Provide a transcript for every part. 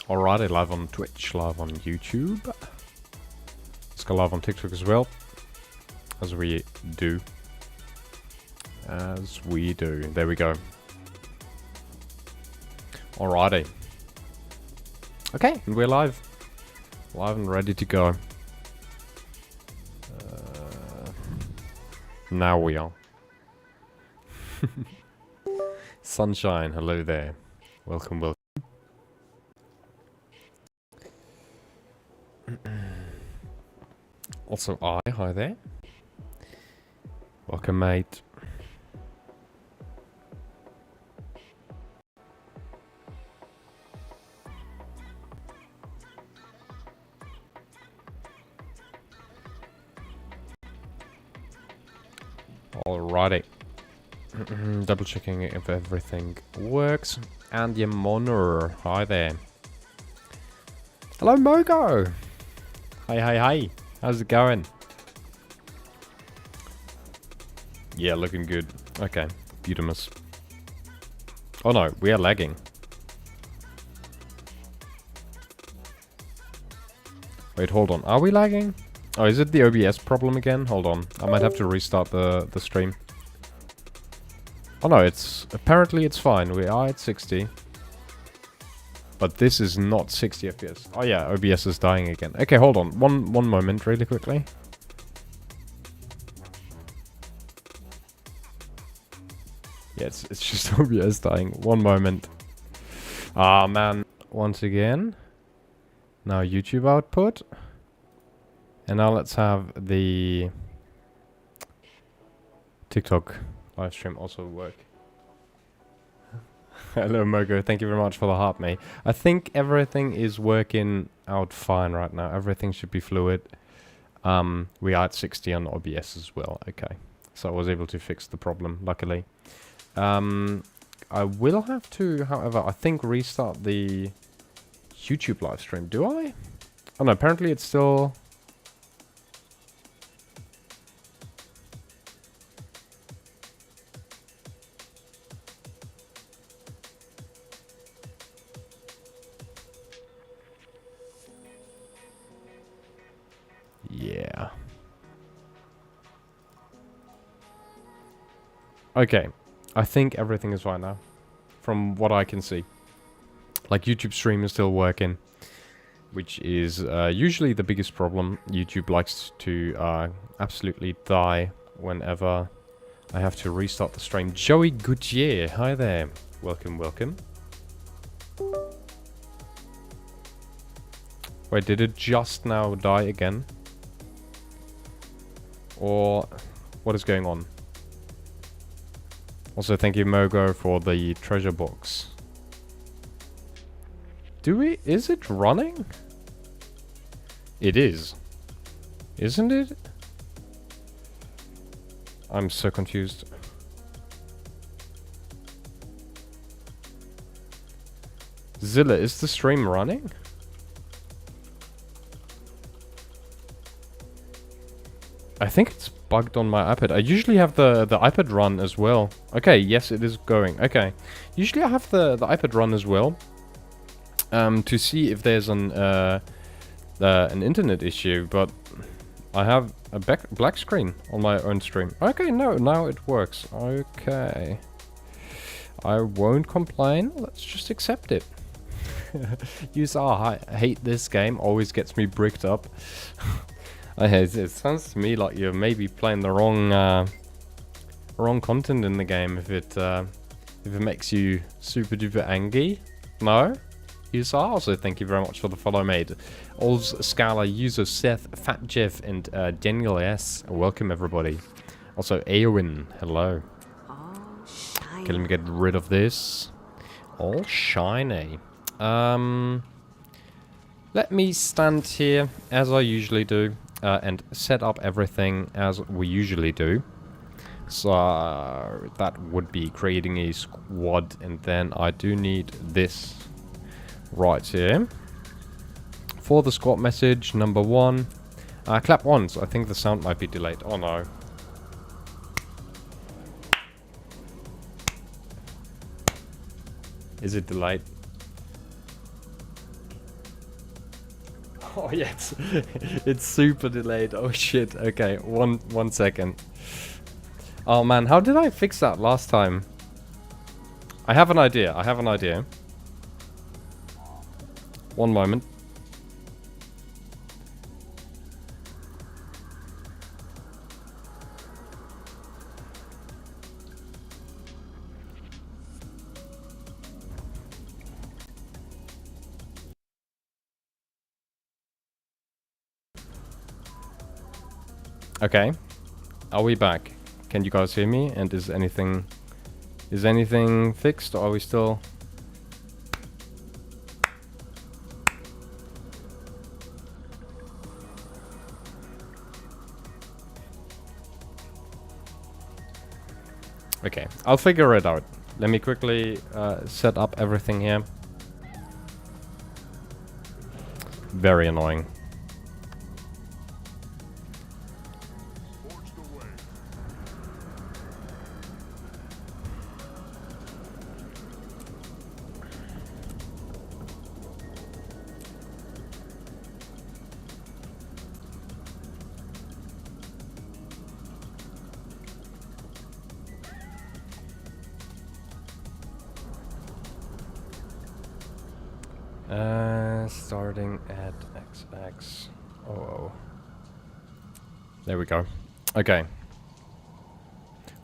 Alrighty, live on Twitch, live on YouTube. Let's go live on TikTok as well. As we do. There we go. Alrighty. Okay, and we're live. Live and ready to go. Now we are. Sunshine, hello there. Welcome, welcome. Also hi there. Welcome, mate. Alrighty. Double checking if everything works. And your monitor. Hi there. Hello, Mogo. Hey. How's it going? Yeah, looking good. Okay, beautiful. Oh no, we are lagging. Wait, hold on. Are we lagging? Oh, is it the OBS problem again? Hold on. I might have to restart the stream. Oh no, apparently it's fine. We are at 60. But this is not 60 FPS. Oh yeah, OBS is dying again. Okay, hold on. One moment, really quickly. Yeah, it's just OBS dying. One moment. Ah, man. Once again. Now YouTube output. And now let's have the TikTok live stream also work. Hello, Mogo. Thank you very much for the heart, mate. I think everything is working out fine right now. Everything should be fluid. We are at 60 on OBS as well. Okay. So I was able to fix the problem, luckily. I will have to, however, I think restart the YouTube live stream. Do I? Oh no, apparently it's still... Yeah. Okay. I think everything is fine now. From what I can see. Like, YouTube stream is still working. Which is usually the biggest problem. YouTube likes to absolutely die whenever I have to restart the stream. Joey Goodyear, hi there. Welcome, welcome. Wait, did it just now die again? Or what is going on? Also, thank you, Mogo, for the treasure box. Is it running? It is. Isn't it? I'm so confused. Zilla, is the stream running? I think it's bugged on my iPad. I usually have the iPad run as well. Okay, yes, it is going. Okay. Usually I have the iPad run as well. To see if there's an internet issue, but I have a black screen on my own stream. Okay, no, now it works. Okay. I won't complain. Let's just accept it. I hate this game. Always gets me bricked up. It sounds to me like you're maybe playing the wrong content in the game if it makes you super duper angry. No? Also, thank you very much for the follow, mate. Oz Scala, user Seth, Fat Jeff, and Daniel S. Welcome, everybody. Also, Eowyn, hello. Okay, let me get rid of this. All shiny. Let me stand here as I usually do and set up everything as we usually do. So that would be creating a squad, and then I do need this. Right here. For the squad message, number 1. Clap once. I think the sound might be delayed. Oh no. Is it delayed? Oh yeah, it's super delayed. Oh shit. Okay, one second. Oh man, how did I fix that last time? I have an idea. One moment. Okay. Are we back? Can you guys hear me? And is anything fixed, or are we still... Okay, I'll figure it out. Let me quickly set up everything here. Very annoying. Starting at XX. Oh. There we go. Okay.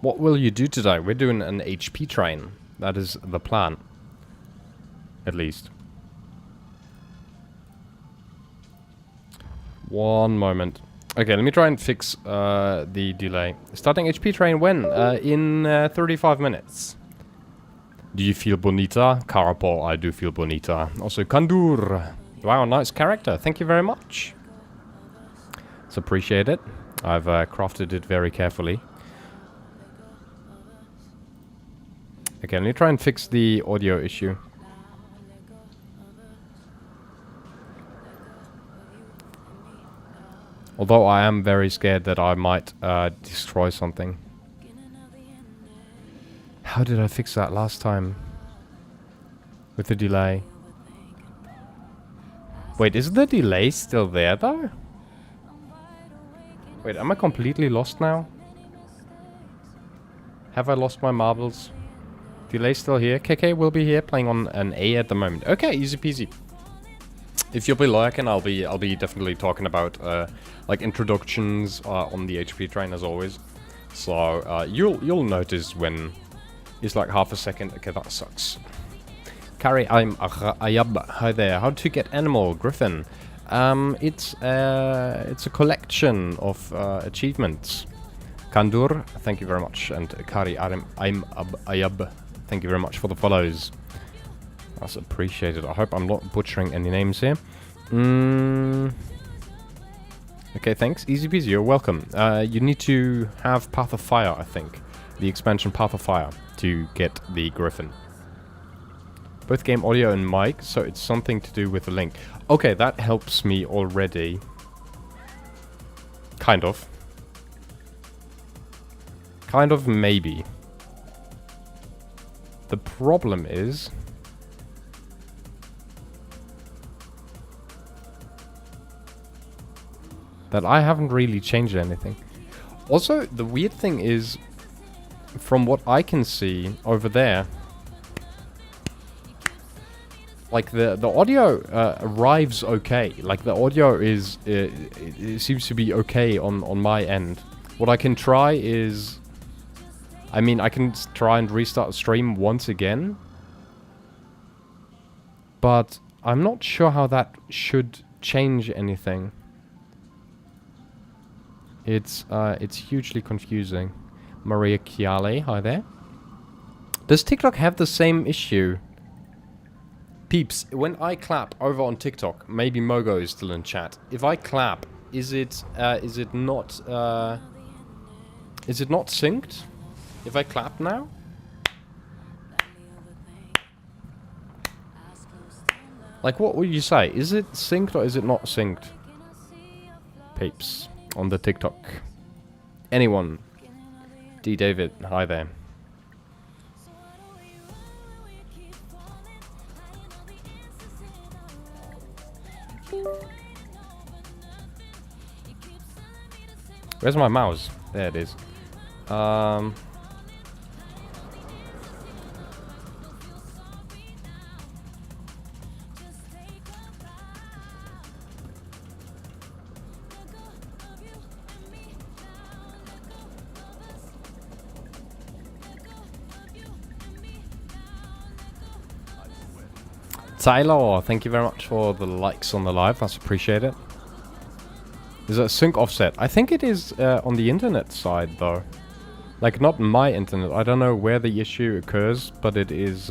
What will you do today? We're doing an HP train. That is the plan. At least. One moment. Okay, let me try and fix the delay. Starting HP train when? In 35 minutes. Do you feel bonita? Carapaul, I do feel bonita. Also, Kandur. Wow, nice character. Thank you very much. It's appreciated. I've crafted it very carefully. Okay, let me try and fix the audio issue. Although I am very scared that I might destroy something. How did I fix that last time? With the delay. Wait, is the delay still there though? Wait, am I completely lost now? Have I lost my marbles? Delay still here. KK will be here playing on an A at the moment. Okay, easy peasy. If you'll be lurking, I'll be definitely talking about like introductions on the HP train as always. So you'll notice when it's like half a second. Okay, that sucks. Carrie, I'm Ayab. Hi there. How to get animal Griffin? It's a collection of achievements. Kandur, thank you very much, and Kari, I'm Ayab. Thank you very much for the follows. That's appreciated. I hope I'm not butchering any names here. Okay, thanks. Easy peasy. You're welcome. You need to have Path of Fire, I think, the expansion Path of Fire, to get the Griffin. Both game audio and mic, so it's something to do with the link. Okay, that helps me already. Kind of. Kind of, maybe. The problem is... that I haven't really changed anything. Also, the weird thing is... from what I can see over there... like the audio arrives okay. Like the audio is it seems to be okay on my end. What I can try is, I mean, I can try and restart the stream once again, but I'm not sure how that should change anything. It's hugely confusing. Maria Chiale, hi there. Does TikTok have the same issue? Peeps, when I clap over on TikTok, maybe Mogo is still in chat. If I clap, is it not synced? If I clap now? Like, what would you say? Is it synced or is it not synced? Peeps, on the TikTok. Anyone? D. David, hi there. Where's my mouse? There it is. Tyler, thank you very much for the likes on the live. That's appreciated. Is it sync offset? I think it is on the internet side though. Like not my internet. I don't know where the issue occurs, but it is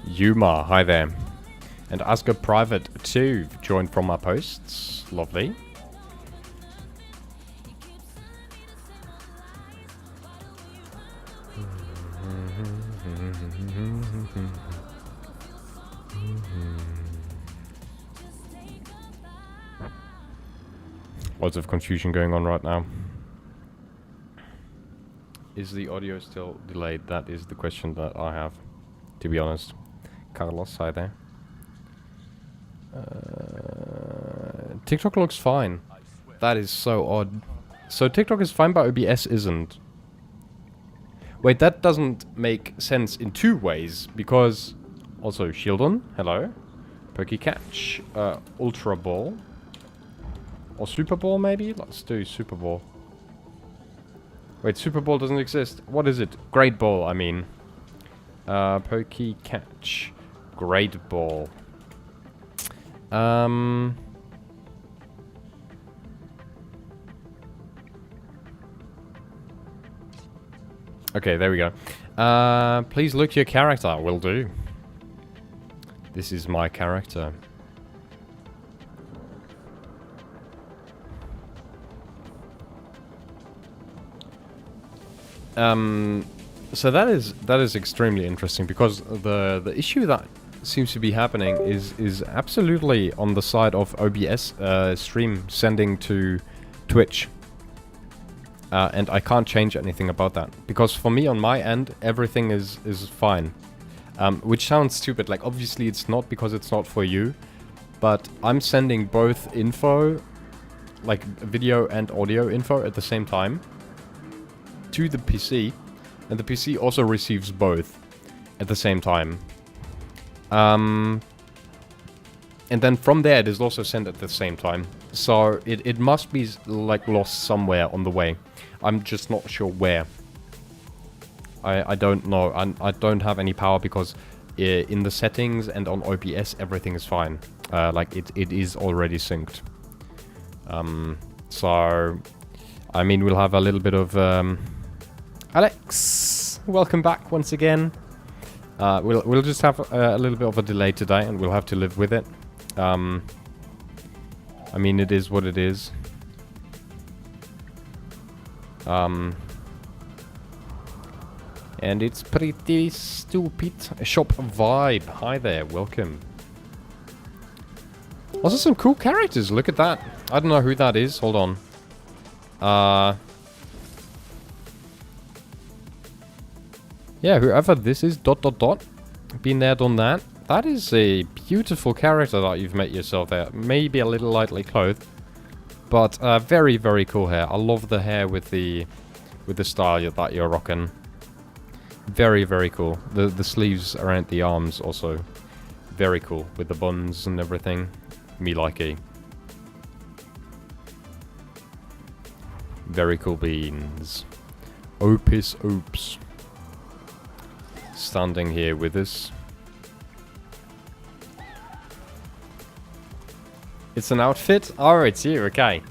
Yuma, hi there. And Asker Private 2 joined from my posts. Lovely. Lots of confusion going on right now. Is the audio still delayed? That is the question that I have, to be honest. Carlos, hi there. TikTok looks fine. That is so odd. So TikTok is fine, but OBS isn't. Wait, that doesn't make sense in two ways, because also Shieldon, hello. Pokey Catch, Ultra Ball. Or Super Ball maybe? Let's do Super Ball. Wait, Super Ball doesn't exist. What is it? Great Ball, I mean. Pokey Catch. Great Ball. Okay, there we go. Please look your character. Will do. This is my character. So that is extremely interesting, because the issue that seems to be happening is absolutely on the side of OBS stream sending to Twitch. And I can't change anything about that, because for me on my end everything is fine. Which sounds stupid, like obviously it's not, because it's not for you, but I'm sending both info, like video and audio info at the same time to the PC, and the PC also receives both at the same time. And then from there it is also sent at the same time. So it must be like lost somewhere on the way. I'm just not sure where. I don't know. I don't have any power, because in the settings and on OBS everything is fine. Like it is already synced. So I mean, we'll have a little bit of Alex, welcome back once again. We'll just have a little bit of a delay today, and we'll have to live with it. I mean, it is what it is. And it's pretty stupid. Shop Vibe, hi there, welcome. Also some cool characters, look at that. I don't know who that is, hold on. Yeah, whoever this is, ... Been there, done that. That is a beautiful character that you've made yourself there. Maybe a little lightly clothed, but very, very cool hair. I love the hair with the style that you're rocking. Very, very cool. The sleeves around the arms also very cool, with the buns and everything. Me likey. Very cool beans. Opus Oops. Standing here with us. It's an outfit? Oh, it's you, okay.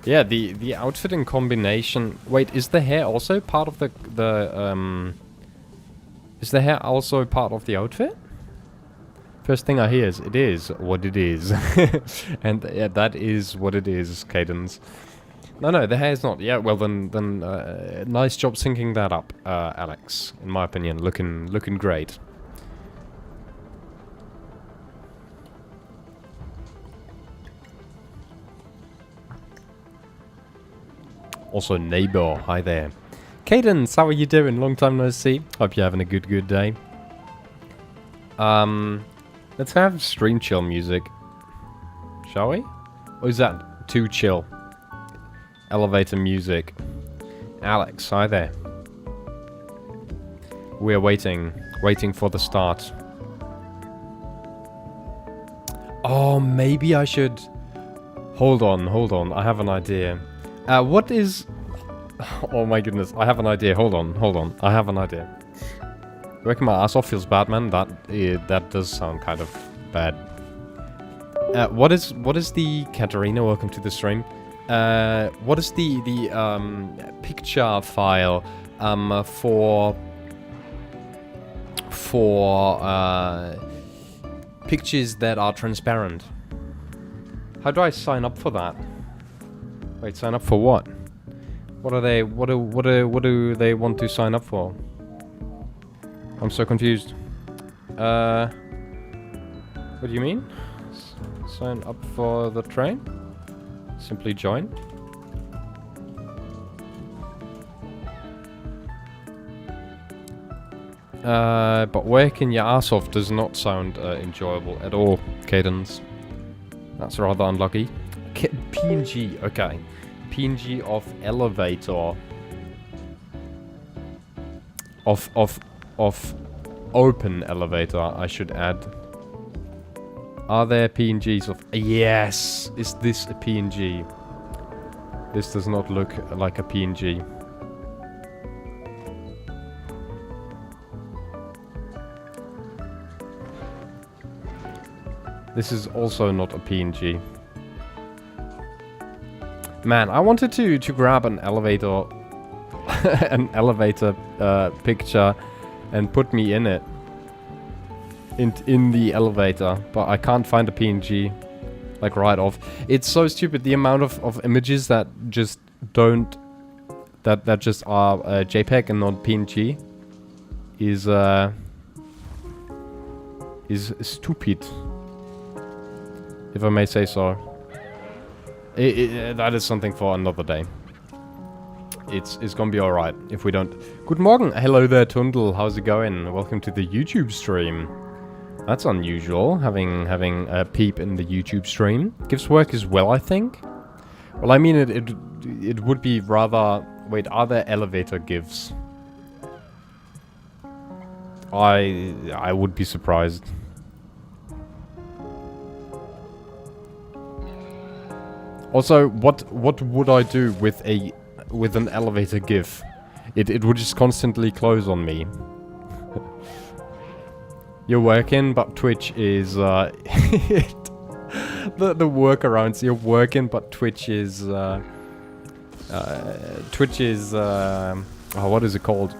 Yeah, the outfit in combination... Wait, is the hair also part of the Is the hair also part of the outfit? First thing I hear is, it is what it is. And yeah, that is what it is, Cadence. No, the hair's not. Yeah, well then, nice job syncing that up, Alex. In my opinion, looking great. Also neighbor, hi there. Cadence, how are you doing? Long time no see. Hope you're having a good day. Let's have stream chill music. Shall we? Or is that too chill? Elevator music. Alex, hi there. We're waiting for the start. Oh, maybe I should... Hold on, I have an idea. What is... Oh my goodness, I have an idea. Hold on, I have an idea. Working my ass off feels bad, man. That does sound kind of bad. What is the... Katarina, welcome to the stream. What is the picture file for pictures that are transparent? How do I sign up for that? Wait, sign up for what? What are they? What do they want to sign up for? I'm so confused. What do you mean? Sign up for the train? Simply join. But working your ass off does not sound enjoyable at all, Cadence. That's rather unlucky. PNG, okay. PNG of elevator. Of open elevator, I should add. Are there PNGs of... Yes! Is this a PNG? This does not look like a PNG. This is also not a PNG. Man, I wanted to grab an elevator... an elevator picture and put me in it. In the elevator, but I can't find a PNG, like right off. It's so stupid, the amount of images that just don't, that just are JPEG and not PNG is stupid, if I may say so. That is something for another day. It's gonna be alright if we don't. Good morning, hello there Tundle, how's it going? Welcome to the YouTube stream. That's unusual, having a peep in the YouTube stream. Gives work as well, I think. Well, I mean, it would be rather... Wait, are there elevator gifs? I would be surprised. Also, what would I do with an elevator gif? It would just constantly close on me. You're working, but Twitch is the workarounds. You're working, but Twitch is oh, what is it called?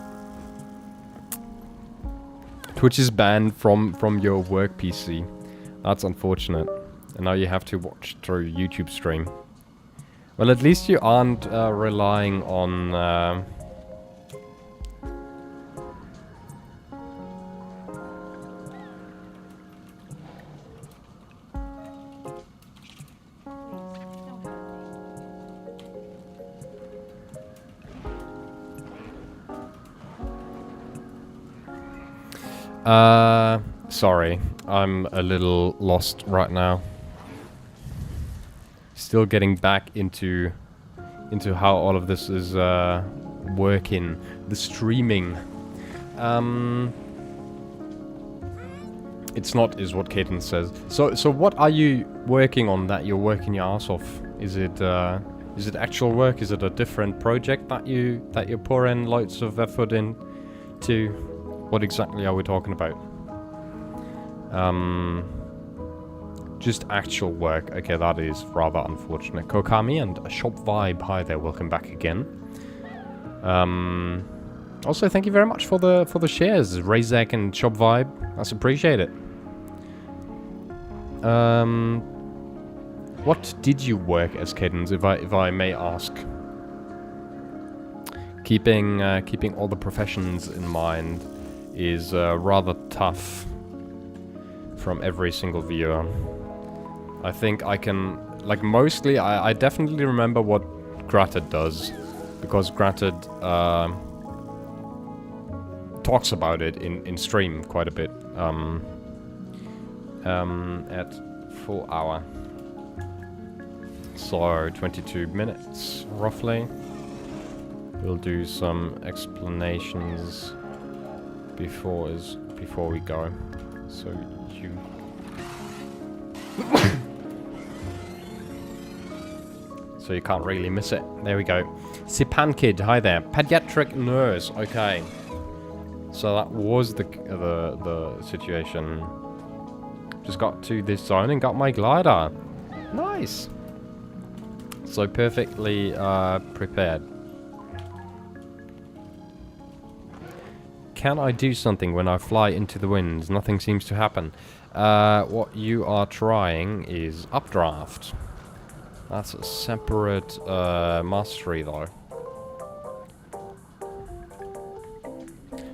Twitch is banned from your work PC. That's unfortunate. And now you have to watch through YouTube stream. Well, at least you aren't relying on sorry, I'm a little lost right now. Still getting back into how all of this is working. The streaming. It's not, is what Cadence says. So what are you working on that you're working your ass off? Is it actual work? Is it a different project that you're pouring loads of effort into? What exactly are we talking about? Just actual work. Okay, that is rather unfortunate. Kokami and Shop Vibe. Hi there, welcome back again. Also, thank you very much for the shares, Razak and Shop Vibe. That's appreciated. What did you work as, Cadence, if I may ask? Keeping all the professions in mind is rather tough from every single viewer. I think I can, like, mostly, I definitely remember what Grata does. because Granted talks about it in stream quite a bit at full hour. So 22 minutes roughly. We'll do some explanations before we go. So you so you can't really miss it. There we go. Sipan Kid, hi there. Pediatric nurse. Okay. So that was the situation. Just got to this zone and got my glider. Nice. So perfectly prepared. Can I do something when I fly into the winds? Nothing seems to happen. What you are trying is updraft. That's a separate mastery though.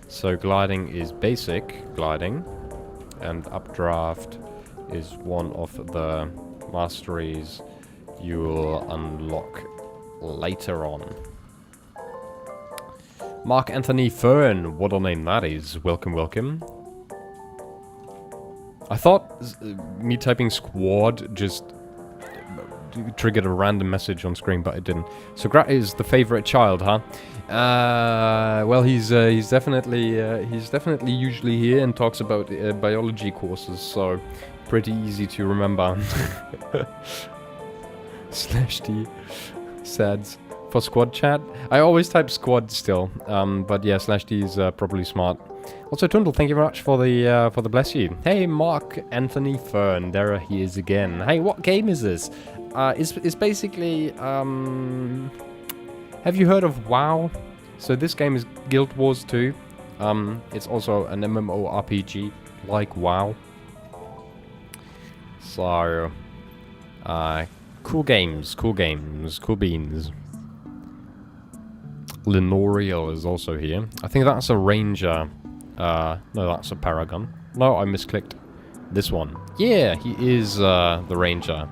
So gliding is basic gliding, and updraft is one of the masteries you will unlock later on. Mark Anthony Fern, what a name that is. Welcome, welcome. I thought me typing squad just triggered a random message on screen, but it didn't. So Grat is the favorite child, huh? Well, he's definitely usually here and talks about biology courses, so pretty easy to remember. /D sads for squad chat. I always type squad still, but yeah, /D is probably smart. Also, Tundle, thank you very much for the bless you. Hey, Mark Anthony Fern, there he is again. Hey, what game is this? It's basically have you heard of WoW? So this game is Guild Wars 2. It's also an MMORPG like WoW. So cool games, cool beans. Lenoriel is also here. I think that's a ranger. No, that's a paragon. No, I misclicked. This one. Yeah, he is the ranger.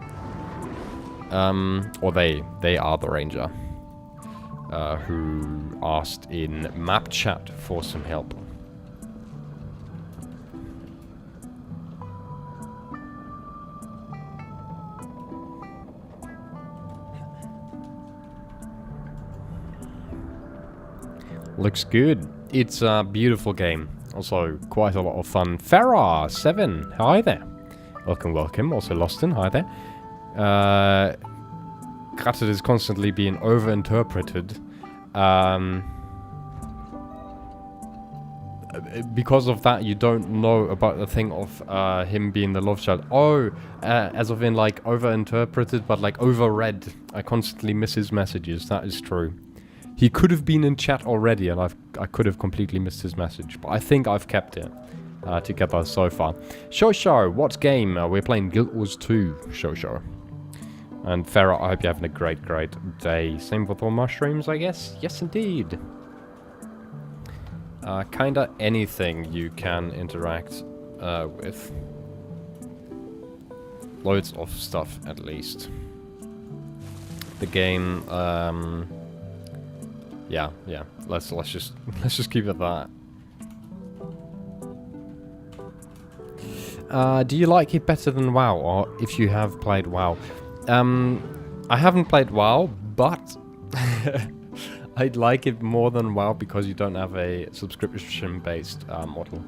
Or they are the ranger. Who asked in map chat for some help. Looks good. It's a beautiful game. Also, quite a lot of fun. Farah7, hi there. Welcome, welcome. Also, Loston, hi there. Gratted is constantly being overinterpreted. Because of that, you don't know about the thing of him being the love child. Oh, as of in like overinterpreted, but like overread. I constantly miss his messages. That is true. He could have been in chat already, and I could have completely missed his message. But I think I've kept it together so far. Show, what game? We're playing Guild Wars 2. Show. And Farah, I hope you're having a great day. Same with all my streams, I guess. Yes, indeed. Kinda anything you can interact with. Loads of stuff, at least. The game, yeah. Let's just keep it that. Do you like it better than WoW, or if you have played WoW? I haven't played WoW, but I'd like it more than WoW because you don't have a subscription-based model.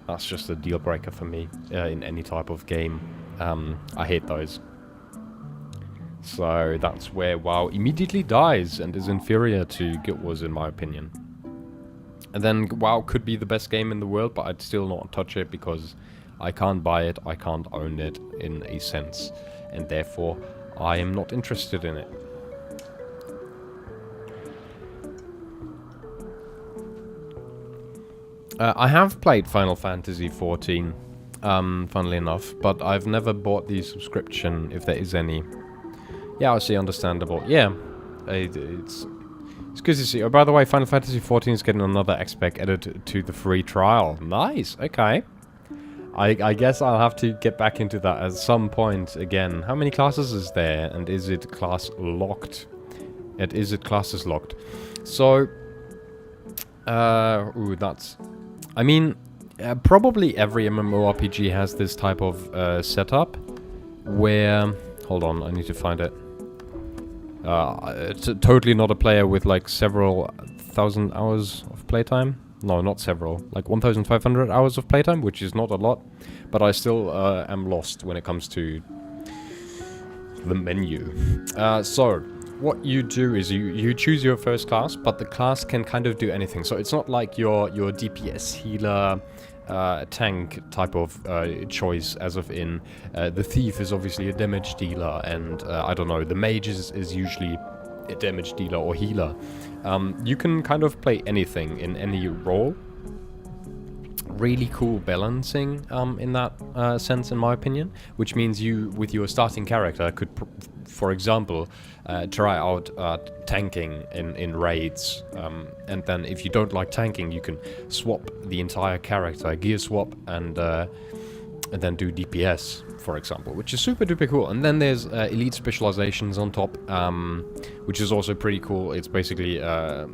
That's just a deal breaker for me in any type of game. I hate those. So that's where WoW immediately dies and is inferior to Guild Wars in my opinion. And then WoW could be the best game in the world, but I'd still not touch it because I can't buy it, I can't own it in a sense, and therefore I am not interested in it. I have played Final Fantasy XIV, funnily enough, but I've never bought the subscription, if there is any. Yeah, I see, understandable. Yeah, it's good to see. Oh, by the way, Final Fantasy XIV is getting another XPEC added to the free trial. Nice, okay. I guess I'll have to get back into that at some point again. How many classes is there, and is it class locked? class is locked. So, that's... I mean, probably every MMORPG has this type of setup where... Hold on, I need to find it. It's totally not a player with like several thousand hours of playtime. No, not several. Like 1,500 hours of playtime, which is not a lot. But I still am lost when it comes to the menu. So, what you do is you choose your first class, but the class can kind of do anything. So it's not like your DPS healer tank type of choice, as of in the thief is obviously a damage dealer, and I don't know, the mage is usually a damage dealer or healer. You can kind of play anything in any role. Really cool balancing in that sense, in my opinion, which means you, with your starting character, could, for example, try out tanking in raids, and then if you don't like tanking, you can swap the entire character, gear swap, and then do DPS, for example, which is super duper cool. And then there's elite specializations on top, which is also pretty cool. It's basically another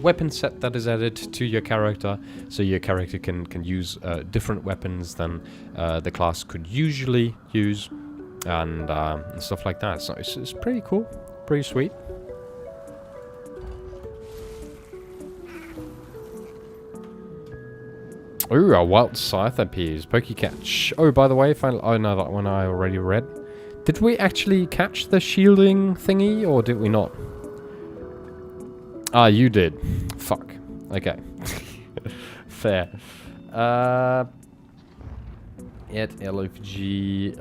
weapon set that is added to your character, so your character can use different weapons than the class could usually use, and stuff like that. So it's pretty cool, pretty sweet. Ooh, a wild scythe appears. Pokecatch. Oh, by the way, final... Oh, no, that one I already read. Did we actually catch the shielding thingy, or did we not? Ah, you did. Fuck. Okay. Fair. At LFG,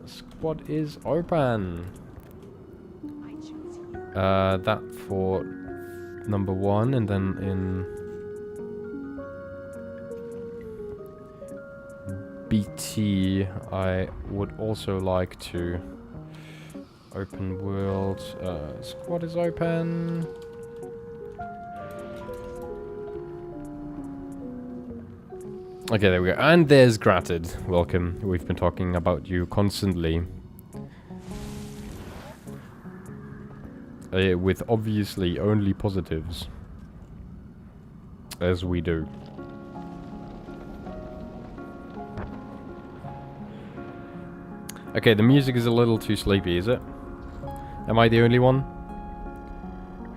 squad is open. That for number 1, and then in... BT, I would also like to open world. Squad is open. Okay, there we go. And there's Gratted. Welcome. We've been talking about you constantly. With obviously only positives. As we do. Okay, the music is a little too sleepy, is it? Am I the only one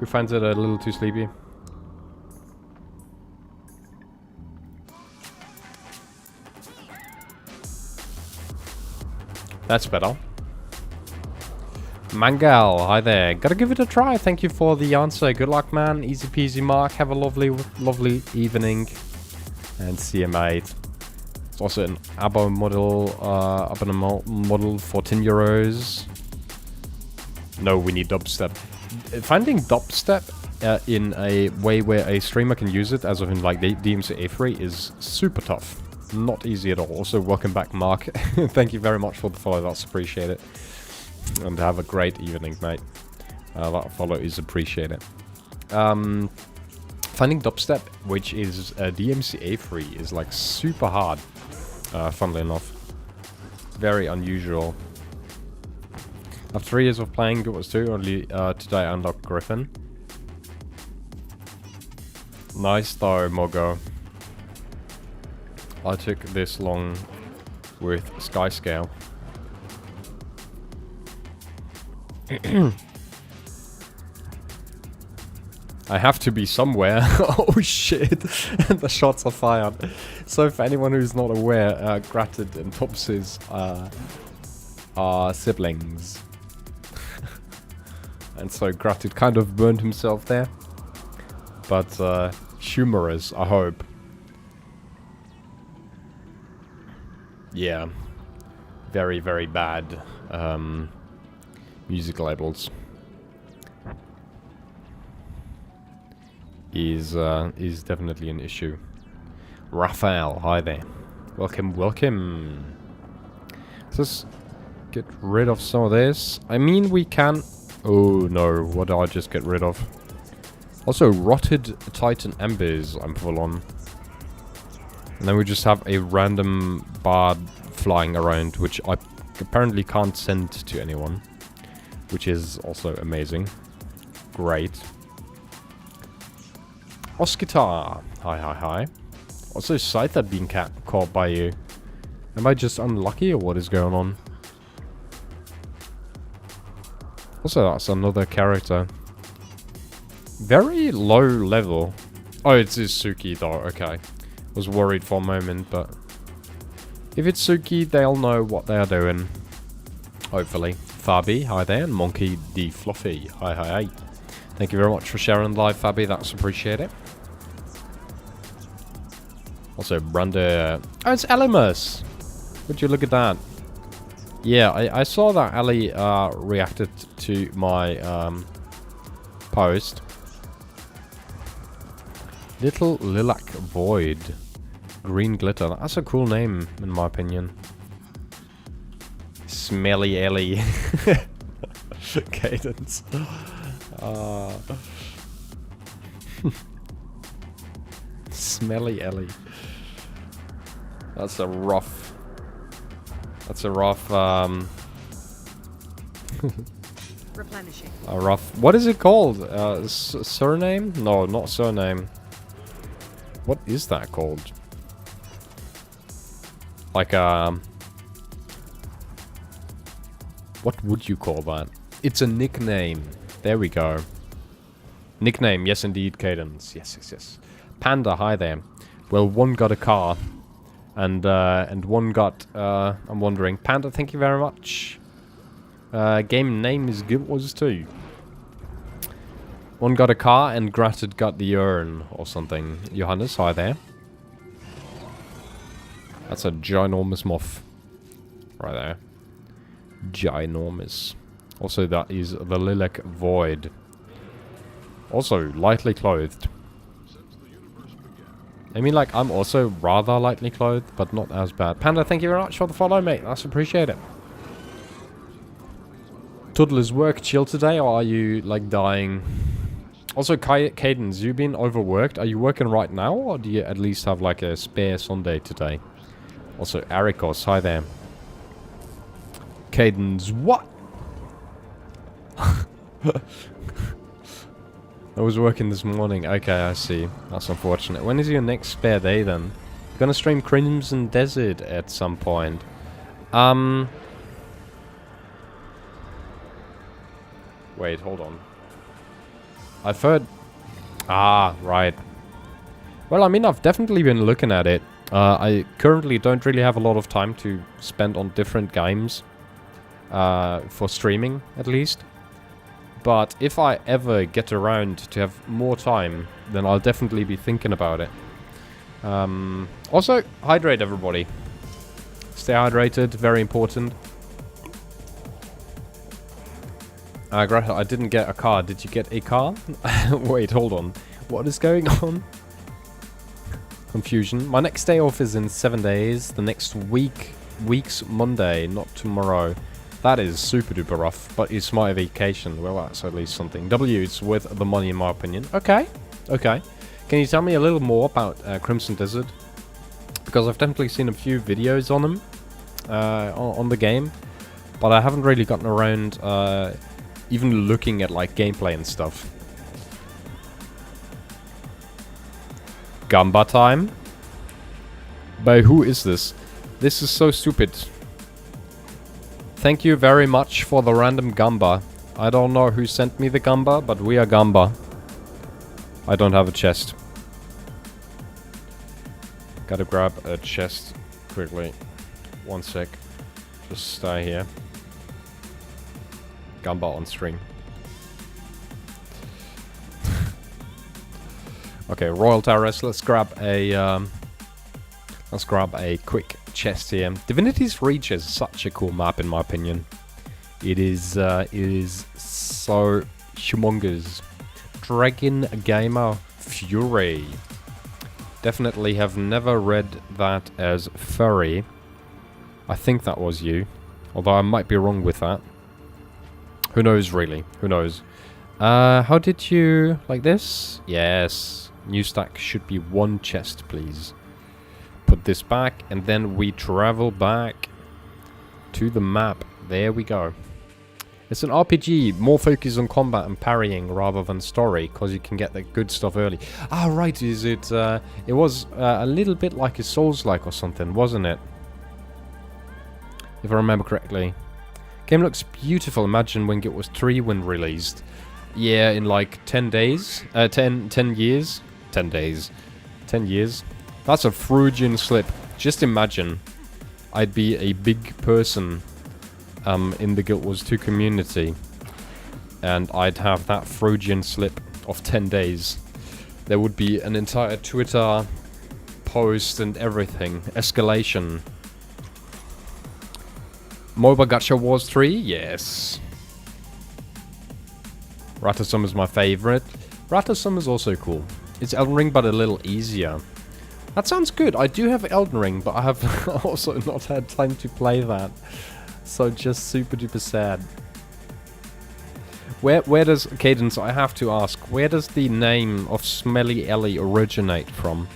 who finds it a little too sleepy? That's better. Mangal, hi there. Gotta give it a try. Thank you for the answer. Good luck, man. Easy peasy, Mark. Have a lovely evening. And see you, mate. It's also an abo model, model for 10 euros. No, we need dubstep. Finding dubstep in a way where a streamer can use it, as of in like DMCA3, is super tough. Not easy at all. Also, welcome back, Mark. Thank you very much for the follow. That's appreciated. And have a great evening, mate. That follow is appreciated. Finding dubstep, which is DMCA3, is like super hard. Funnily enough. Very unusual. After 3 years of playing, it was 2. Only today I unlocked Griffin. Nice though, Mogo. I took this long with Skyscale. I have to be somewhere. Oh shit. The shots are fired. So for anyone who's not aware, Gratted and Topsys are siblings. And so Gratted kind of burned himself there. But humorous, I hope. Yeah. Very, very bad music labels. Is definitely an issue. Raphael, hi there. Welcome, welcome. Let's get rid of some of this. I mean, we can... Oh no, what did I just get rid of? Also, Rotted Titan Embers, I'm full on. And then we just have a random bard flying around, which I apparently can't send to anyone. which is also amazing. Great. Oskitar. Hi, hi, hi. Also, Scyther being caught by you. Am I just unlucky or what is going on? Also, that's another character. Very low level. Oh, it's Suki though, okay. Was worried for a moment, but... if it's Suki, they'll know what they are doing. Hopefully. Fabi, hi there. And Monkey D. Fluffy, hi, hi, hi. Thank you very much for sharing live, Fabi. That's appreciated. Also, Branda... oh, it's Elimus! Would you look at that? Yeah, I saw that Ali reacted to my post. Little Lilac Void. Green Glitter. That's a cool name, in my opinion. Smelly Ellie. Cadence. Smelly Ellie. That's a rough... replenishing. A rough... what is it called? Surname? No, not surname. What is that called? Like, what would you call that? It's a nickname. There we go. Nickname, yes indeed, Cadence. Yes, yes, yes. Panda, hi there. Well, one got a car. And one got, I'm wondering. Panda, thank you very much. Game name is good was too. One got a car and Gratted got the urn or something. Johannes, hi there. That's a ginormous moth. Right there. Ginormous. Also, that is the Lilac Void. Also, lightly clothed. I mean, like, I'm also rather lightly clothed, but not as bad. Panda, thank you very much for the follow, mate. That's appreciated. Toddler's work chill today, or are you, like, dying? Also, Cadence, you been overworked? Are you working right now, or do you at least have, like, a spare Sunday today? Also, Arikos, hi there. Cadence, what? I was working this morning. Okay, I see. That's unfortunate. When is your next spare day, then? You're gonna stream Crimson Desert at some point. Wait, hold on. I've heard... ah, right. Well, I mean, I've definitely been looking at it. I currently don't really have a lot of time to spend on different games. For streaming, at least. But if I ever get around to have more time, then I'll definitely be thinking about it. Also, hydrate everybody. Stay hydrated, very important. Greta, I didn't get a car. Did you get a car? Wait, hold on. What is going on? Confusion. My next day off is in 7 days. The next week's Monday, not tomorrow. That is super duper rough, but it's my vacation. Well, that's at least something. W is worth the money in my opinion. Okay, okay. Can you tell me a little more about Crimson Desert? Because I've definitely seen a few videos on them, on the game, but I haven't really gotten around even looking at like gameplay and stuff. Gamba time? By who is this? This is so stupid. Thank you very much for the random Gamba. I don't know who sent me the Gamba, but we are Gamba. I don't have a chest. Gotta grab a chest quickly. 1 sec. Just stay here. Gamba on stream. Okay, Royal Terrace. Let's grab a quick chest here. Divinity's Reach is such a cool map in my opinion. It is so humongous. Dragon Gamer Fury. Definitely have never read that as furry. I think that was you. Although I might be wrong with that. Who knows really? Who knows? How did you... like this? Yes. New stack should be 1 chest, please. Put this back, and then we travel back to the map. There we go. It's an RPG, more focused on combat and parrying rather than story, because you can get the good stuff early. Ah, right, is it... it was a little bit like a Souls-like or something, wasn't it? If I remember correctly. Game looks beautiful. Imagine when Guild Wars 3 when released. Yeah, in like 10 days? 10 years? 10 days. 10 years. That's a Freudian slip. Just imagine I'd be a big person in the Guild Wars 2 community, and I'd have that Freudian slip of 10 days. There would be an entire Twitter post and everything. Escalation. MOBA Gacha Wars 3? Yes. Rattlesum is my favorite. Rattlesum is also cool. It's Elden Ring, but a little easier. That sounds good. I do have Elden Ring, but I have also not had time to play that. So just super duper sad. Where does... Cadence, I have to ask. Where does the name of Smelly Ellie originate from?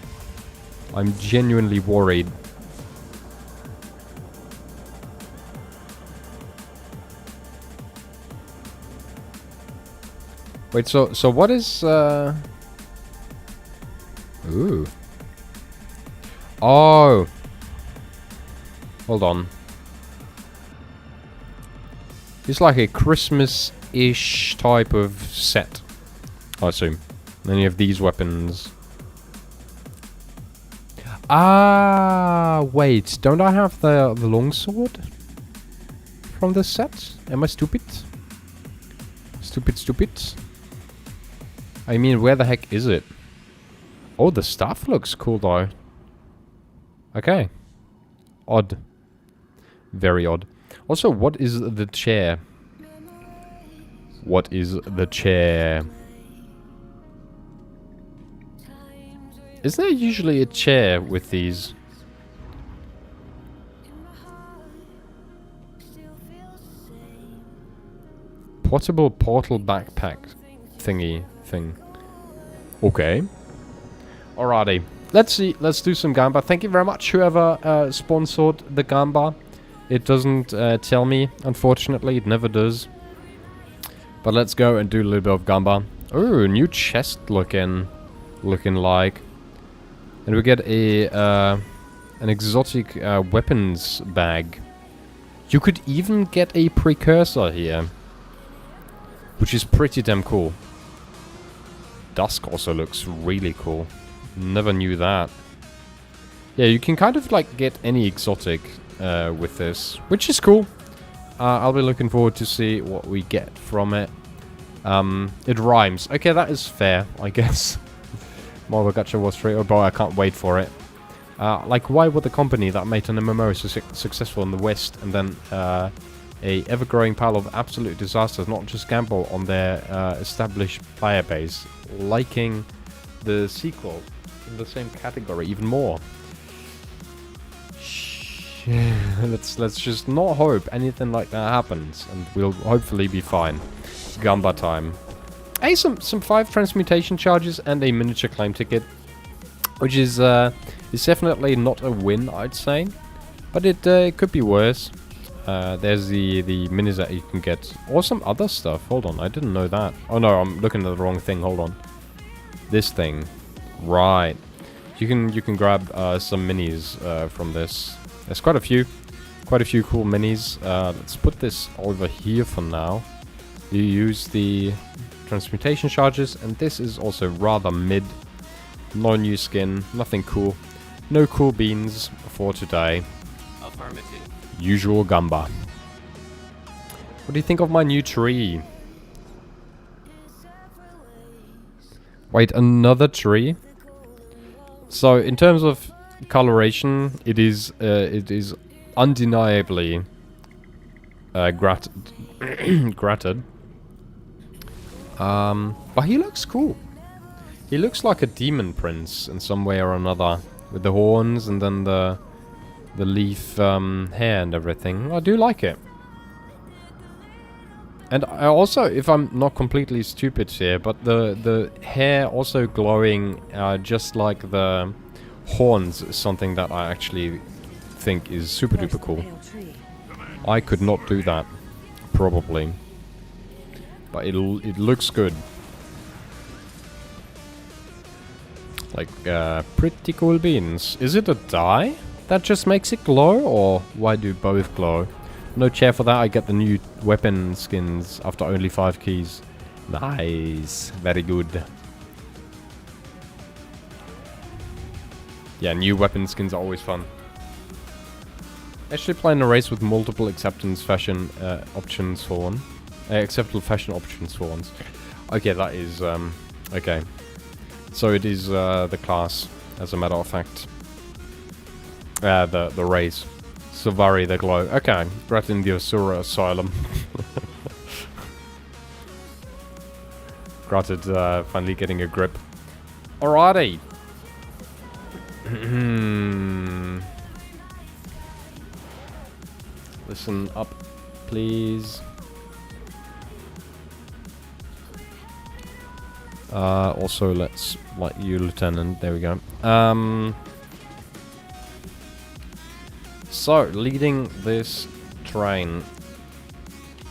I'm genuinely worried. Wait, so what is... Ooh. Oh. Hold on. It's like a Christmas-ish type of set, I assume. Then you have these weapons. Ah, wait. Don't I have the longsword from this set? Am I stupid? Stupid. I mean, where the heck is it? Oh, the stuff looks cool though. Okay. Odd. Very odd. Also, what is the chair? What is the chair? Is there usually a chair with these? Portable portal backpack thingy thing. Okay. Alrighty. Let's see. Let's do some Gamba. Thank you very much, whoever sponsored the Gamba. It doesn't tell me, unfortunately. It never does. But let's go and do a little bit of Gamba. Oh, new chest looking like. And we get a an exotic weapons bag. You could even get a precursor here, which is pretty damn cool. Dusk also looks really cool. Never knew that. Yeah, you can kind of like get any exotic with this, which is cool. I'll be looking forward to see what we get from it. It rhymes. Okay, that is fair, I guess. MOBA Gacha Wars 3. Oh boy, I can't wait for it. Like, why would the company that made an MMO successful in the West and then a ever-growing pile of absolute disasters not just gamble on their established player base, liking the sequel in the same category even more? Let's just not hope anything like that happens, and we'll hopefully be fine. Gamba time. Hey, some 5 transmutation charges and a miniature claim ticket, which is definitely not a win, I'd say, but it could be worse. There's the minis that you can get, or some other stuff. Hold on, I didn't know that. Oh no, I'm looking at the wrong thing. Hold on, this thing, right? You can grab some minis from this. There's quite a few cool minis. Let's put this over here for now. You use the transmutation charges, and this is also rather mid. No new skin, nothing cool. No cool beans for today. Affirmative. Usual Gamba. What do you think of my new tree? Wait, another tree? So, in terms of coloration, it is undeniably gratted. But he looks cool. He looks like a demon prince in some way or another, with the horns and then the leaf hair and everything. I do like it. And I also, if I'm not completely stupid here, but the hair also glowing just like the horns is something that I actually think is super duper cool. I could not do that, probably. but it looks good. Like, pretty cool beans. Is it a dye that just makes it glow, or why do both glow? No chair for that. I get the new weapon skins after only 5 keys. Nice. Very good. Yeah, new weapon skins are always fun. Actually playing a race with multiple acceptance fashion options for one. Acceptable fashion options for once. Okay, that is, okay. So it is the class, as a matter of fact. The race. Savari the glow. Okay, right in the Asura Asylum. Granted, finally getting a grip. Alrighty. Listen up, please. Also, let's light you, Lieutenant. There we go. So, leading this train.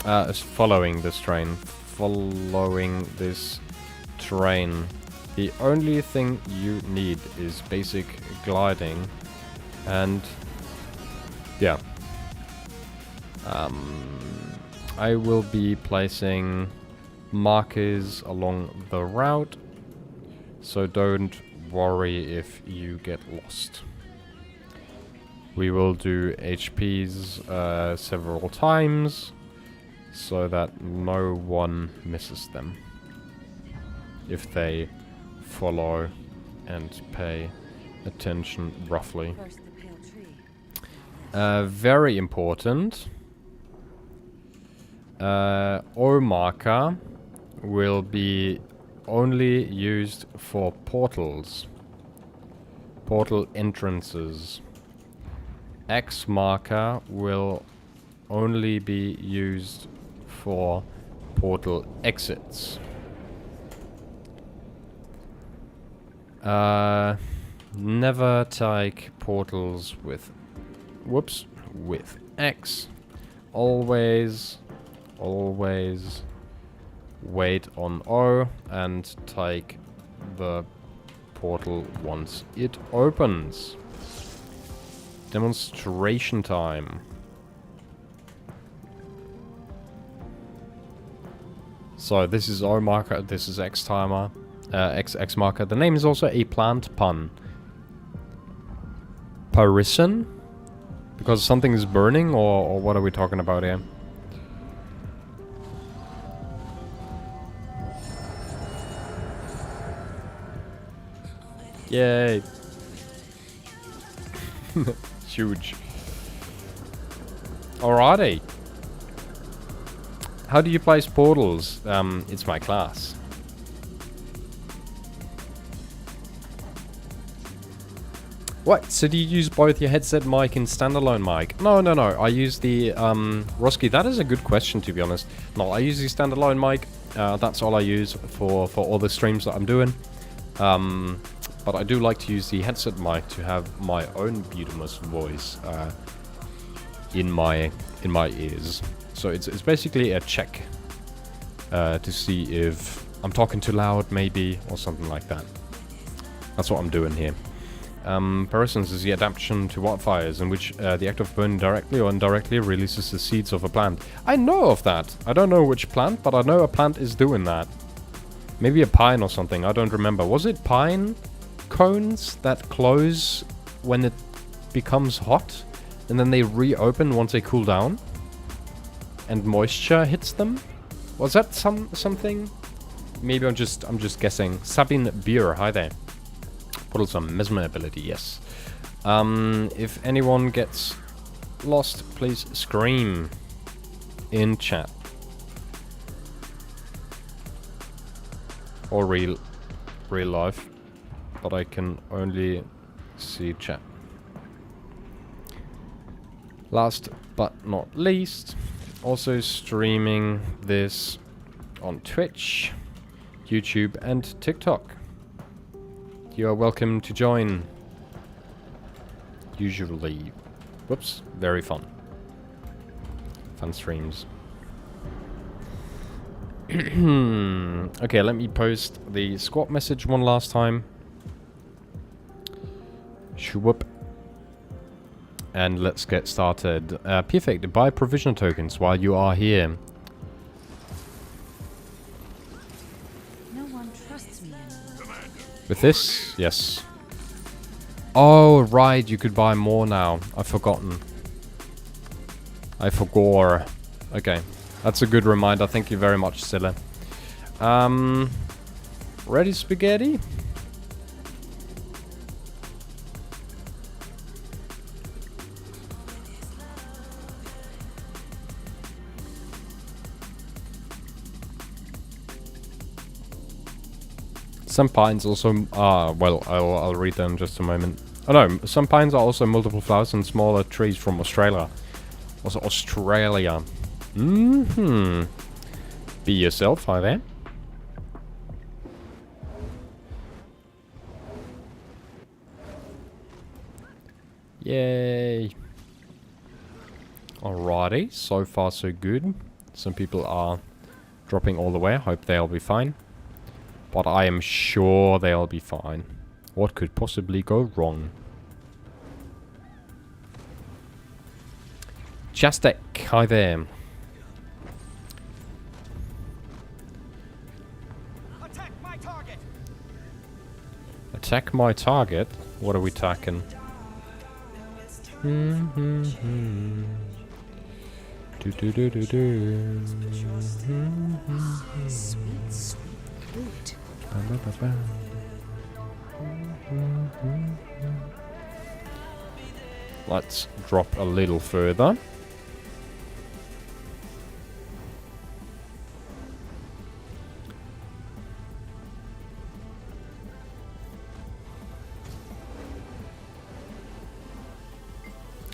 Following this train. Following this train. The only thing you need is basic gliding. And... yeah. I will be placing markers along the route, so don't worry if you get lost. We will do HPs several times so that no one misses them if they follow and pay attention roughly. Very important. O marker will be only used for portals. Portal entrances. X marker will only be used for portal exits. Never take portals with... whoops. With X. Always wait on O and take the portal once it opens. Demonstration time. So this is O marker, this is X timer, X marker. The name is also a plant pun. Parison? Because something is burning, or what are we talking about here? Yay. Huge. Alrighty. How do you place portals? It's my class. What? So do you use both your headset mic and standalone mic? No. I use the, Roski, that is a good question, to be honest. No, I use the standalone mic. That's all I use for all the streams that I'm doing. But I do like to use the headset mic to have my own beautiful voice in my ears. So it's basically a check to see if I'm talking too loud, maybe, or something like that. That's what I'm doing here. Parasons is the adaptation to wildfires in which the act of burning directly or indirectly releases the seeds of a plant. I know of that. I don't know which plant, but I know a plant is doing that. Maybe a pine or something. I don't remember. Was it pine cones that close when it becomes hot and then they reopen once they cool down and moisture hits them? Was that something? Maybe I'm just guessing. Sabine Beer, hi there. Portals on mesmer ability, yes. If anyone gets lost, please scream in chat. Or real life. But I can only see chat. Last but not least, also streaming this on Twitch, YouTube and TikTok. You are welcome to join. Usually, whoops, very fun. Fun streams. Okay, let me post the squad message one last time. Shwoop. And let's get started. Perfect. Buy provision tokens while you are here. No one trusts me anymore. With this? Yes. Oh, right. You could buy more now. I've forgotten. I forgot. Okay. That's a good reminder. Thank you very much, Silla. Ready, spaghetti? Some pines also... well, I'll read them in just a moment. Oh no, some pines are also multiple flowers and smaller trees from Australia. Also Australia. Mm-hmm. Be yourself, hi there. Yay. Alrighty, so far so good. Some people are dropping all the way. Hope they'll be fine. But I am sure they'll be fine. What could possibly go wrong? Jastek, hi there. Attack my target. Attack my target? What are we attacking? Do do do do do. Sweet, sweet flute. Let's drop a little further.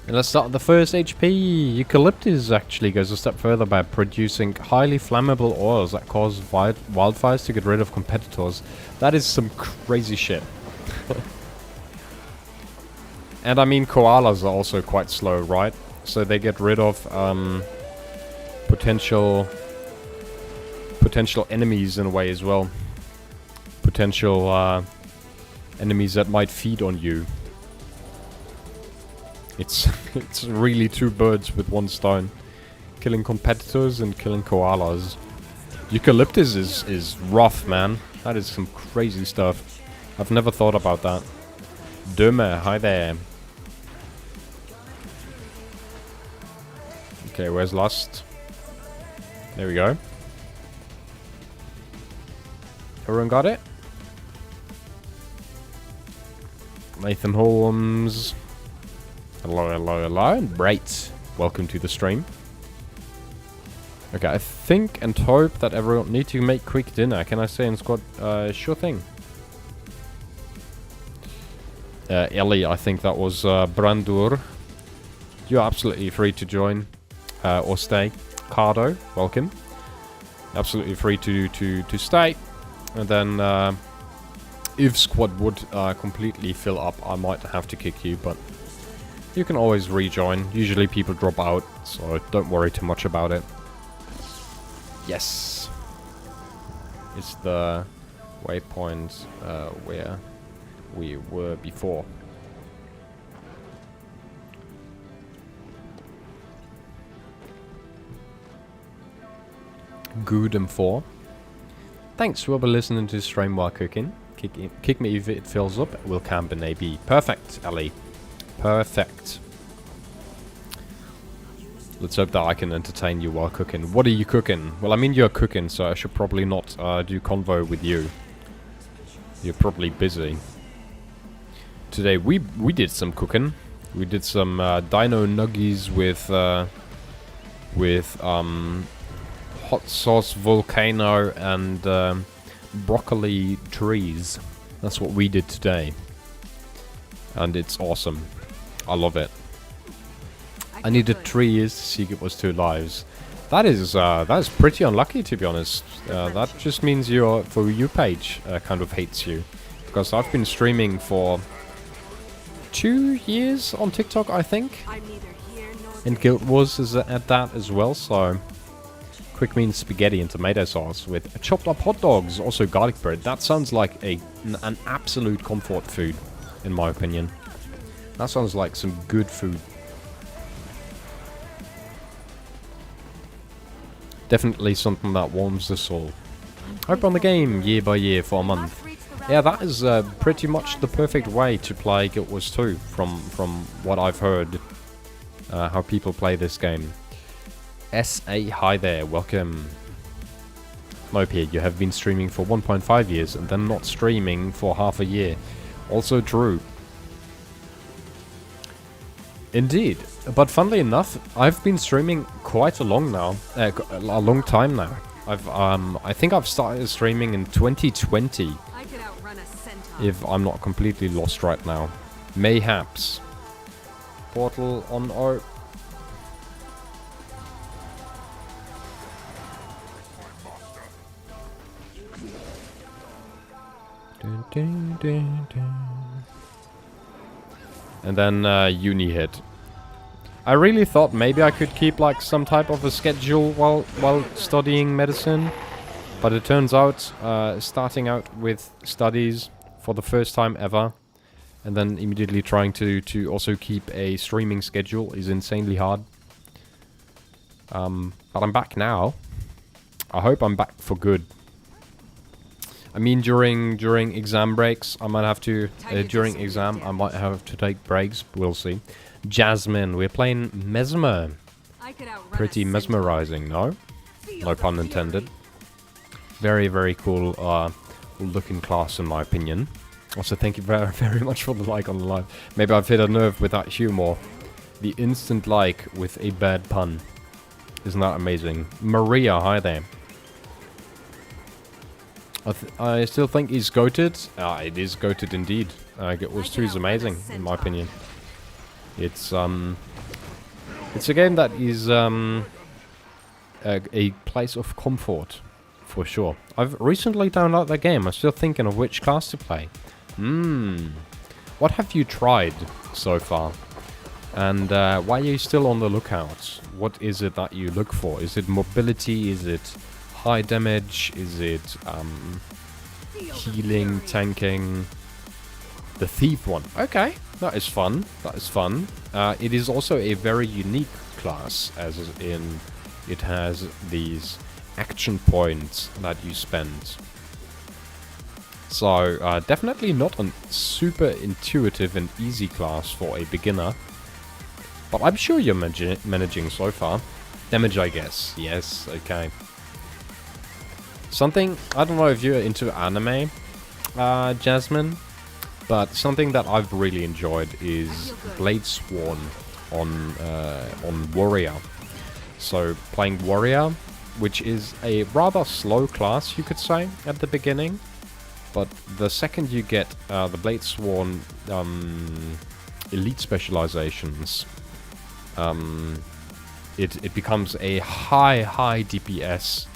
And let's start with the first HP. Eucalyptus actually goes a step further by producing highly flammable oils that cause wildfires to get rid of competitors. That is some crazy shit. And I mean, koalas are also quite slow, right? So they get rid of potential enemies in a way as well. Potential enemies that might feed on you. It's really two birds with one stone. Killing competitors and killing koalas. Eucalyptus is rough, man. That is some crazy stuff. I've never thought about that. Dömer, hi there. Okay, where's Lust? There we go. Everyone got it? Nathan Holmes. Hello, hello, hello. Right. Welcome to the stream. Okay, I think and hope that everyone need to make quick dinner. Can I say in squad? Sure thing. Ellie, I think that was Brandur. You're absolutely free to join or stay. Cardo, welcome. Absolutely free to stay. And then if squad would completely fill up, I might have to kick you, but you can always rejoin. Usually people drop out, so don't worry too much about it. Yes. It's the waypoint where we were before. Good and 4. Thanks for listening to the stream while cooking. Kick me if it fills up. We'll camp in AB. Perfect, Ellie. Perfect. Let's hope that I can entertain you while cooking. What are you cooking? Well, I mean, you're cooking, so I should probably not do convo with you. You're probably busy. Today we did some cooking. We did some dino nuggies with hot sauce volcano and broccoli trees. That's what we did today. And it's awesome. I love it. I needed 3 years to see it was 2 lives. That is pretty unlucky, to be honest. That just means your For You page kind of hates you. Because I've been streaming for 2 years on TikTok, I think. And Guild Wars is at that as well, so Quick means spaghetti and tomato sauce with chopped up hot dogs, also garlic bread. That sounds like an absolute comfort food, in my opinion. That sounds like some good food. Definitely something that warms the soul. Hope on the game year by year for a month. Yeah, that is pretty much the perfect way to play Guild Wars 2 from what I've heard. How people play this game. SA, hi there, welcome. Nope, here, you have been streaming for 1.5 years and then not streaming for half a year. Also true. Indeed, but funnily enough, I've been streaming quite a long time now. I think I've started streaming in 2020. I could outrun a centaur. If I'm not completely lost right now. Mayhaps. Portal on O. Dun, dun, dun, dun. And then uni hit. I really thought maybe I could keep like some type of a schedule while studying medicine, but it turns out starting out with studies for the first time ever, and then immediately trying to also keep a streaming schedule is insanely hard. But I'm back now. I hope I'm back for good. I mean, during exam breaks, I might have to during exam I might have to take breaks. We'll see. Jasmine, we're playing Mesmer. Pretty mesmerizing, no? No pun intended. Very, very cool looking class in my opinion. Also, thank you very, very much for the like on the live. Maybe I've hit a nerve with that humor. The instant like with a bad pun. Isn't that amazing? Maria, hi there. I still think he's goated. It is goated indeed. Guild Wars 2 is amazing, in my opinion. It's a game that is a place of comfort, for sure. I've recently downloaded the game. I'm still thinking of which class to play. What have you tried so far? And why are you still on the lookout? What is it that you look for? Is it mobility? Is it high damage? Is it healing, tanking? The thief one. Okay, that is fun. That is fun. It is also a very unique class, as in it has these action points that you spend. So definitely not a super intuitive and easy class for a beginner. But I'm sure you're managing so far. Damage, I guess. Yes, okay. Something, I don't know if you're into anime, Jasmine, but something that I've really enjoyed is Blade Sworn on Warrior. So playing Warrior, which is a rather slow class, you could say, at the beginning. But the second you get the Blade Sworn elite specializations, it becomes a high DPS,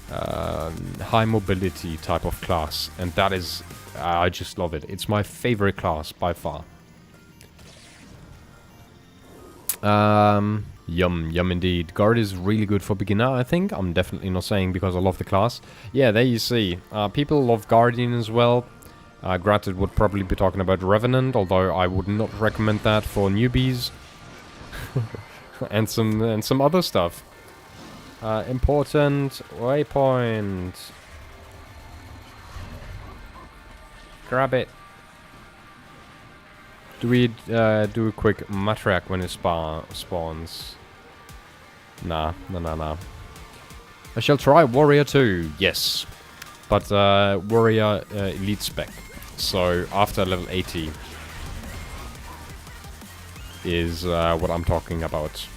high mobility type of class, and that is, I just love it. It's my favorite class by far. Yum indeed. Guard is really good for beginner, I think. I'm definitely not saying because I love the class. Yeah, there you see. People love Guardian as well. Granted, would probably be talking about Revenant, although I would not recommend that for newbies. and some other stuff. Important waypoint. Grab it. Do we do a quick matriarch when it spawns? Nah. I shall try Warrior 2, yes. But Warrior elite spec. So after level 80 is what I'm talking about.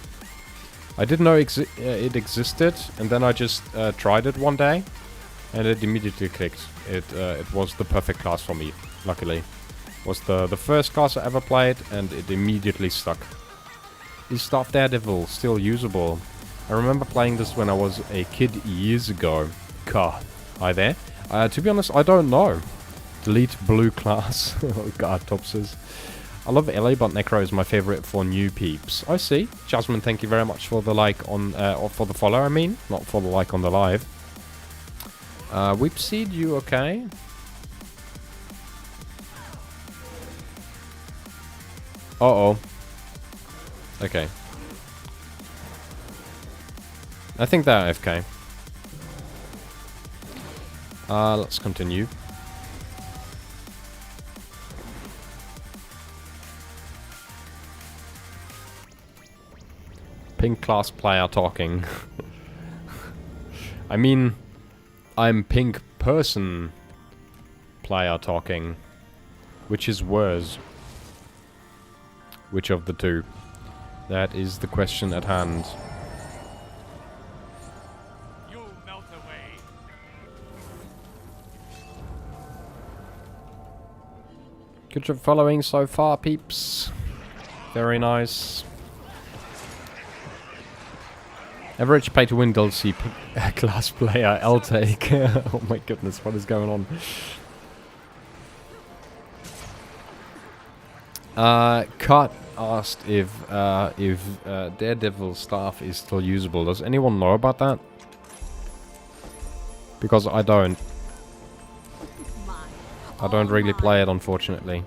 I didn't know it existed, and then I just tried it one day, and it immediately clicked. It was the perfect class for me, luckily. It was the first class I ever played, and it immediately stuck. Is Staff Daredevil still usable? I remember playing this when I was a kid years ago. God, hi there. To be honest, I don't know. Delete blue class. Oh god, Topses. I love LA, but Necro is my favorite for new peeps. I see. Jasmine, thank you very much for the like on, or for the follow, I mean. Not for the like on the live. Whipseed, you okay? Uh-oh. Okay. I think they're AFK. Let's continue. Pink class player talking. I mean, I'm pink person player talking. Which is worse? Which of the two? That is the question at hand. You'll melt away. Good job following so far, peeps. Very nice. Average pay to win DLC class player L take. Oh my goodness, what is going on? Cut asked if Daredevil staff is still usable. Does anyone know about that? Because I don't. I don't really play it, unfortunately.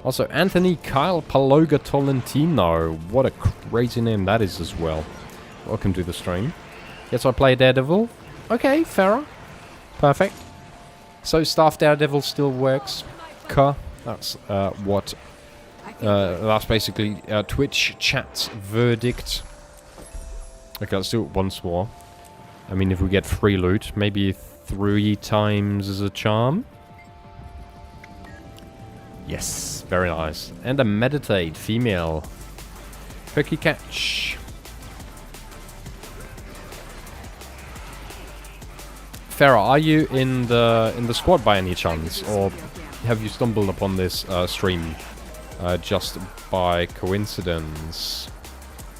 Also, Anthony Kyle Paloga Tolentino. What a crazy name that is as well. Welcome to the stream. Yes, I play Daredevil. Okay, Farah. Perfect. So, staff Daredevil still works. That's what... that's basically Twitch chat's verdict. Okay, let's do it once more. I mean, if we get free loot, maybe 3 times as a charm. Yes, very nice. And a meditate female. Hooky catch. Farah, are you in the squad by any chance, or have you stumbled upon this stream just by coincidence?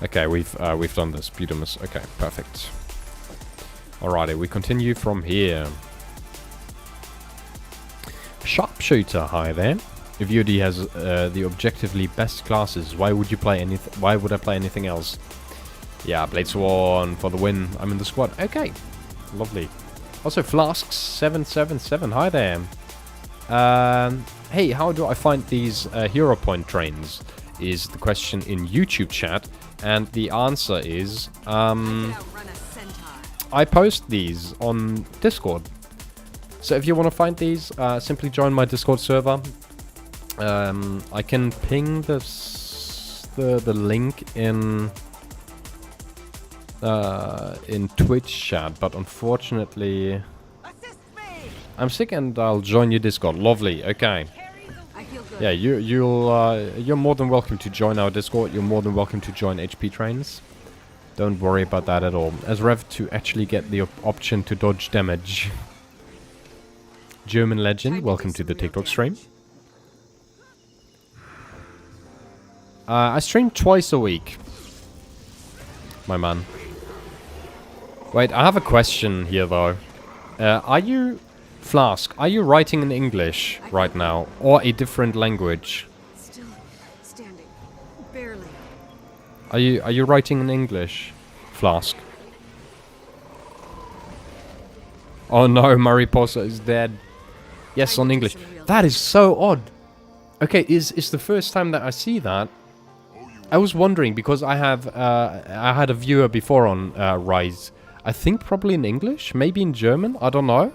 Okay, we've done this. Beautimus. Okay, perfect. Alrighty, we continue from here. Sharpshooter, hi there. If UD has the objectively best classes, why would you play anything? Why would I play anything else? Yeah, Blade Sworn for the win. I'm in the squad. Okay, lovely. Also, Flasks777, hi there. Hey, how do I find these hero point trains? Is the question in YouTube chat, and the answer is I post these on Discord. So if you want to find these, simply join my Discord server. I can ping the link in Twitch chat, but unfortunately I'm sick, and I'll join your Discord. Lovely. Okay. Yeah, you're more than welcome to join our Discord. You're more than welcome to join HP trains. Don't worry about that at all. As Rev to actually get the option to dodge damage. German legend, welcome to the TikTok stream. I stream twice a week, my man. Wait, I have a question here though. Are you, Flask, are you writing in English right now, or a different language? Still standing. Barely. Are you writing in English, Flask? Oh no, Mariposa is dead. Yes, on English. That is so odd. Okay, is the first time that I see that. I was wondering because I had a viewer before on Rise. I think probably in English, maybe in German, I don't know.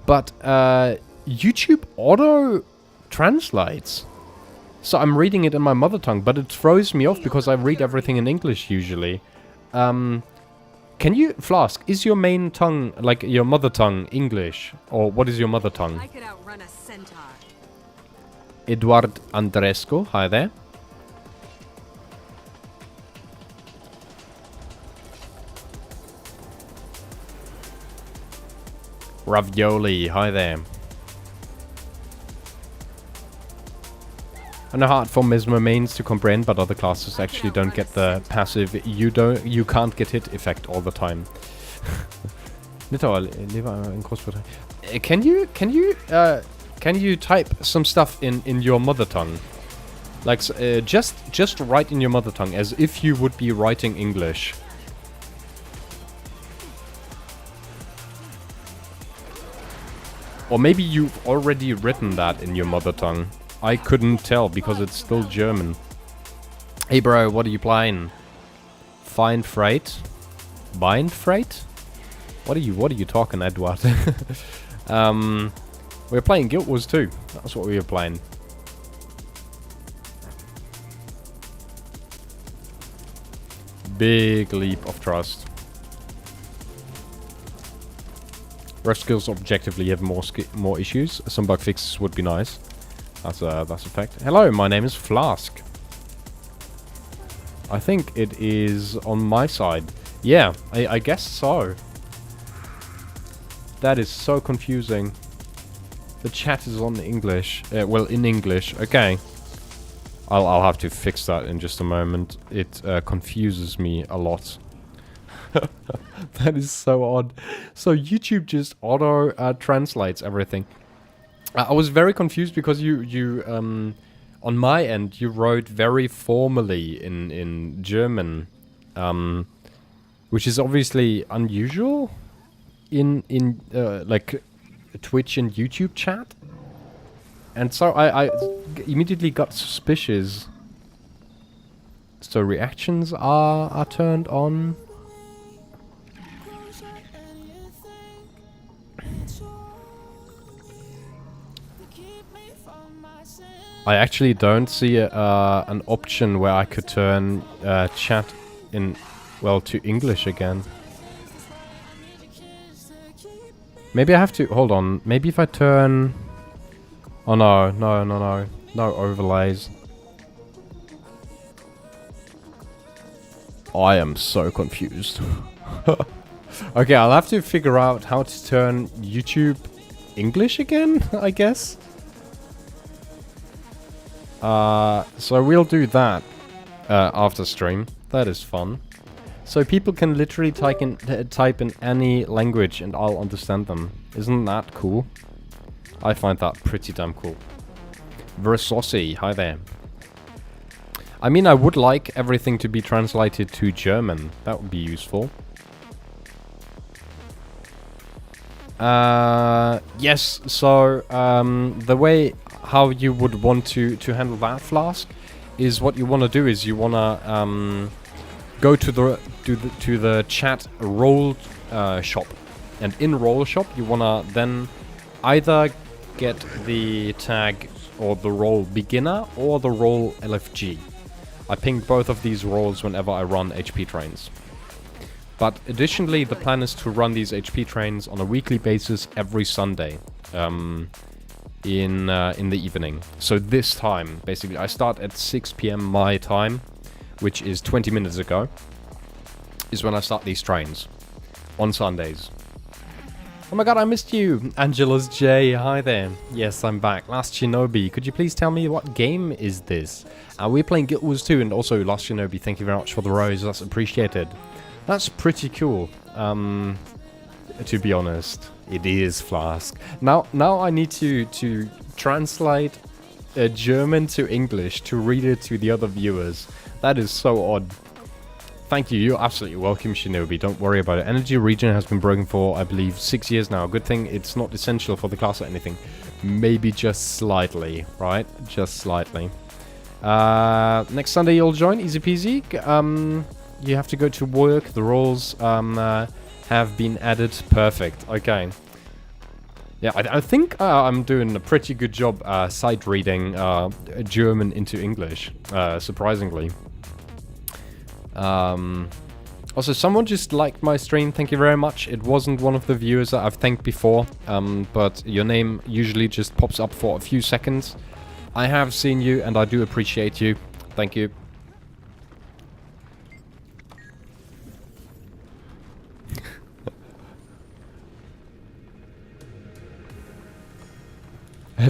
But YouTube auto translates. So I'm reading it in my mother tongue, but it throws me off because I read everything in English usually. Can you, Flask, is your main tongue, like your mother tongue, English? Or what is your mother tongue? I could outrun a centaur. Eduard Andresco, hi there. Ravioli, hi there. I know hard for Mesmer mains to comprehend, but other classes actually don't get the passive you can't get hit effect all the time. Can you type some stuff in your mother tongue? Like, just write in your mother tongue as if you would be writing English. Or maybe you've already written that in your mother tongue. I couldn't tell because it's still German. Hey bro, what are you playing? Find freight? Bind freight? What are you talking, Edward? We're playing Guild Wars 2. That's what we were playing. Big leap of trust. Rush skills objectively have more issues. Some bug fixes would be nice. That's a fact. Hello, my name is Flask. I think it is on my side. Yeah, I guess so. That is so confusing. The chat is on English. Well, in English. Okay. I'll have to fix that in just a moment. It confuses me a lot. That is so odd. So YouTube just auto translates everything. I was very confused because you on my end you wrote very formally in German, which is obviously unusual in like Twitch and YouTube chat. And so I immediately got suspicious. So reactions are turned on. I actually don't see an option where I could turn chat in, well, to English again. Maybe I have to, hold on, maybe if I turn... Oh no, no overlays. I am so confused. Okay, I'll have to figure out how to turn YouTube English again, I guess. So we'll do that after stream. That is fun. So people can literally type in any language and I'll understand them. Isn't that cool? I find that pretty damn cool. Versossi, hi there. I mean, I would like everything to be translated to German. That would be useful. Yes, so the way how you would want to handle that, Flask, is what you want to do is you want to go to the chat role shop, and in role shop you want to then either get the tag or the role beginner or the role LFG. I ping both of these roles whenever I run HP trains. But additionally, the plan is to run these HP trains on a weekly basis every Sunday in the evening. So this time, basically, I start at 6 PM my time, which is 20 minutes ago, is when I start these trains on Sundays. Oh my god, I missed you! Angela's J, hi there. Yes, I'm back. Last Shinobi, could you please tell me what game is this? We're playing Guild Wars 2, and also Last Shinobi, thank you very much for the rose, that's appreciated. That's pretty cool, to be honest. It is, Flask. Now I need to translate German to English to read it to the other viewers. That is so odd. Thank you, you're absolutely welcome, Shinobi, don't worry about it. Energy regen has been broken for, I believe, 6 years now. Good thing it's not essential for the class or anything. Maybe just slightly, right? Just slightly. Next Sunday you'll join, easy peasy. You have to go to work, the roles have been added. Perfect, okay. Yeah, I think I'm doing a pretty good job sight reading German into English, surprisingly. Also, someone just liked my stream, thank you very much. It wasn't one of the viewers that I've thanked before, but your name usually just pops up for a few seconds. I have seen you and I do appreciate you. Thank you.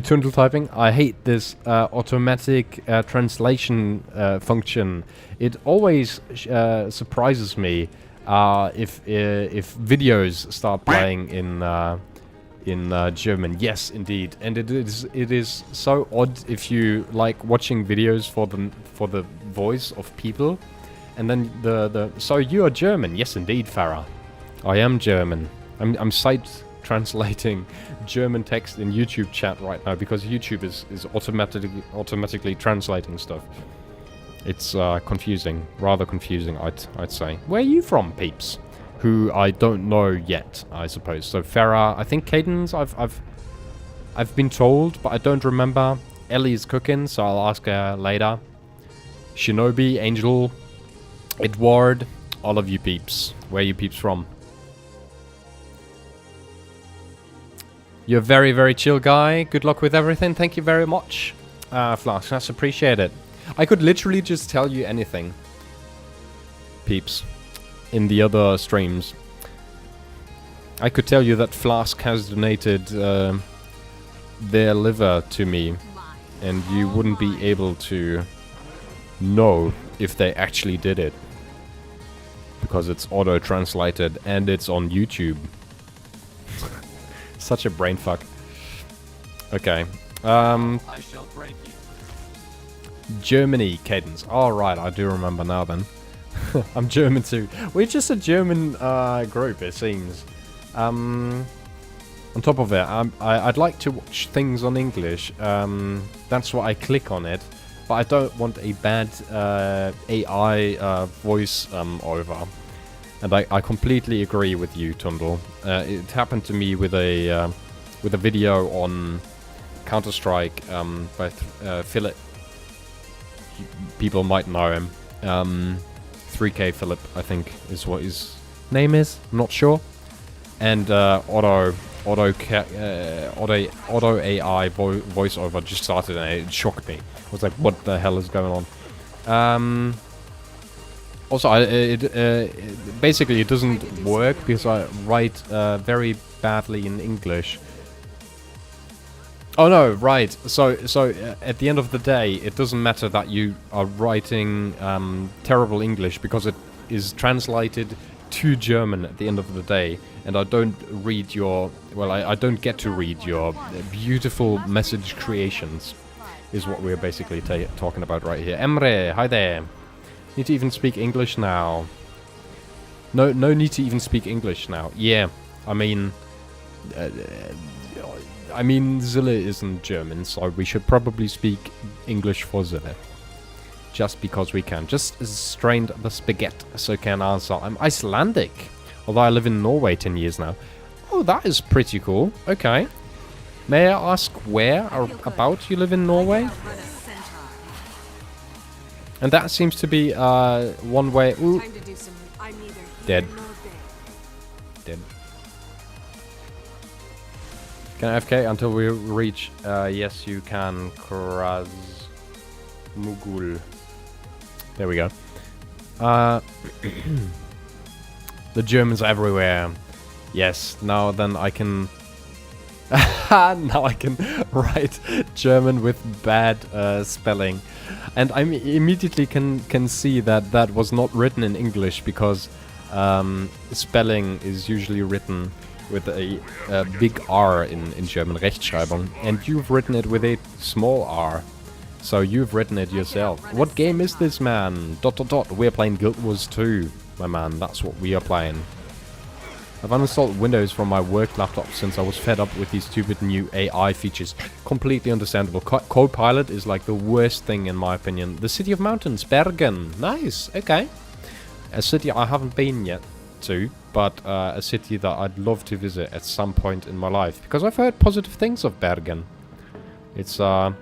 Tundle typing. I hate this automatic translation function. It always surprises me if videos start playing in German. Yes, indeed. And it is so odd if you like watching videos for the voice of people, and then so you are German. Yes, indeed, Farah. I am German. I'm sight translating German text in YouTube chat right now because YouTube is automatically translating stuff. It's confusing, rather confusing, I'd say. Where are you from, peeps? Who I don't know yet, I suppose. So Farah, I think Cadence, I've been told, but I don't remember. Ellie's cooking, so I'll ask her later. Shinobi, Angel, Edward, all of you peeps. Where are you peeps from? You're a very, very chill guy. Good luck with everything. Thank you very much, Flash. That's appreciated. I could literally just tell you anything, peeps. In the other streams, I could tell you that Flask has donated their liver to me, and you wouldn't be able to know if they actually did it because it's auto-translated and it's on YouTube. Such a brain fuck. Okay. I shall break you. Germany, Cadence. All right, I do remember now then. I'm German too. We're just a German group, it seems. On top of it, I'd like to watch things on English. That's why I click on it. But I don't want a bad AI voice over. And I completely agree with you, Tundle. It happened to me with a video on Counter-Strike by Philip. People might know him. 3K Philip, I think, is what his name is. I'm not sure. And auto AI voiceover just started, and it shocked me. I was like, "What the hell is going on?" Also, basically it doesn't work because I write very badly in English. Oh no, right. So at the end of the day, it doesn't matter that you are writing terrible English because it is translated to German at the end of the day, and I don't read your... Well, I don't get to read your beautiful message creations, is what we're basically talking about right here. Emre, hi there. Need to even speak English now. No need to even speak English now. Yeah, I mean... Zille isn't German, so we should probably speak English for Zille. Just because we can. Just strained the spaghetti, so can answer. I'm Icelandic, although I live in Norway 10 years now. Oh, that is pretty cool. Okay. May I ask where or about you live in Norway? And that seems to be one way... Ooh. Dead. Dead. Can I AFK until we reach... yes, you can. Kraz... Mugul. There we go. The Germans are everywhere. Yes, now then I can... now I can write German with bad spelling. And I immediately can see that that was not written in English because spelling is usually written with a big R in German, Rechtschreibung, and you've written it with a small r. So you've written it yourself. What game is this, man? ... We're playing Guild Wars 2, my man. That's what we are playing. I've uninstalled Windows from my work laptop since I was fed up with these stupid new AI features. Completely understandable. Copilot is like the worst thing in my opinion. The City of Mountains, Bergen. Nice, okay. A city I haven't been yet to, but a city that I'd love to visit at some point in my life. Because I've heard positive things of Bergen. It's a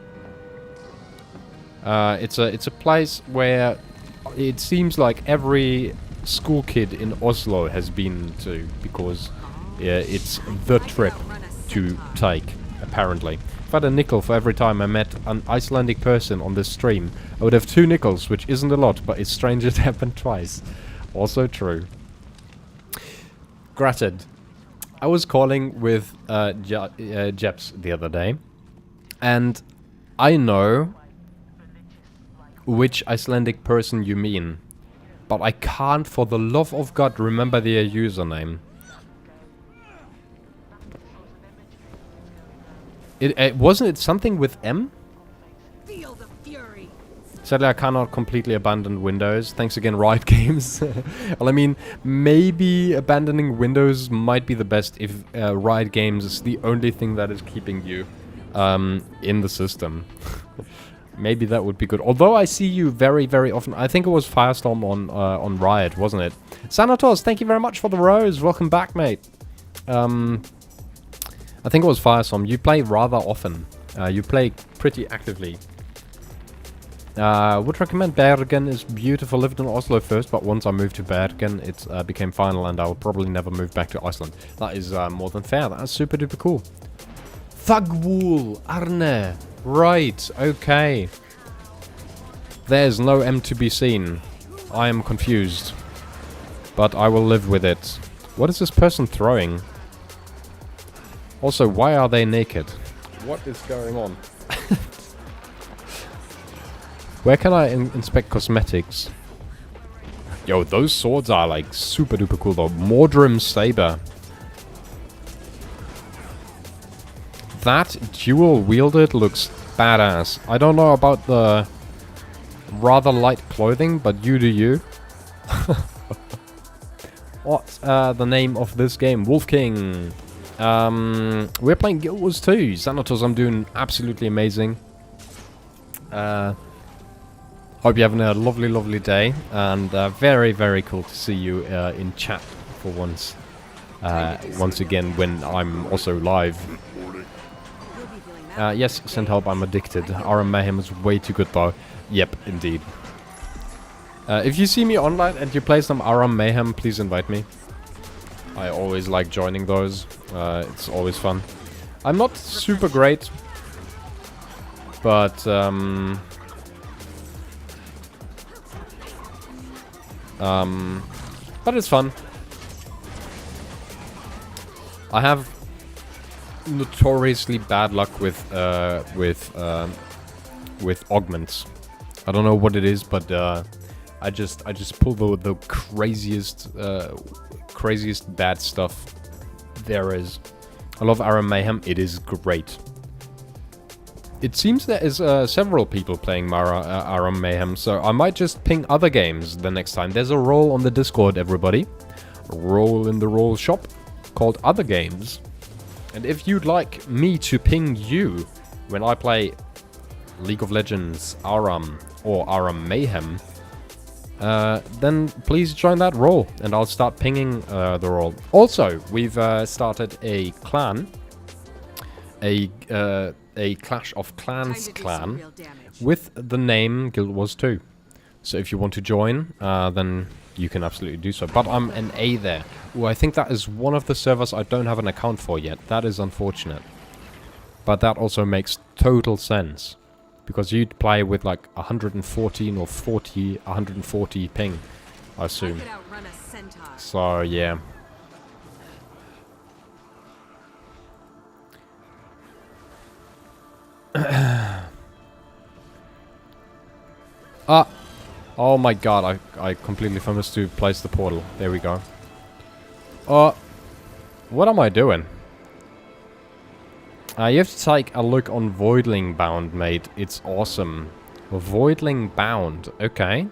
place where it seems like every school kid in Oslo has been to, because it's the trip to take, apparently. If I had a nickel for every time I met an Icelandic person on this stream, I would have 2 nickels, which isn't a lot, but it's strange it happened twice. Also true. Granted, I was calling with Jeps the other day, and I know which Icelandic person you mean, but I can't for the love of God remember their username. It wasn't it something with M? Feel the fury. Sadly, I cannot completely abandon Windows. Thanks again, Riot Games. Well, I mean, maybe abandoning Windows might be the best if Riot Games is the only thing that is keeping you in the system. Maybe that would be good. Although I see you very, very often. I think it was Firestorm on Riot, wasn't it? Sanatos, thank you very much for the rose. Welcome back, mate. I think it was Firestorm. You play rather often. You play pretty actively. Would recommend Bergen is beautiful. Lived in Oslo first, but once I moved to Bergen, it became final, and I will probably never move back to Iceland. That is more than fair. That's super duper cool. Thugwool, Arne. Right, okay. There's no M to be seen. I am confused. But I will live with it. What is this person throwing? Also, why are they naked? What is going on? Where can I inspect cosmetics? Yo, those swords are like super duper cool though. Mordrim Saber. That dual wielded looks badass. I don't know about the rather light clothing, but you do you. What's the name of this game? Wolf King. We're playing Guild Wars 2. Xanatos, I'm doing absolutely amazing. Hope you're having a lovely, lovely day. And very, very cool to see you in chat for once. Once again, when I'm also live. Yes, send help, I'm addicted. RM Mayhem is way too good though. Yep, indeed. If you see me online and you play some RM Mayhem, please invite me. I always like joining those. It's always fun. I'm not super great, but it's fun. I have notoriously bad luck with augments. I don't know what it is, but I just pull the craziest bad stuff there is. I love RM Mayhem. It is great. It seems there is several people playing RM Mayhem, so I might just ping other games the next time. There's a role on the Discord, everybody. A role in the role shop called Other Games. And if you'd like me to ping you when I play League of Legends, RM, or RM Mayhem, then please join that role, and I'll start pinging the role. Also, we've started a clan, a Clash of Clans clan, with the name Guild Wars 2. So if you want to join, then you can absolutely do so. But I'm an A there. Ooh, I think that is one of the servers I don't have an account for yet. That is unfortunate. But that also makes total sense. Because you'd play with like 114 or 140 ping, I assume. So, yeah. Oh my god, I completely forgot to place the portal. There we go. What am I doing? You have to take a look on Voidling Bound, mate. It's awesome. Voidling Bound, okay.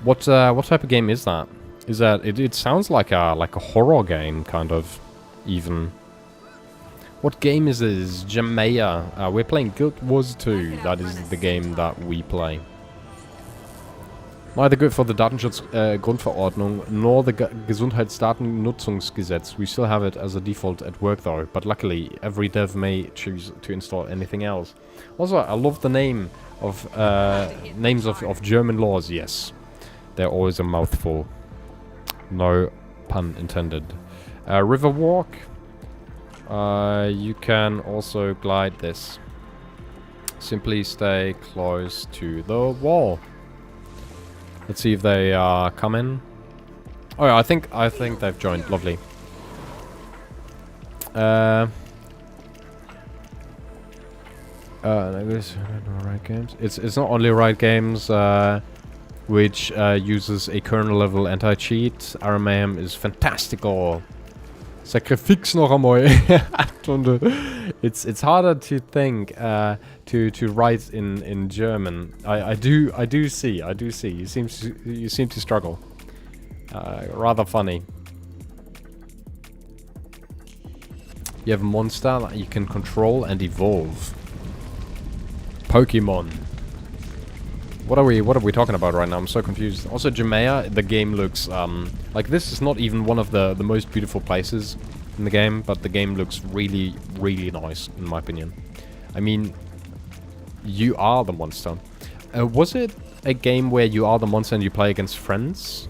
What type of game is that? Is that it sounds like a horror game, kind of, even. What game is this? Jamea. We're playing Guild Wars 2. That is the game that we play. Neither good for the Datenschutzgrundverordnung nor the Gesundheitsdatennutzungsgesetz. We still have it as a default at work though, but luckily every dev may choose to install anything else. Also, I love the names of German laws. Yes, they're always a mouthful. No pun intended. Riverwalk. You can also glide this. Simply stay close to the wall. Let's see if they come in. Oh yeah, I think they've joined. Lovely. Right games. It's not only Riot Games which uses a kernel level anti-cheat. RM Mayhem is fantastical. Sacrifix noch einmal. It's harder to think to write in German. I do see. You seem to struggle. Rather funny. You have a monster that you can control and evolve. Pokemon. What are we talking about right now? I'm so confused. Also, Jamea, the game looks like this is not even one of the most beautiful places in the game, but the game looks really, really nice in my opinion. I mean, you are the monster. Was it a game where you are the monster and you play against friends?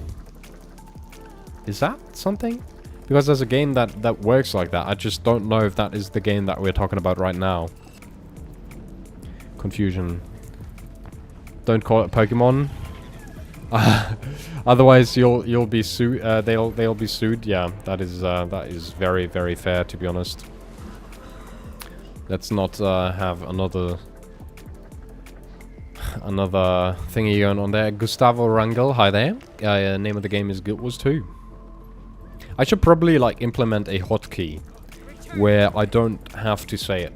Is that something? Because there's a game that works like that. I just don't know if that is the game that we're talking about right now. Confusion. Don't call it Pokemon. Otherwise, you'll be sued. They'll be sued. Yeah, that is very, very fair, to be honest. Let's not have another thingy going on there. Gustavo Rangel, hi there. Name of the game is Guild Wars 2. I should probably like implement a hotkey where I don't have to say it.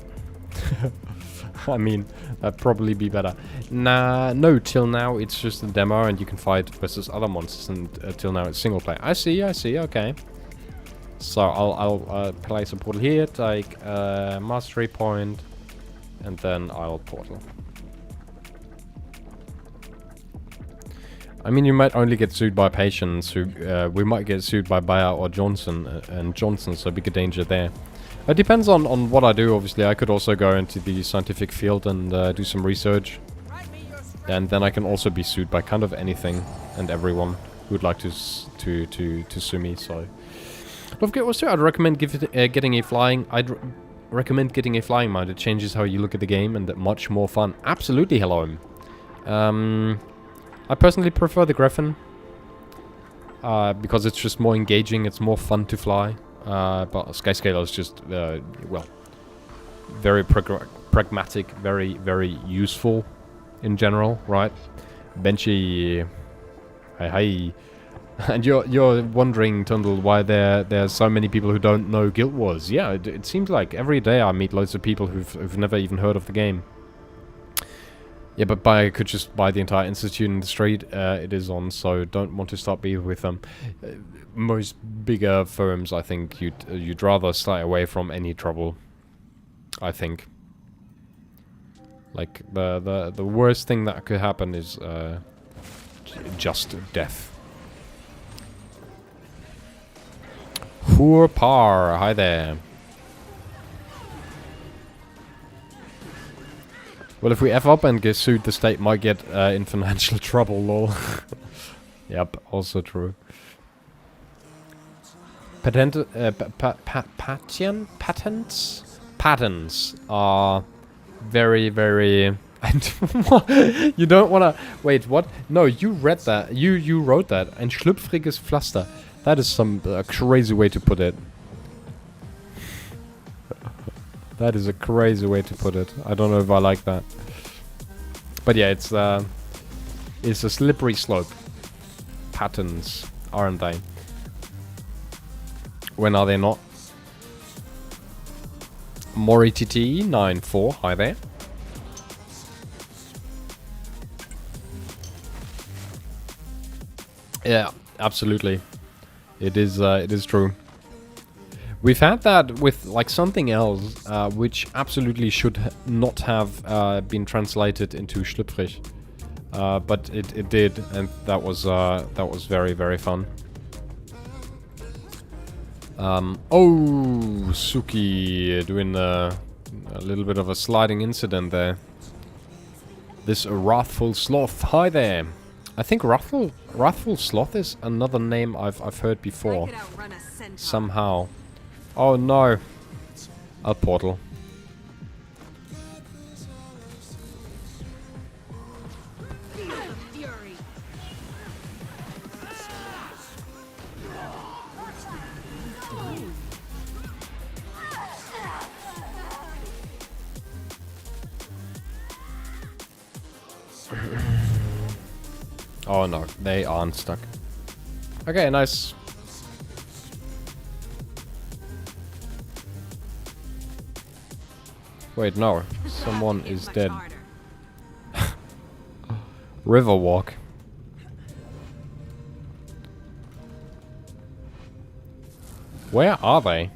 I mean, that'd probably be better. Nah, no, till now it's just a demo and you can fight versus other monsters, and till now it's single player. I see, okay. So I'll place a portal here, take mastery point, and then I'll portal. I mean, you might only get sued by Patience, who we might get sued by Bayer or Johnson, and Johnson, so big a danger there. It depends on what I do, obviously. I could also go into the scientific field and do some research. And then I can also be sued by kind of anything and everyone who would like to sue me, so... Don't forget also, I'd recommend getting a flying... recommend getting a flying mount. It changes how you look at the game and much more fun. Absolutely, hello. I personally prefer the Griffin. Because it's just more engaging, it's more fun to fly. But Skyscaler is just, well, very pragmatic, very, very useful in general, right? Benchy, hi. And you're wondering, Tundle, why there's so many people who don't know Guild Wars. Yeah, it seems like every day I meet loads of people who've never even heard of the game. Yeah, but I could just buy the entire institute in the street it is on, so don't want to start beef with them. Most bigger firms, I think you'd rather stay away from any trouble. I think. Like the worst thing that could happen is just death. Par, hi there. Well, if we F up and get sued, the state might get in financial trouble, lol. Yep, also true. Patents are very, very... You don't wanna... Wait, what? No, you read that. You wrote that. Ein schlüpfriges Pflaster. That is some crazy way to put it. That is a crazy way to put it. I don't know if I like that. But yeah, it's a slippery slope. Patents, aren't they? When are they not? MoriTT94, hi there. Yeah, absolutely. It is true. We've had that with like something else, which absolutely should not have been translated into schlüpfrig, but it did, and that was very, very fun. Oh, Suki doing a little bit of a sliding incident there. This wrathful sloth, hi there. I think wrathful sloth is another name I've heard before. Somehow. Oh no. A portal. Oh no, they aren't stuck. Okay, nice. Wait, no. Someone Hit is much dead. harder. Riverwalk. Where are they?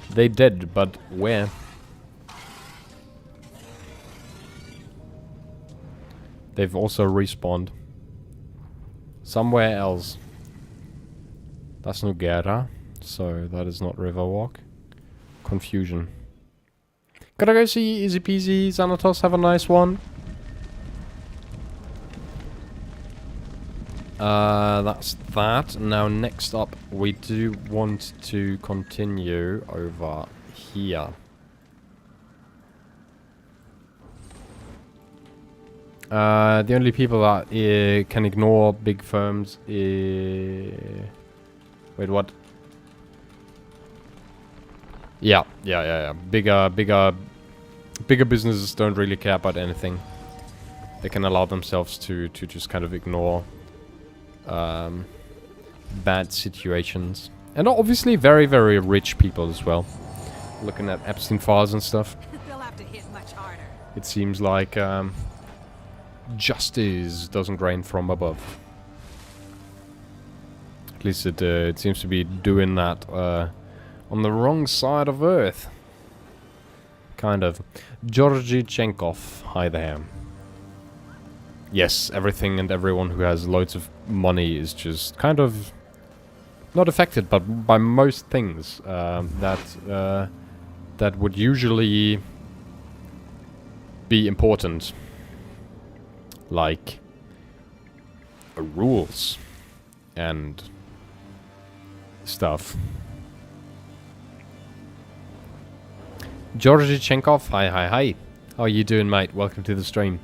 They dead, but where? They've also respawned. Somewhere else. That's Nugera, so that is not Riverwalk. Confusion. Gotta go see Easy Peasy, Xanatos, have a nice one. That's that. Now next up, we do want to continue over here. The only people that can ignore big firms is... Wait, what? Yeah. Bigger businesses don't really care about anything. They can allow themselves to just kind of ignore bad situations. And obviously very, very rich people as well. Looking at Epstein files and stuff. They'll have to hit much harder. It seems like justice doesn't rain from above. At least it seems to be doing that on the wrong side of Earth. Kind of. Georgy Chenkov, hi there. Yes, everything and everyone who has loads of money is just kind of not affected, but by most things that would usually be important, like rules and stuff. Georgy Chenkov, hi. How are you doing, mate? Welcome to the stream.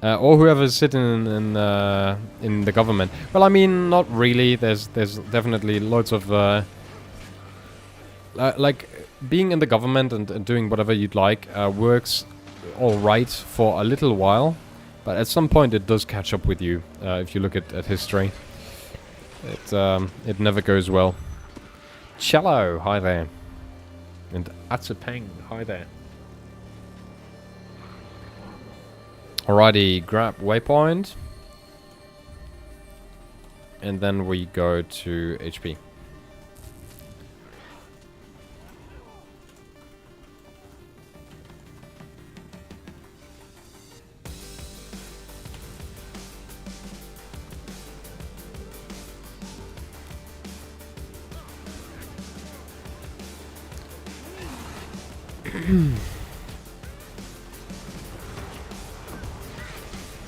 Or whoever's sitting in the government. Well, I mean, not really. There's definitely loads of like being in the government and doing whatever you'd like works all right for a little while, but at some point it does catch up with you. If you look at history, it never goes well. Cello, hi there, and Atsupeng, hi there. Alrighty, grab waypoint. And then we go to HP.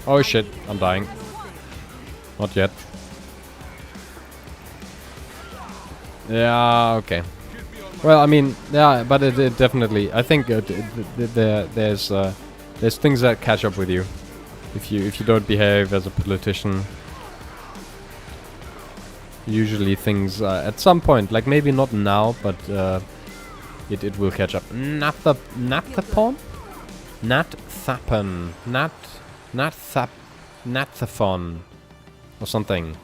Oh shit, I'm dying. Not yet. Yeah, okay. Well, I mean, yeah, but it definitely... I think there's things that catch up with you. If you don't behave as a politician. Usually things, at some point, like maybe not now, but it will catch up. Nathapon? Nathaphon or something.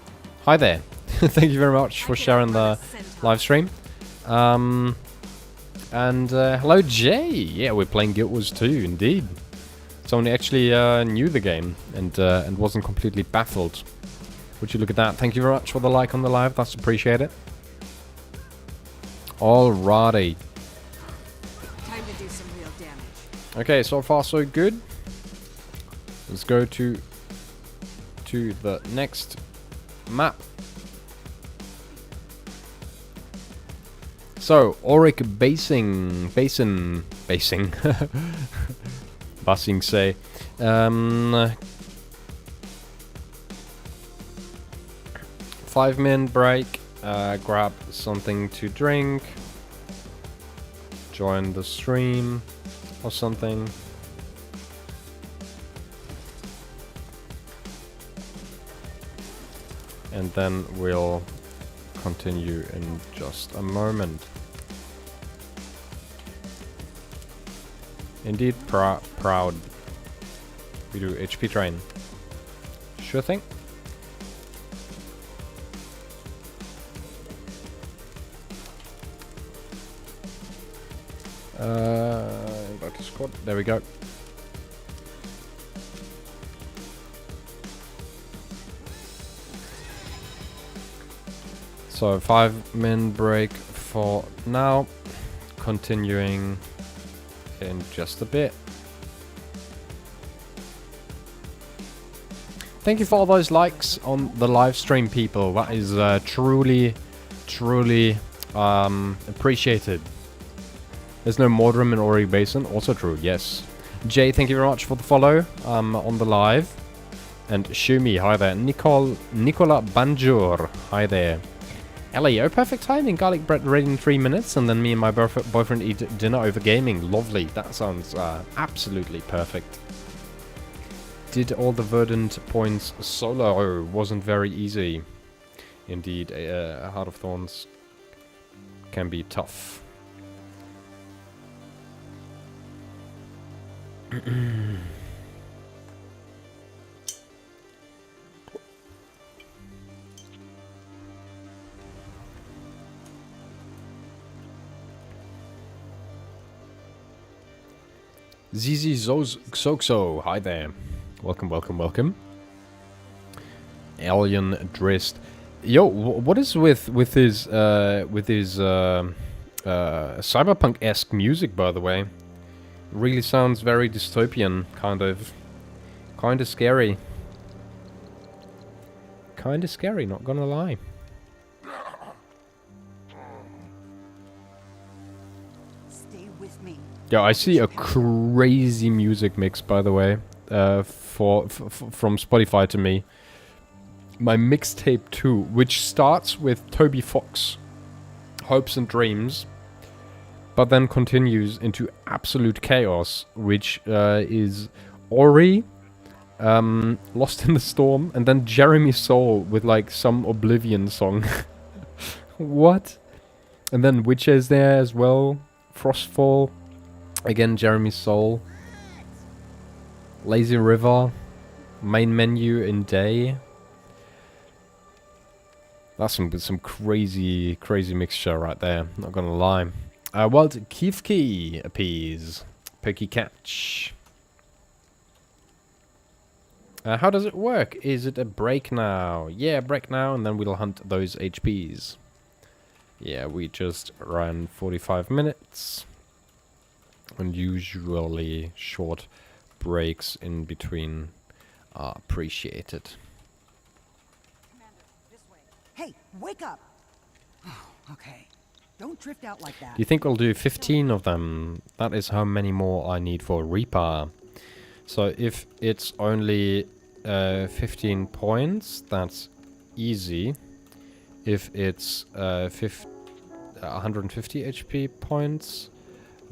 Hi there. Thank you very much for sharing the live stream. And hello Jay. Yeah, we're playing Guild Wars 2 indeed. Somebody actually knew the game and wasn't completely baffled. Would you look at that? Thank you very much for the like on the live. That's appreciated. Alrighty. Time to do some real damage. Okay, so far so good. Let's go to the next map. So, Auric Basin, Basing say, 5-minute break, grab something to drink, join the stream or something. And then we'll continue in just a moment. Indeed, proud. We do HP train. Sure thing. Invite to squad. There we go. So 5-minute break for now. Continuing in just a bit. Thank you for all those likes on the live stream, people. That is truly appreciated. There's no Mordrum in Ori Basin. Also true, yes. Jay, thank you very much for the follow on the live. And Shumi, hi there. Nicola Banjur, hi there. Ellie, oh, perfect timing. Garlic bread ready in 3 minutes, and then me and my boyfriend eat dinner over gaming. Lovely. That sounds absolutely perfect. Did all the verdant points solo. Wasn't very easy. Indeed, Heart of Thorns can be tough. Zizi Xoxo, hi there. Welcome, welcome, welcome. Alien Drist. Yo, what is with his cyberpunk-esque music, by the way? Really sounds very dystopian, kind of scary. Kinda scary, not gonna lie. Stay with me. Yeah, I see a crazy music mix, by the way, from Spotify to me. My mixtape 2, which starts with Toby Fox, Hopes and Dreams, but then continues into Absolute Chaos, which is Ori, Lost in the Storm, and then Jeremy Soule with like some Oblivion song. What? And then Witches there as well, Frostfall. Again, Jeremy Soule. Lazy River. Main menu in Day. That's some crazy mixture right there. Not gonna lie. Wild Kifki appease. Pokey Catch. How does it work? Is it a break now? Yeah, break now, and then we'll hunt those HPs. Yeah, we just ran 45 minutes. And usually short breaks in between are appreciated. Commander, this way. Hey, wake up! Oh, okay. Don't drift out like that. Do you think we'll do 15 of them? That is how many more I need for Reaper. So if it's only 15 points, that's easy. If it's 150 HP points,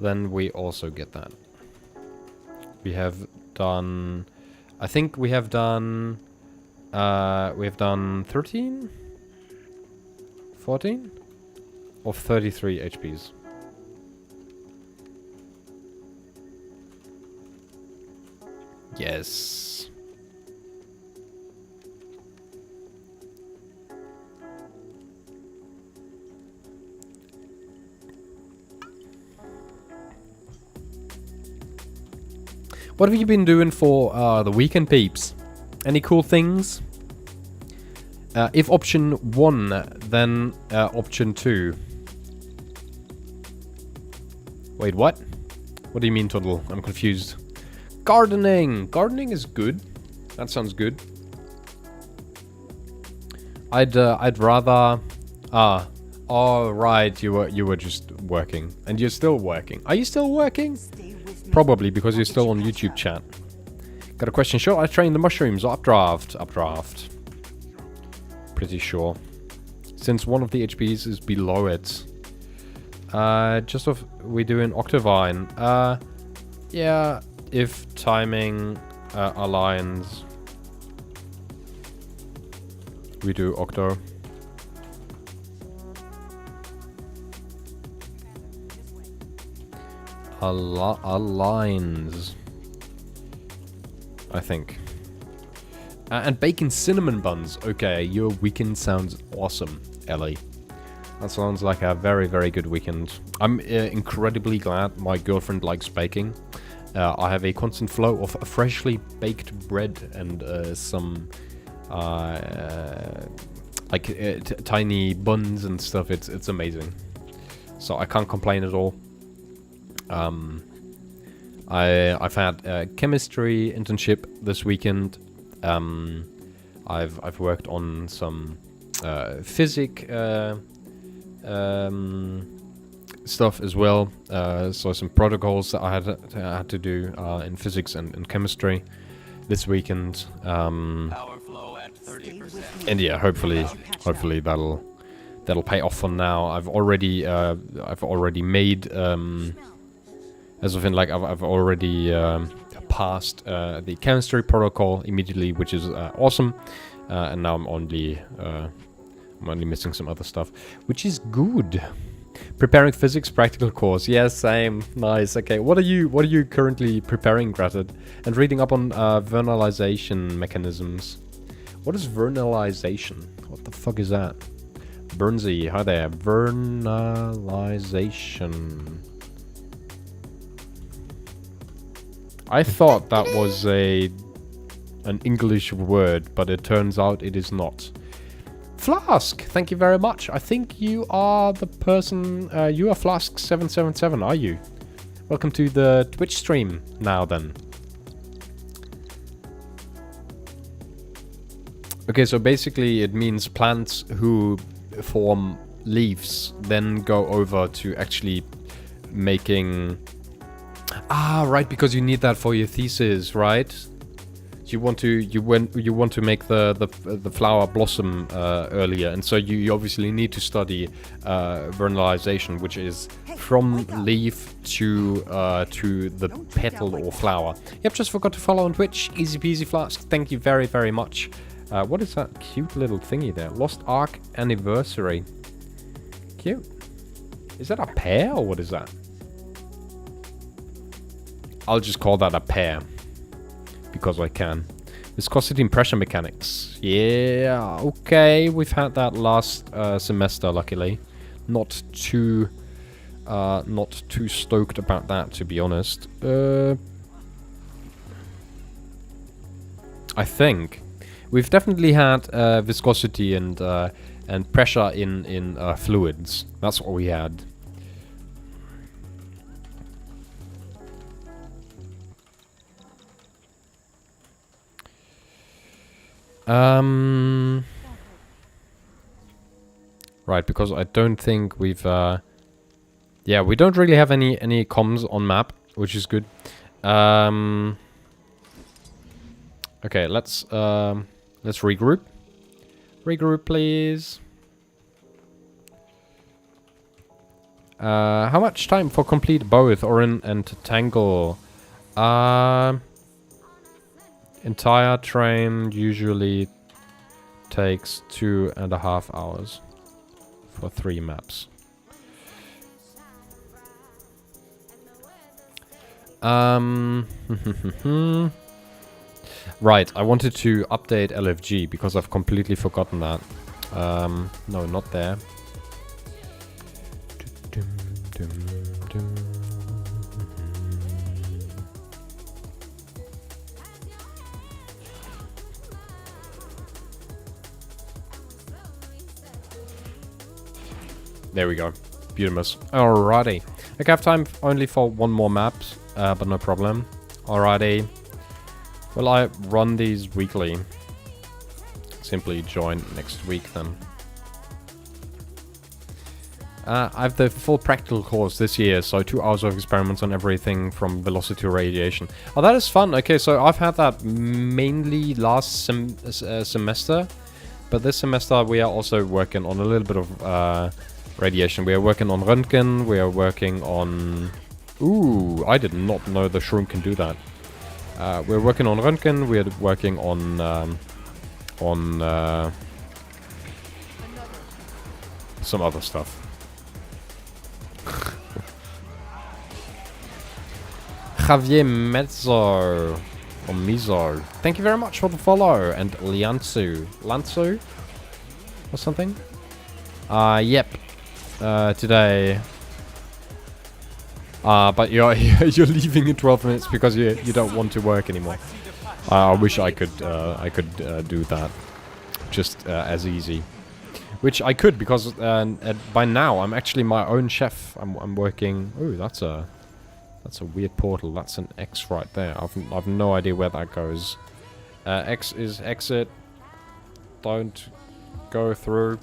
then we also get that. We have done... I think we have done 13? 14? Of 33 HPs. Yes. What have you been doing for the weekend, peeps? Any cool things? If option 1, then option 2. Wait, what? What do you mean, Toddle? I'm confused. Gardening! Gardening is good. That sounds good. I'd rather... Oh, right, you were just working. And you're still working. Are you still working? Stay with me. Probably, because you're still on YouTube chat. Got a question. Should I train the mushrooms? Updraft. Updraft. Pretty sure. Since one of the HPs is below it. Just if we do an Octavine. Yeah, if timing aligns, we do Octo. Aligns, I think. And bacon cinnamon buns. Okay, your weekend sounds awesome, Ellie. That sounds like a very, very good weekend. I'm incredibly glad my girlfriend likes baking. I have a constant flow of freshly baked bread and some tiny buns and stuff. It's amazing. So I can't complain at all. I've had a chemistry internship this weekend. I've worked on some physics stuff as well. So some protocols that I had to do in physics and chemistry this weekend. Power flow at 30%. And yeah, hopefully that'll pay off for now. I've already made as of in like I've already passed the chemistry protocol immediately, which is awesome. And now I'm only missing some other stuff, which is good. Preparing physics practical course. Yes, same. Nice. Okay. What are you currently preparing, Gratted? And reading up on vernalization mechanisms. What is vernalization? What the fuck is that? Burnsy, hi there. Vernalization. I thought that was an English word, but it turns out it is not. Flask, thank you very much. I think you are the person, you are Flask777, are you? Welcome to the Twitch stream now then. Okay, so basically it means plants who form leaves then go over to actually making... Ah, right, because you need that for your thesis, right? You want to make the flower blossom earlier, and so you obviously need to study vernalization, which is from leaf to the petal or flower. Yep, just forgot to follow on Twitch. Easy peasy Flask. Thank you very, very much. What is that cute little thingy there? Lost Ark anniversary. Cute. Is that a pear or what is that? I'll just call that a pear. Because I can. Viscosity and pressure mechanics. Yeah, okay. We've had that last semester, luckily. Not too stoked about that, to be honest. I think we've definitely had viscosity and pressure in fluids. That's what we had. Right, because I don't think we've yeah, we don't really have any comms on map, which is good. Okay, let's regroup. Regroup, please. How much time for complete both Orin and Tangle? Entire train usually takes 2.5 hours for 3 maps. Right, I wanted to update LFG because I've completely forgotten that. No, not there. There we go. Beautiful. Alrighty. Okay, I have time only for one more map, but no problem. Alrighty. Will I run these weekly? Simply join next week then. I have the full practical course this year, so 2 hours of experiments on everything from velocity to radiation. Oh, that is fun. Okay, so I've had that mainly last semester, but this semester we are also working on a little bit of radiation. We are working on Röntgen, we are working on... Ooh, I did not know the shroom can do that. We're working on Röntgen, we're working on some other stuff. Javier Mezzo, or Mizo, thank you very much for the follow, and Liansu, Lansu, or something? Yep. today. But you're you're leaving in 12 minutes because you don't want to work anymore. I wish I could do that just as easy. Which I could because by now I'm actually my own chef. I'm working. Oh, that's a weird portal. That's an X right there. I've no idea where that goes. X is exit. Don't go through.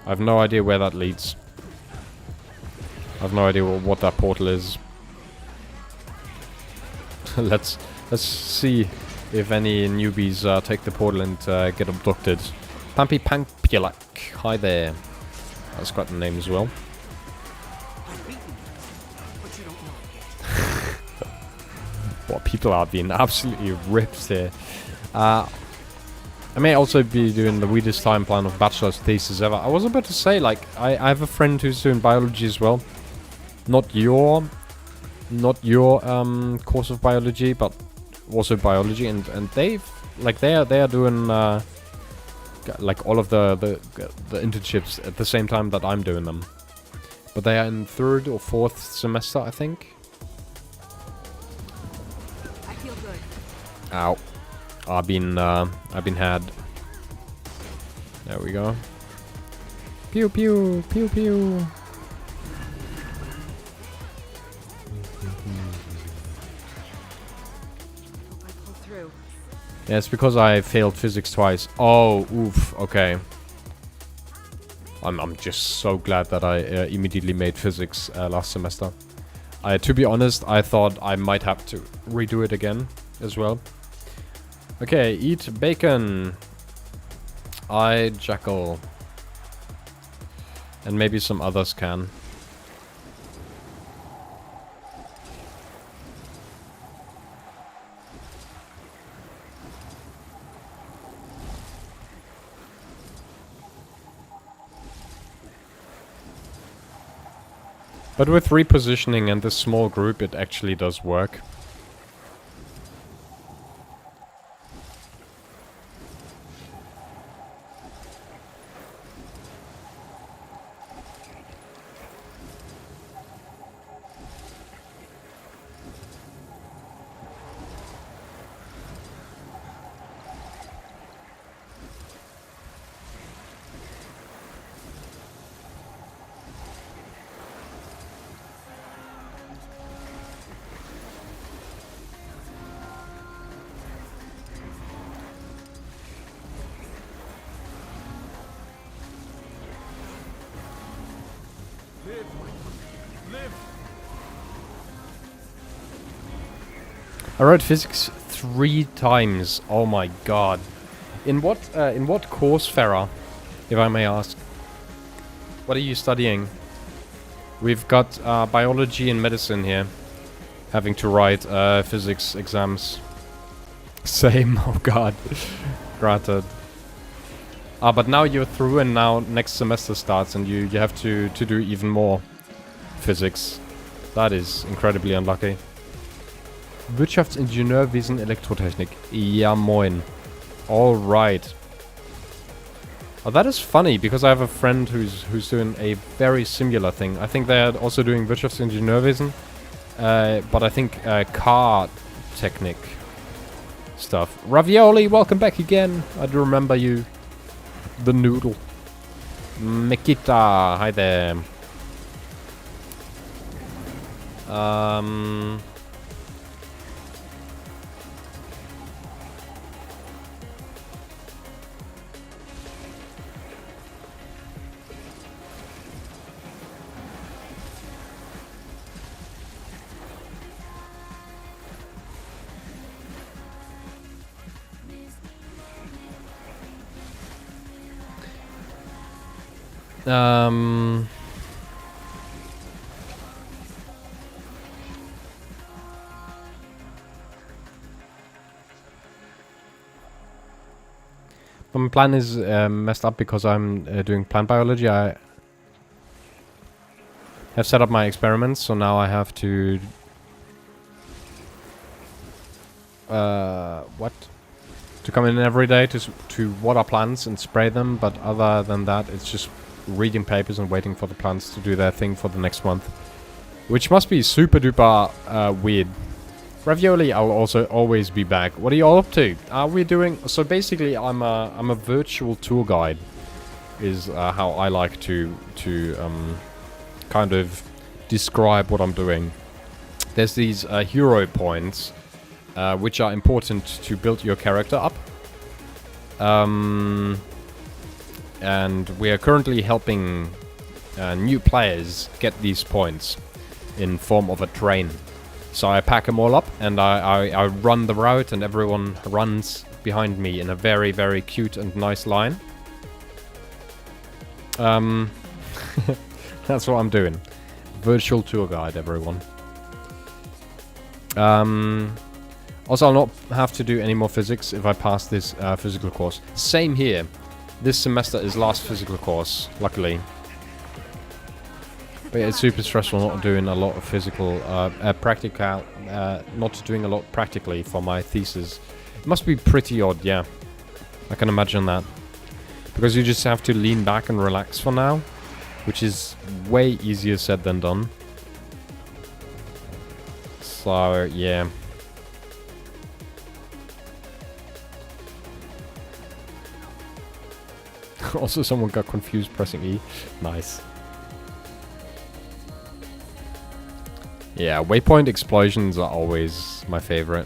I have no idea where that leads. I have no idea what that portal is. Let's see if any newbies take the portal and get abducted. Pampy Pampulak. Hi there. That's quite the name as well. What, people are being absolutely ripped here. I may also be doing the weirdest time plan of bachelor's thesis ever. I was about to say, like, I have a friend who's doing biology as well. Not your course of biology, but also biology, and they've like they are doing like all of the internships at the same time that I'm doing them. But they are in 3rd or 4th semester, I think. I feel good. Ow. I've been had. There we go. Pew pew pew pew. I pulled through. Yeah, it's because I failed physics twice. Oh, oof. Okay. I'm just so glad that I immediately made physics last semester. To be honest, I thought I might have to redo it again as well. Okay, eat bacon. Jackal. And maybe some others can. But with repositioning and this small group, it actually does work. I wrote physics 3 times. Oh my god. In what course, Farah, if I may ask? What are you studying? We've got biology and medicine here. Having to write physics exams. Same, oh god. Granted. But now you're through and now next semester starts and you have to do even more physics. That is incredibly unlucky. Wirtschaftsingenieurwesen Elektrotechnik. Ja, moin. Alright. Oh, that is funny, because I have a friend who's doing a very similar thing. I think they're also doing Wirtschaftsingenieurwesen. But I think car technic stuff. Ravioli, welcome back again. I do remember you. The noodle. Mikita, hi there. But my plan is messed up because I'm doing plant biology. I have set up my experiments, so now I have to... what? To come in every day to water plants and spray them, but other than that, it's just reading papers and waiting for the plants to do their thing for the next month. Which must be super duper weird. Ravioli, I'll also always be back. What are you all up to? We're doing... So basically, I'm a virtual tour guide. Is how I like to kind of describe what I'm doing. There's these hero points, which are important to build your character up. And we are currently helping new players get these points in form of a train. So I pack them all up and I run the route and everyone runs behind me in a very, very cute and nice line. That's what I'm doing. Virtual tour guide, everyone. Also, I'll not have to do any more physics if I pass this physical course. Same here. This semester is last physical course, luckily. But yeah, it's super stressful not doing a lot of physical, not doing a lot practically for my thesis. It must be pretty odd, yeah. I can imagine that. Because you just have to lean back and relax for now. Which is way easier said than done. So, yeah. Also, someone got confused pressing E. Nice. Yeah, waypoint explosions are always my favorite.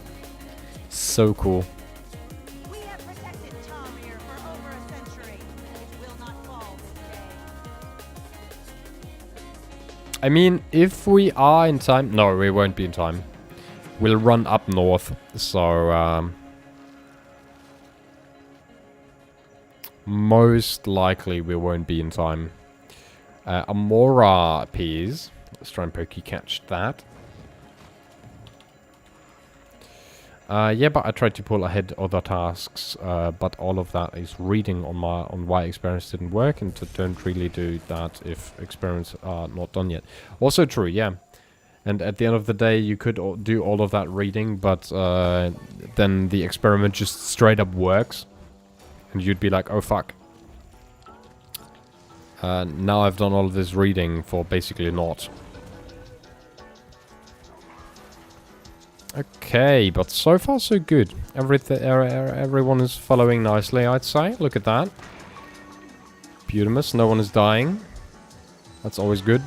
So cool. We have protected Tomir for over a century. It will not fall this day. I mean, if we are in time... No, we won't be in time. We'll run up north, so... most likely we won't be in time. Amora appears. Let's try and pokey catch that. Yeah, but I tried to pull ahead other tasks, but all of that is reading on why experiments didn't work, and don't really do that if experiments are not done yet. Also true, yeah. And at the end of the day, you could do all of that reading, but then the experiment just straight up works. And you'd be like, oh fuck. Now I've done all of this reading for basically naught. Okay, but so far so good. Everyone is following nicely, I'd say. Look at that. Beautimus, no one is dying. That's always good.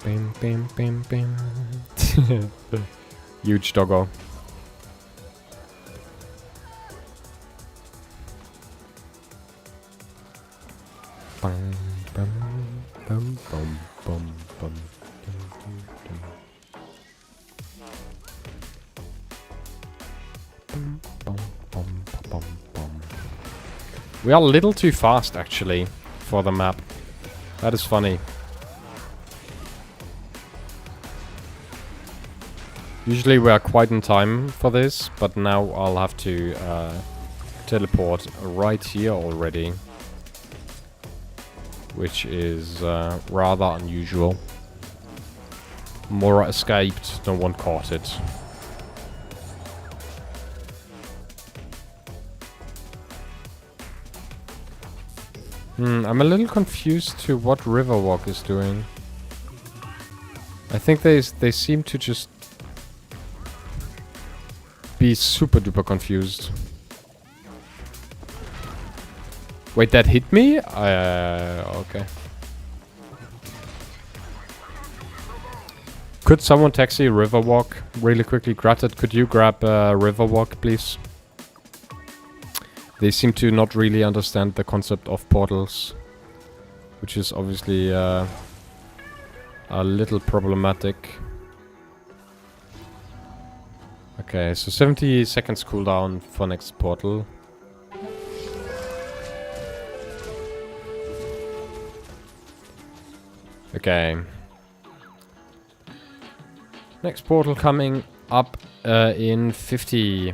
Bim, bim, bim, bim. Huge doggo. Bum, bum, bum, bum, bum, bum. We are a little too fast, actually, for the map. That is funny. Usually we are quite in time for this, but now I'll have to teleport right here already. Which is rather unusual. Mora escaped, no one caught it. I'm a little confused to what Riverwalk is doing. I think they seem to just be super duper confused. Wait, that hit me? Okay. Could someone taxi Riverwalk really quickly? Gratted, could you grab Riverwalk, please? They seem to not really understand the concept of portals. Which is obviously a little problematic. Okay, so 70 seconds cooldown for next portal. Okay. Next portal coming up in 50.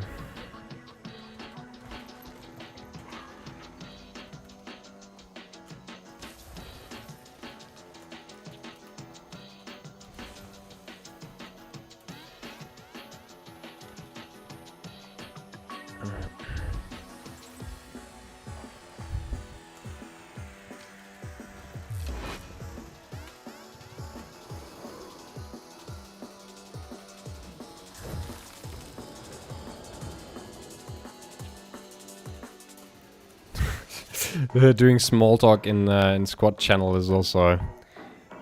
Doing small talk in squad channel is also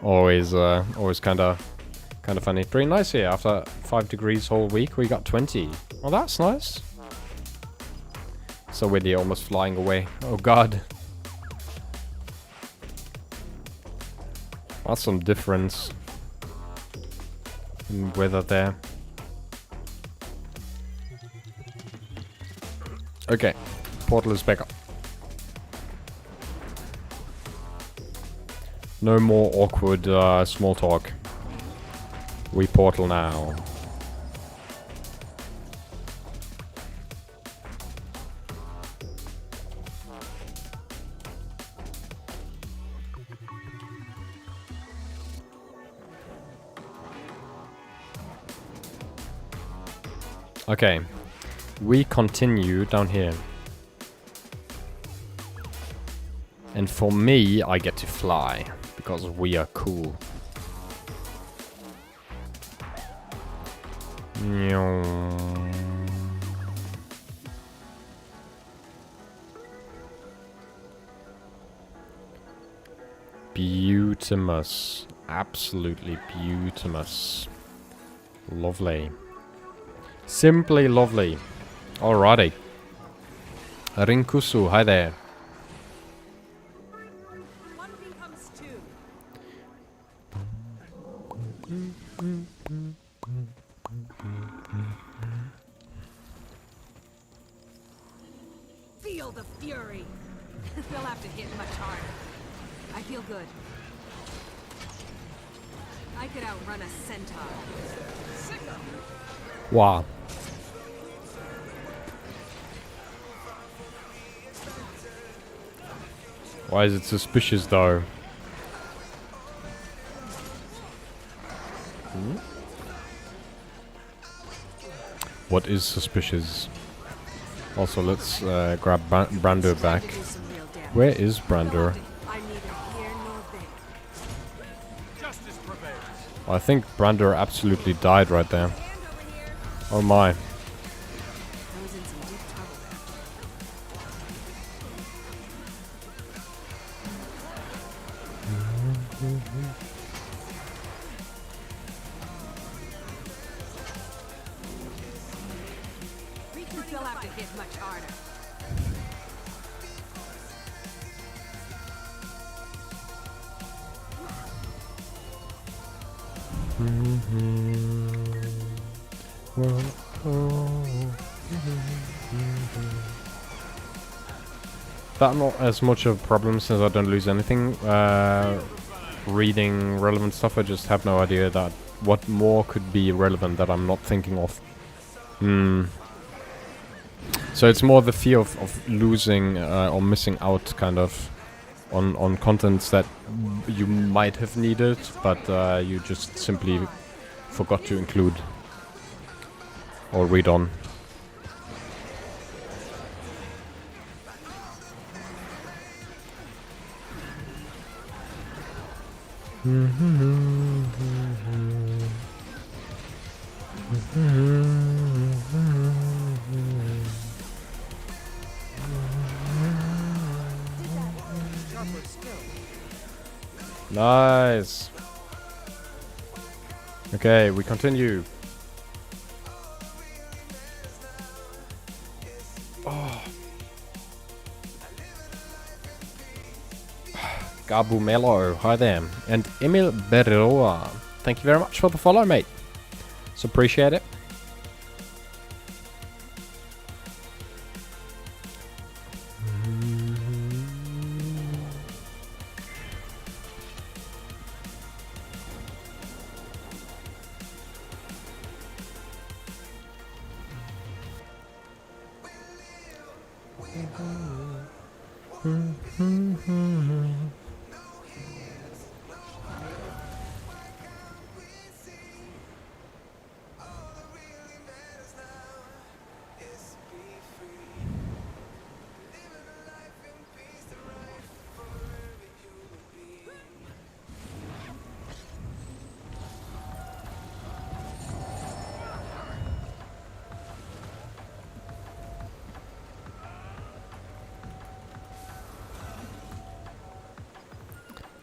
always kind of funny. Pretty nice here. After 5 degrees whole week, we got 20. Oh, that's nice. So windy, almost flying away. Oh god. That's some difference in weather there. Okay, portal is back up. No more awkward small talk. We portal now. Okay, we continue down here. And for me, I get to fly, because we are cool. Beautimous. Absolutely beautimous. Lovely. Simply lovely. Alrighty. Rinkusu, hi there. One becomes two. Feel the fury. They'll have to hit much harder. I feel good. I could outrun a centaur. Wow. Why is it suspicious though? What is suspicious? Also, let's grab Brander back. Where is Brander? I think Brander absolutely died right there. Oh my. They'll have to hit much harder. That not as much of a problem since I don't lose anything. Reading relevant stuff, I just have no idea that what more could be relevant that I'm not thinking of. So it's more the fear of losing or missing out kind of on contents that you might have needed, but you just simply forgot to include or read on. Nice. Okay, we continue. Oh. Gabu Melo, hi there. And Emil Berroa, thank you very much for the follow, mate. So appreciate it.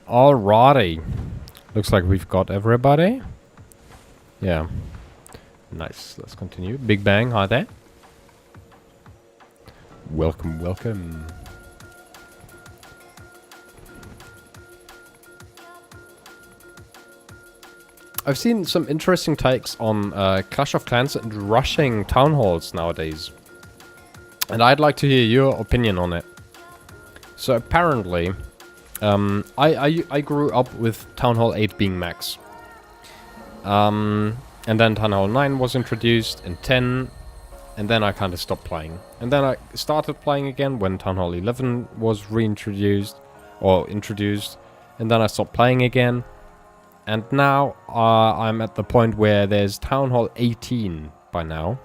Alrighty. Looks like we've got everybody. Yeah. Nice. Let's continue. Big Bang, hi there. Welcome, welcome. I've seen some interesting takes on Clash of Clans and rushing town halls nowadays. And I'd like to hear your opinion on it. So apparently, I grew up with Town Hall 8 being max. And then Town Hall 9 was introduced, and 10, and then I kind of stopped playing. And then I started playing again when Town Hall 11 was reintroduced, or introduced, and then I stopped playing again. And now I'm at the point where there's Town Hall 18 by now.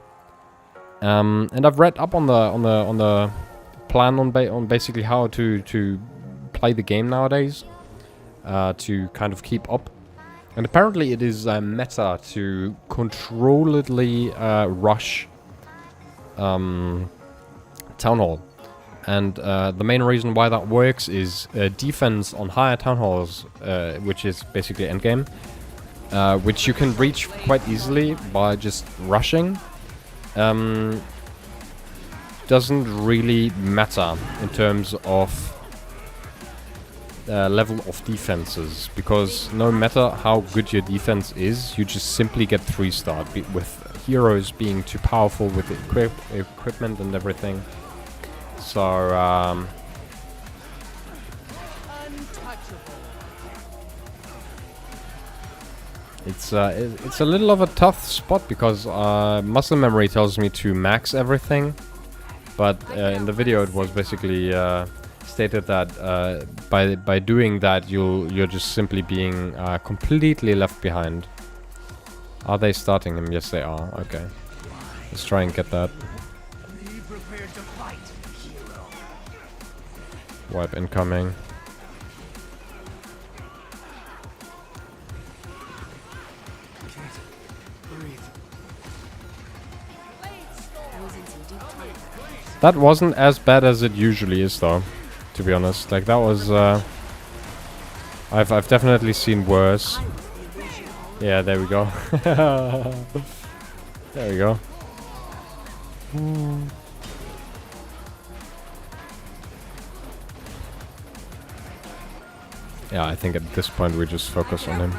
And I've read up on the plan on basically how to play the game nowadays, to kind of keep up. And apparently it is meta to controlledly rush Town Hall. And the main reason why that works is defense on higher Town Halls, which is basically endgame, which you can reach quite easily by just rushing. Doesn't really matter in terms of level of defenses, because no matter how good your defense is, you just simply get 3-star with heroes being too powerful with equipment and everything. So it's a little of a tough spot, because muscle memory tells me to max everything, but in the video it was basically stated that by doing that you're just simply being completely left behind. Are they starting him? Yes, they are. Okay, let's try and get that. Wipe incoming. That wasn't as bad as it usually is, though, to be honest. Like, that was I've definitely seen worse. Yeah, there we go. There we go. Yeah, I think at this point we just focus on him.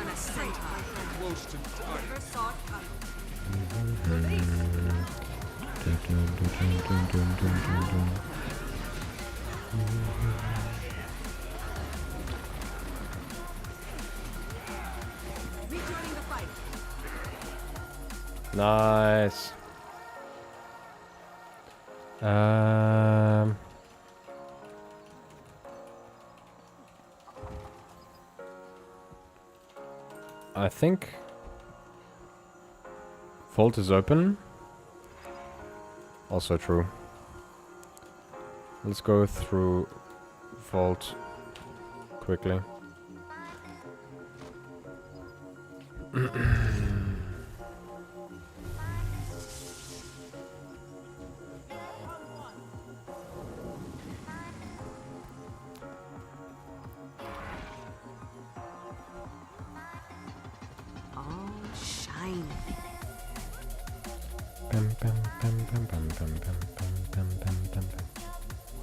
Nice. I think Vault is open. Also true. Let's go through Vault quickly.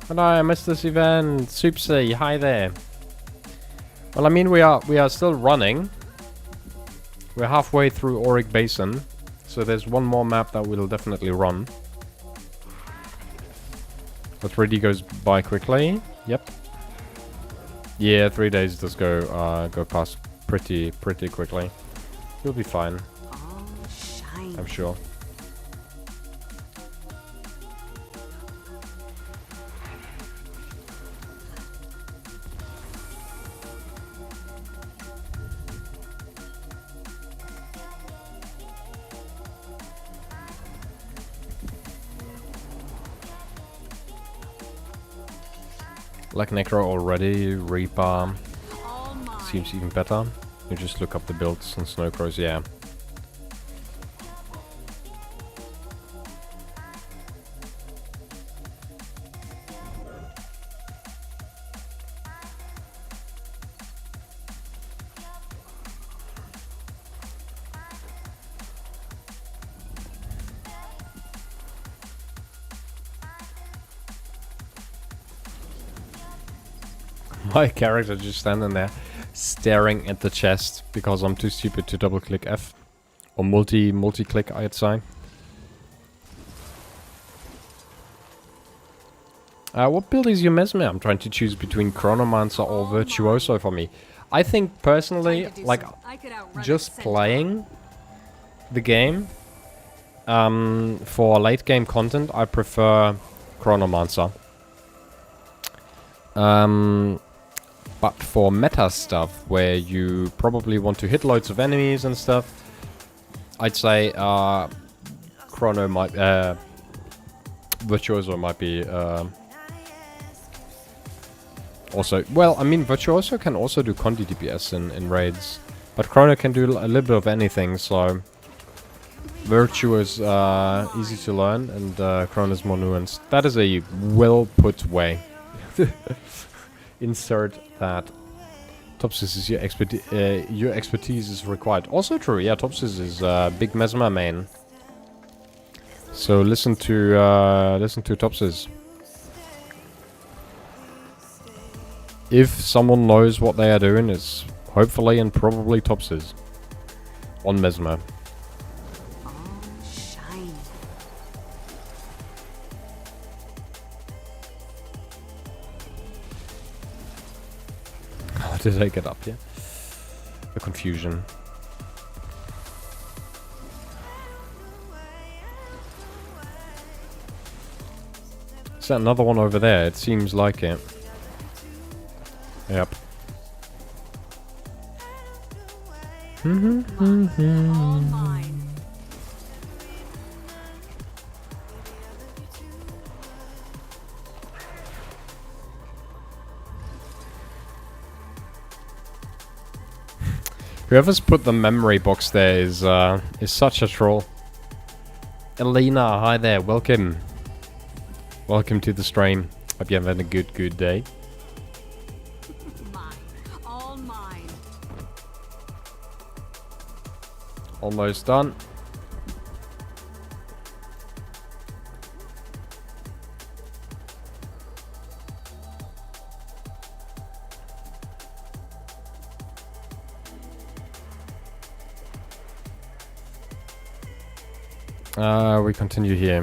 Hello, I missed this event. Soupsy, hi there. Well, I mean, we are still running. We're halfway through Auric Basin, so there's one more map that we'll definitely run. But 3D goes by quickly. Yep. Yeah, 3 days does go past pretty quickly. You'll be fine. I'm sure. Like Necro already, Reaper seems even better. You just look up the builds on Snowcrows, yeah. My character just standing there, staring at the chest because I'm too stupid to double click F or multi click, I'd say. What build is your Mesmer? I'm trying to choose between Chronomancer or Virtuoso for me. I think personally, like, just playing the game for late game content, I prefer Chronomancer. But for meta stuff, where you probably want to hit loads of enemies and stuff, I'd say Chrono might, Virtuoso might be also, well, I mean, Virtuoso can also do Condi DPS in raids, but Chrono can do a little bit of anything, so Virtue is easy to learn, and Chrono is more nuanced. That is a well-put way. Insert that. Topsis is your expertise is required. Also true, yeah, Topsis is big Mesmer main. So listen to Topsis. If someone knows what they are doing, it's hopefully and probably Topsis on Mesmer. Shine. How did I get up here? The confusion. Is that another one over there? It seems like it. Yep. All mine. Whoever's put the memory box there is such a troll. Elena, hi there, welcome. Welcome to the stream. Hope you're having a good day. Mine. All mine. Almost done. We continue here.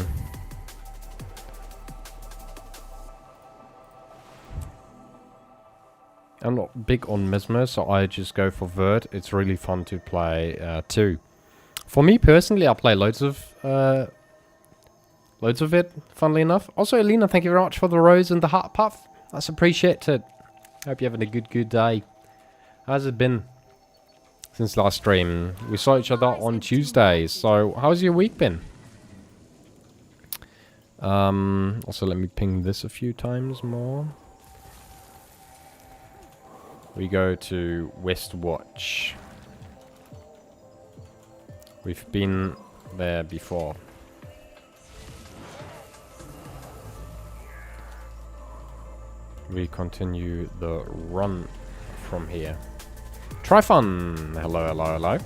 I'm not big on Mesmer, so I just go for Vert. It's really fun to play too. For me personally, I play loads of it, funnily enough. Also, Alina, thank you very much for the rose and the heart puff. That's appreciated. Hope you're having a good day. How's it been since last stream? We saw each other on Tuesday, so how's your week been? Also, let me ping this a few times more. We go to Westwatch. We've been there before. We continue the run from here. Tryfun! Hello, hello, hello.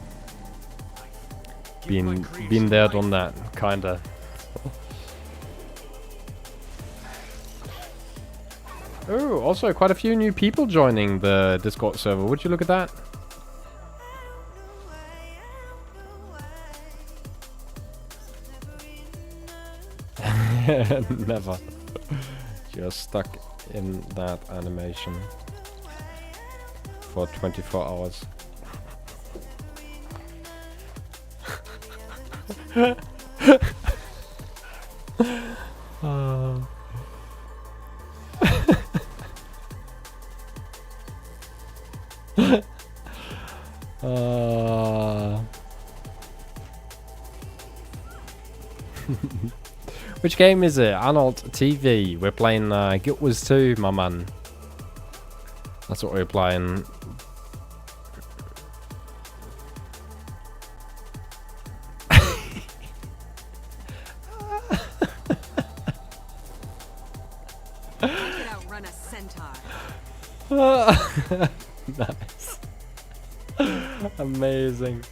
Been there, done that, kinda. Oh, also quite a few new people joining the Discord server. Would you look at that? Never. Just stuck in that animation for 24 hours. Which game is it? Arnold TV. We're playing Guild Wars 2, my man. That's what we're playing. I could outrun a centaur. Nice. Amazing.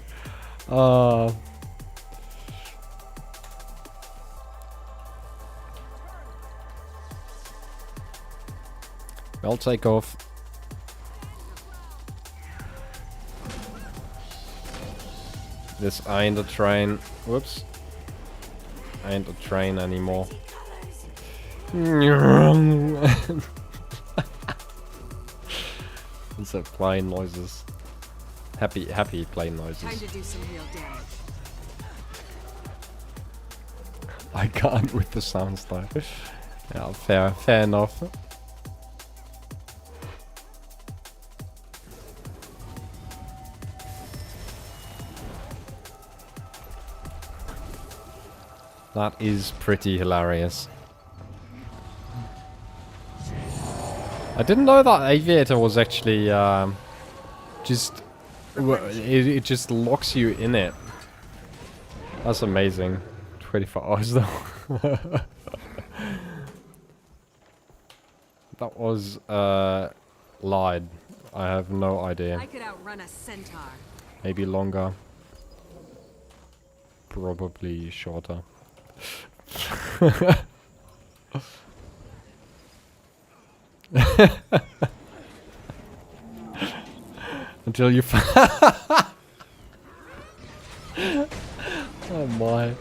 I'll take off. This ain't a train. Whoops. Ain't a train anymore. It's a plane noises. Happy plane noises. Time to do some real damage. I can't with the sounds though. Yeah, fair enough. That is pretty hilarious. I didn't know that aviator was actually just it just locks you in it. That's amazing. 24 hours though. That was lied. I have no idea. I could outrun a centaur. Maybe longer. Probably shorter. Until you oh my.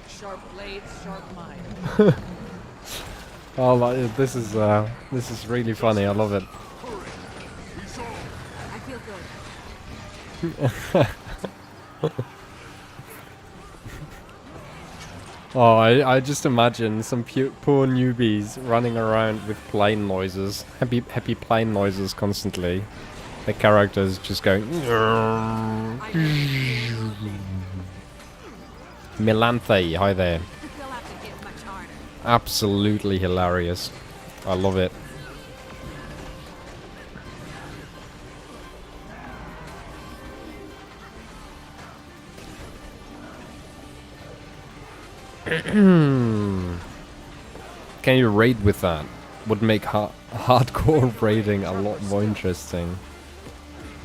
Sharp blades, sharp mind. Oh, this is really funny. I love it. I feel good. Oh, I just imagine some poor newbies running around with plane noises, happy plane noises constantly. The characters just going. Melanthe, hi there. You'll have to hit much harder. Absolutely hilarious. I love it. Can you raid with that? Would make hardcore raiding a lot more interesting.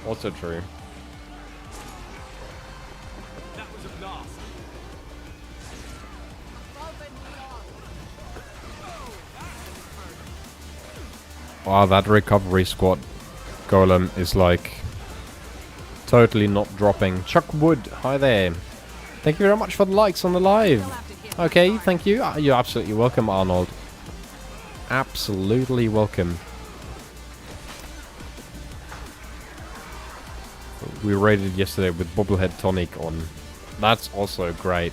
Also true. That was a blast. Wow, that recovery squad golem is like totally not dropping. Chuck Wood, hi there. Thank you very much for the likes on the live. Okay, thank you. You're absolutely welcome, Arnold. Absolutely welcome. We raided yesterday with Bubblehead Tonic on. That's also great.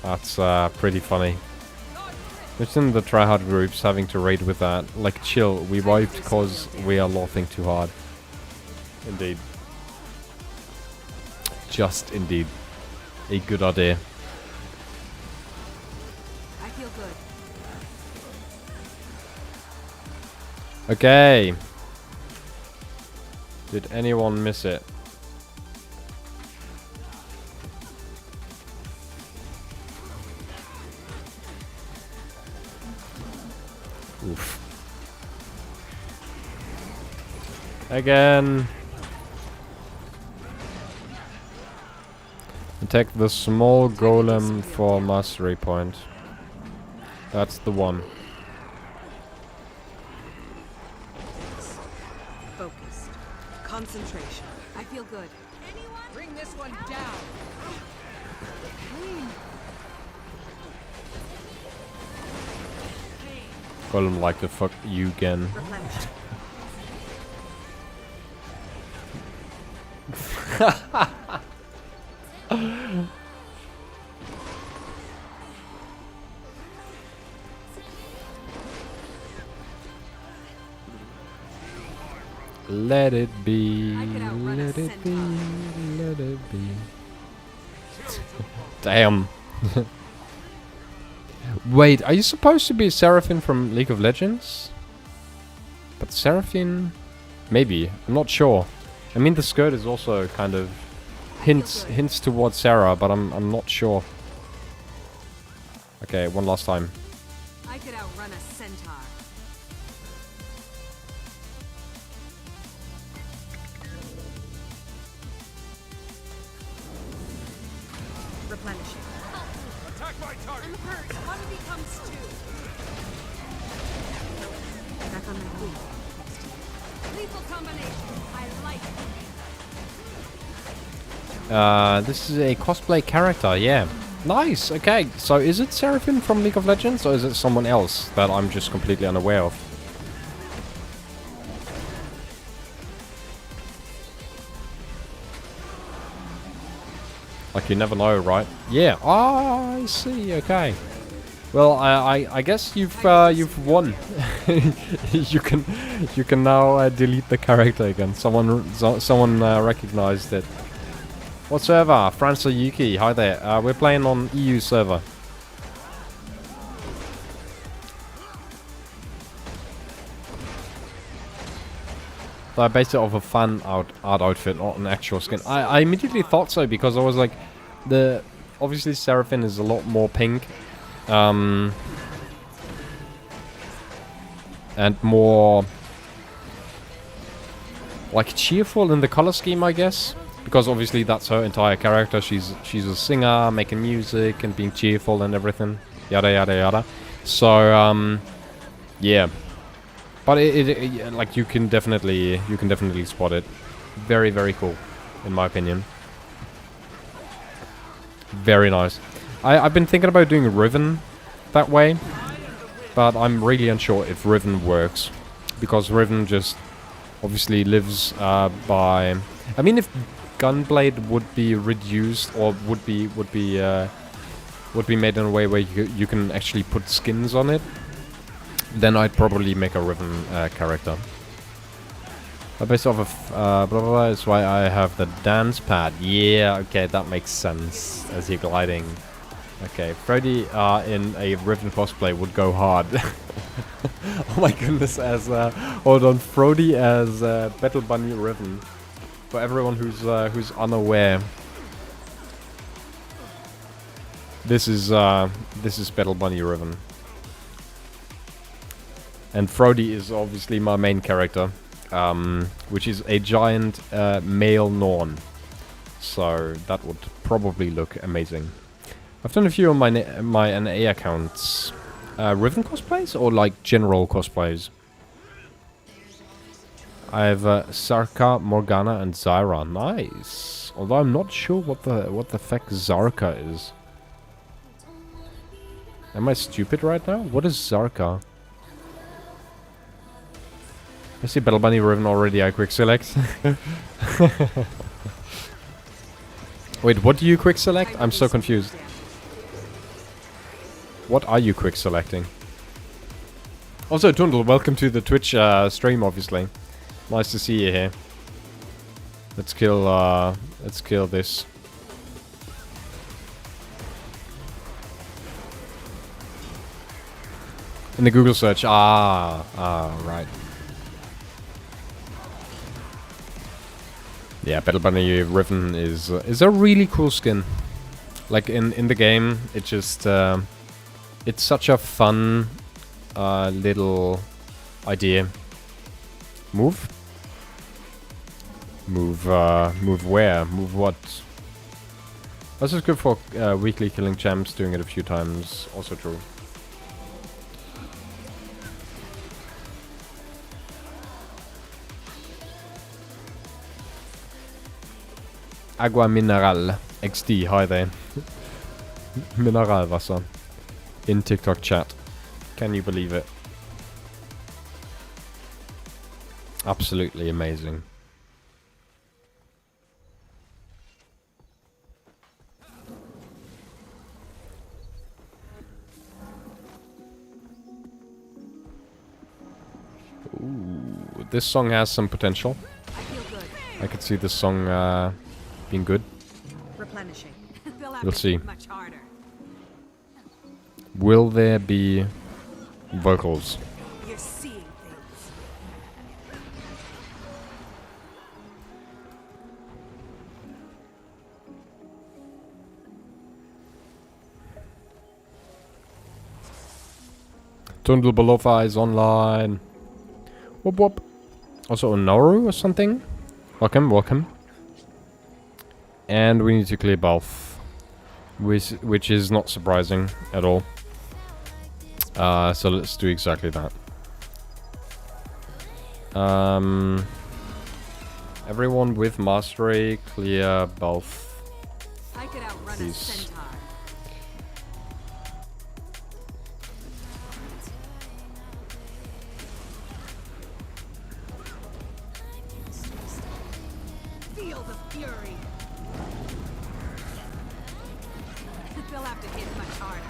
That's pretty funny. It's in the tryhard groups having to raid with that. Like, chill. We wiped because we are laughing too hard. Indeed. Just indeed. A good idea. I feel good. Okay. Did anyone miss it? Oof. Again. Attack the small golem for mastery point. That's the one. Focused. Concentration. I feel good. Anyone? Bring this one down. Golem like the fuck you again. Replenish. Let it be, I could outrun a let it be, centaur. let it be. Damn. Wait, are you supposed to be Seraphine from League of Legends? But Seraphine? Maybe. I'm not sure. I mean, the skirt is also kind of hints towards Sarah, but I'm not sure. Okay, one last time. I could outrun a centaur. Replenishing. Attack my target. I'm hurt. One becomes two. Back on my feet. Lethal combination. I like it. This is a cosplay character, yeah. Nice, okay. So is it Seraphine from League of Legends, or is it someone else that I'm just completely unaware of? Like, you never know, right? Yeah. Ah, I see, okay. Well, I guess you've won. you can now delete the character again. Someone recognized it. What server? France or Yuki? Hi there. We're playing on EU server. So I based it off a fan art outfit, not an actual skin. I immediately thought so because I was like, obviously Seraphine is a lot more pink. And more like cheerful in the color scheme, I guess, because obviously that's her entire character. She's a singer, making music and being cheerful and everything, yada yada yada. So yeah, but it like you can definitely spot it. Very, very cool, in my opinion. Very nice. I've been thinking about doing Riven that way, but I'm really unsure if Riven works, because Riven just obviously lives by. I mean, if Gunblade would be reduced or would be made in a way where you can actually put skins on it, then I'd probably make a Riven character. Based off of blah blah blah, is why I have the dance pad. Yeah, okay, that makes sense as you're gliding. Okay, Freddy in a Riven cosplay would go hard. Oh my goodness, as hold on, Frody as Battle Bunny Riven. For everyone who's unaware, this is Battle Bunny Riven, and Frody is obviously my main character. Which is a giant male Norn. So that would probably look amazing. I've done a few on my NA accounts. Riven cosplays or like general cosplays? I have Zarka, Morgana, and Zyra. Nice. Although I'm not sure what the fuck Zarka is. Am I stupid right now? What is Zarka? I see Battle Bunny Riven already, I quick select. Wait, what do you quick select? I'm so confused. What are you quick selecting? Also, Tundle, welcome to the Twitch stream, obviously. Nice to see you here. Let's kill this. In the Google search, right. Yeah, Battle Bunny Riven is a really cool skin. Like in the game, it just it's such a fun little idea. Move where? Move what? This is good for weekly killing champs. Doing it a few times, also true. Agua Mineral XD, hi there. Mineralwasser. In TikTok chat. Can you believe it? Absolutely amazing. Ooh, this song has some potential. I feel good. I could see this song being good. Replenishing. We'll see. Much harder. Will there be vocals? You're seeing things. Tundle Belofa is online. Whoop whoop. Also Onoru or something. Welcome, welcome. And we need to clear both, which is not surprising at all. So let's do exactly that. Everyone with mastery, clear both. I could outrun a These. centaur. Feel the fury. They'll have to hit much harder.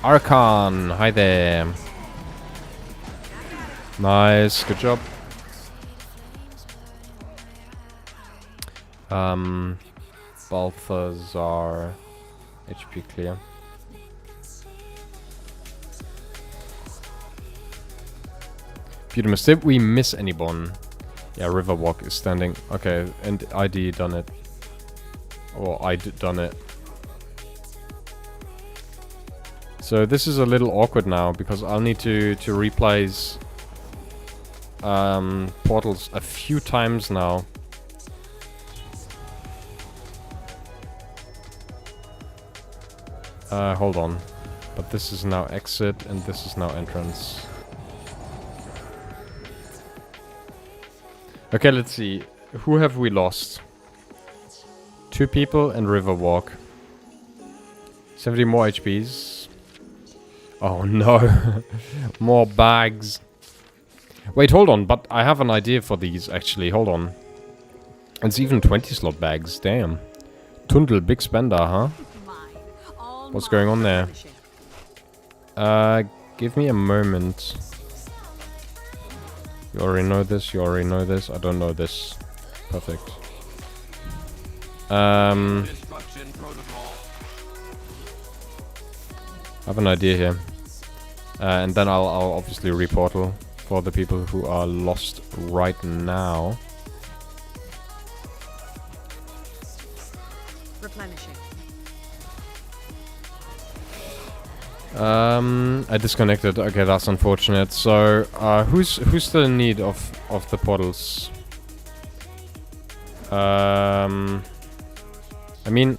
Archon, hi there. Nice, good job. Balthazar, HP clear. Beautimus, did we miss anyone? Yeah, Riverwalk is standing. Okay, and ID done it. Or I done it. So this is a little awkward now because I'll need to replace portals a few times now. Hold on. But this is now exit and this is now entrance. Okay, let's see. Who have we lost? 2 people and Riverwalk. 70 more HPs. Oh no. More bags. Wait, hold on. But I have an idea for these, actually. Hold on. It's even 20 slot bags. Damn. Tundel, big spender, huh? What's going on there? Give me a moment. You already know this, you already know this. I don't know this. Perfect. I have an idea here. And then I'll obviously reportal for the people who are lost right now. Replenishing. I disconnected. Okay, that's unfortunate. So, who's still in need of the portals? I mean,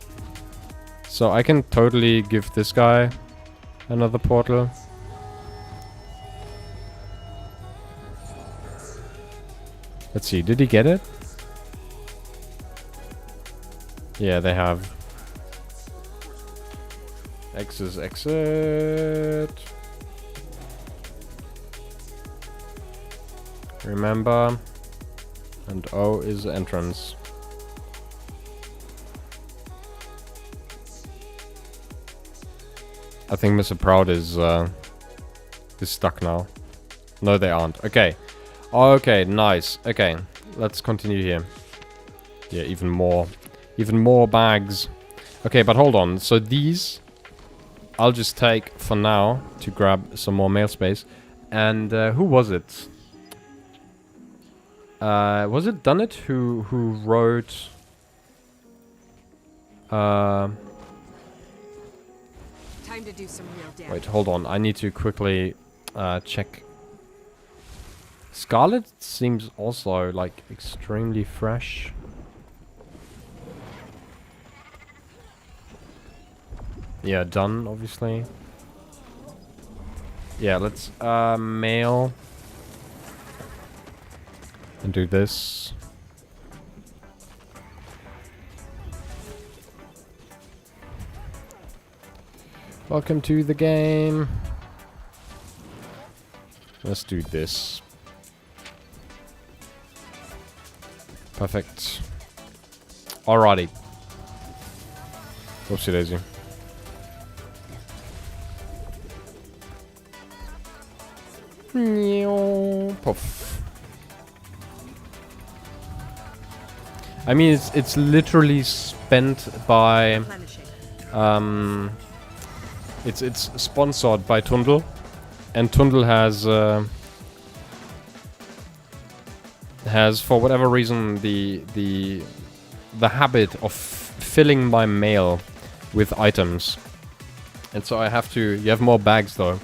so I can totally give this guy another portal. Let's see. Did he get it? Yeah, they have. X is exit. Remember. And O is entrance. I think Mr. Proud is stuck now. No, they aren't. Okay. Okay, nice. Okay, let's continue here. Yeah, even more bags. Okay, but hold on. So these I'll just take for now to grab some more mail space. And who was it? Was it Dunnett who wrote? Time to do some real damage. Wait, hold on. I need to quickly check. Scarlet seems also like extremely fresh. Yeah, done, obviously. Yeah, let's mail and do this. Welcome to the game. Let's do this. Perfect. Alrighty. Whoopsie daisy. Puff. I mean, it's literally spent by it's sponsored by Tundel, and Tundel has for whatever reason the habit of filling my mail with items, and so I have to. You have more bags though.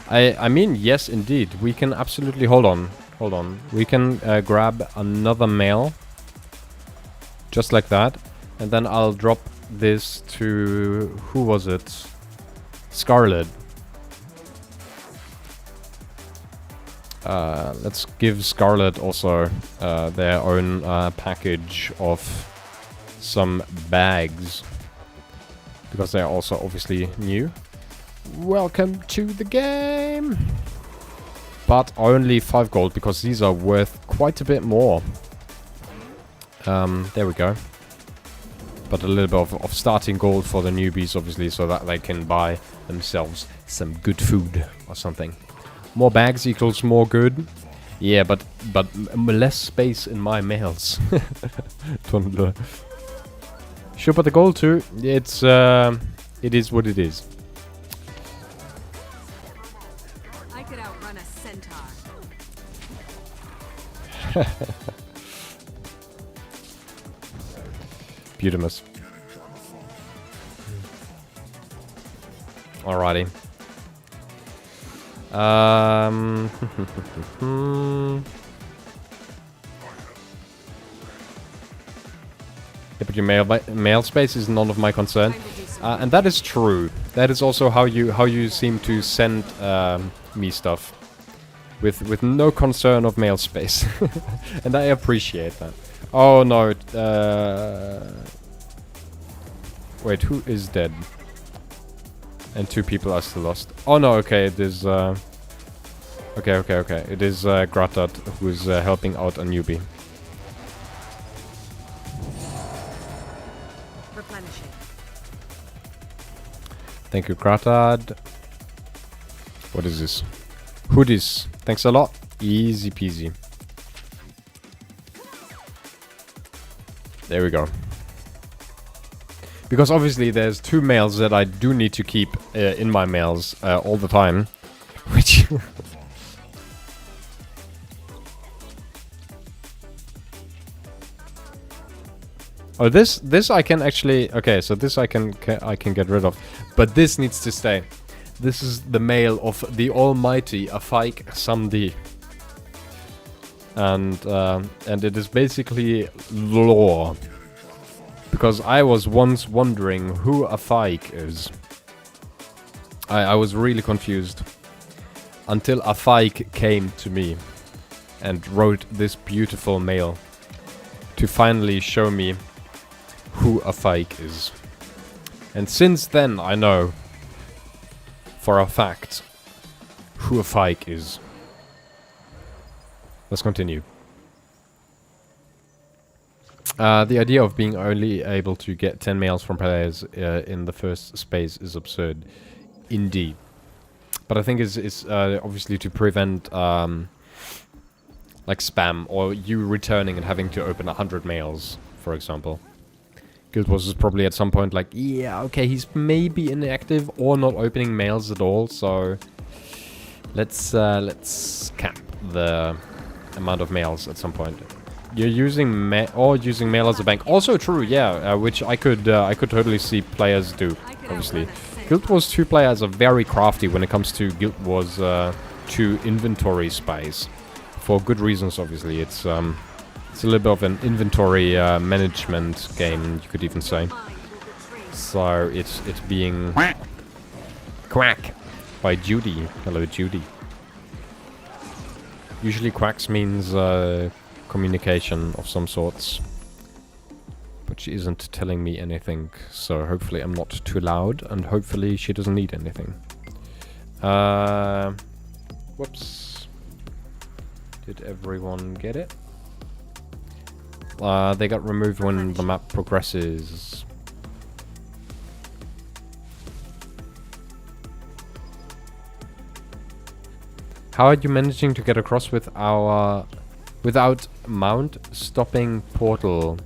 I mean, yes, indeed. We can absolutely... Hold on. We can grab another mail. Just like that. And then I'll drop this to... Who was it? Scarlet. let's give Scarlet also their own package of some bags. Because they are also obviously new. Welcome to the game! But only 5 gold, because these are worth quite a bit more. There we go. But a little bit of starting gold for the newbies, obviously, so that they can buy themselves some good food or something. More bags equals more good. Yeah, but less space in my mails. Sure, but the gold too. It's it is what it is. I could outrun a centaur. Beautimus. Alrighty. Yeah, but your mail space is none of my concern, and that is true. That is also how you seem to send me stuff, with no concern of mail space, and I appreciate that. Oh no! Wait, who is dead? And 2 people are still lost. Oh no! Okay, it is. Okay. It is Gratad who is helping out a newbie. Replenishing. Thank you, Gratad. What is this? Hoodies. Thanks a lot. Easy peasy. There we go. Because obviously there's 2 mails that I do need to keep in my mails all the time. Which... Oh, this I can actually... Okay, so this I can get rid of. But this needs to stay. This is the mail of the almighty Afaik Samdi. And it is basically lore. Because I was once wondering who Afaik is. I was really confused. Until Afaik came to me and wrote this beautiful mail to finally show me who Afaik is. And since then I know for a fact who Afaik is. Let's continue. The idea of being only able to get 10 mails from players in the first space is absurd. Indeed. But I think it's obviously to prevent like spam or you returning and having to open 100 mails, for example. Guild Wars is probably at some point like, yeah, okay, he's maybe inactive or not opening mails at all, so let's cap the amount of mails at some point. You're using using mail as a bank. Also true, yeah, which I could totally see players do, obviously. Guild Wars 2 players are very crafty when it comes to Guild Wars 2 inventory space. For good reasons, obviously. It's a little bit of an inventory management game, you could even say. So it's being quack by Judy. Hello, Judy. Usually quacks means communication of some sorts. But she isn't telling me anything, so hopefully I'm not too loud, and hopefully she doesn't need anything. Whoops. Did everyone get it? They got removed when the map progresses. How are you managing to get across with our... without mount stopping portal?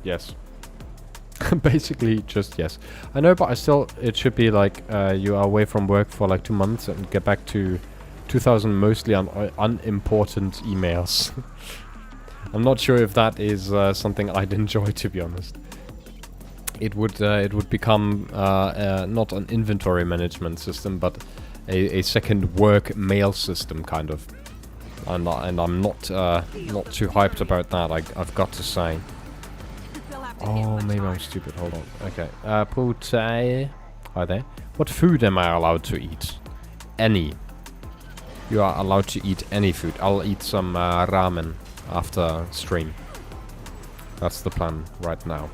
Yes. Basically, just yes. I know, but I still... It should be like, you are away from work for like 2 months and get back to 2,000 mostly unimportant emails. I'm not sure if that is something I'd enjoy, to be honest. It would become not an inventory management system, but a second work mail system, kind of. And I'm not too hyped about that. I've got to say. Oh, maybe I'm stupid. Hold on. Okay. Potae. Are they? What food am I allowed to eat? Any. You are allowed to eat any food. I'll eat some ramen after stream. That's the plan right now.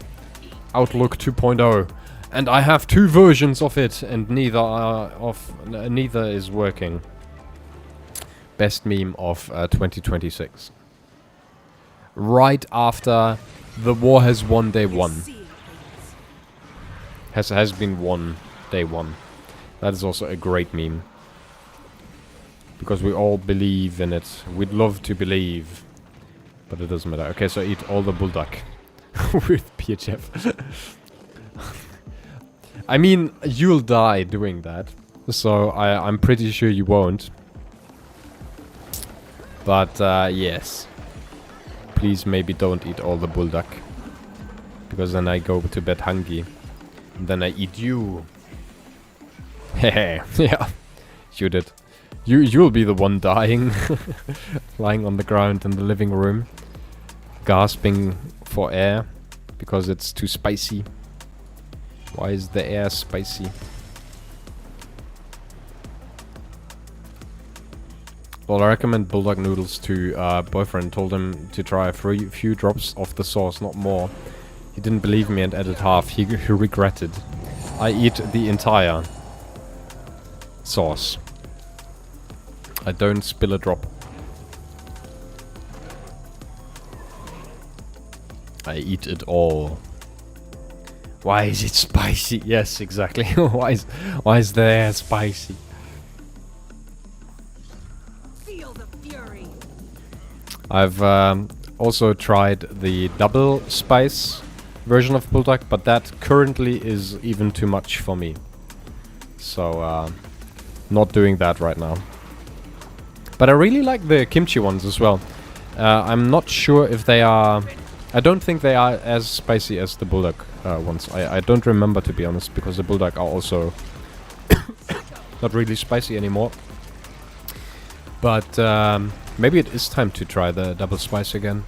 Outlook 2.0. And I have 2 versions of it, and neither is working. Best meme of 2026. Right after the war has won day 1. Has been won day 1. That is also a great meme. Because we all believe in it. We'd love to believe. But it doesn't matter. Okay, so eat all the bulldog. With PHF. I mean, you'll die doing that. So I'm pretty sure you won't. But yes. Please maybe don't eat all the bulldog. Because then I go to bed hungry. And then I eat you. Hehe. Yeah. You did. You'll be the one dying. Lying on the ground in the living room. Gasping for air. Because it's too spicy. Why is the air spicy? Well, I recommend bulldog noodles to boyfriend. Told him to try a few drops of the sauce, not more. He didn't believe me and added half. He regretted. I eat the entire sauce. I don't spill a drop. I eat it all. Why is it spicy? Yes, exactly. why is the air spicy? Feel the fury. I've also tried the double spice version of bulldog, but that currently is even too much for me. So not doing that right now. But I really like the kimchi ones as well. I'm not sure if they are... I don't think they are as spicy as the bulldog ones. I don't remember, to be honest, because the bulldog are also not really spicy anymore. But maybe it is time to try the double spice again.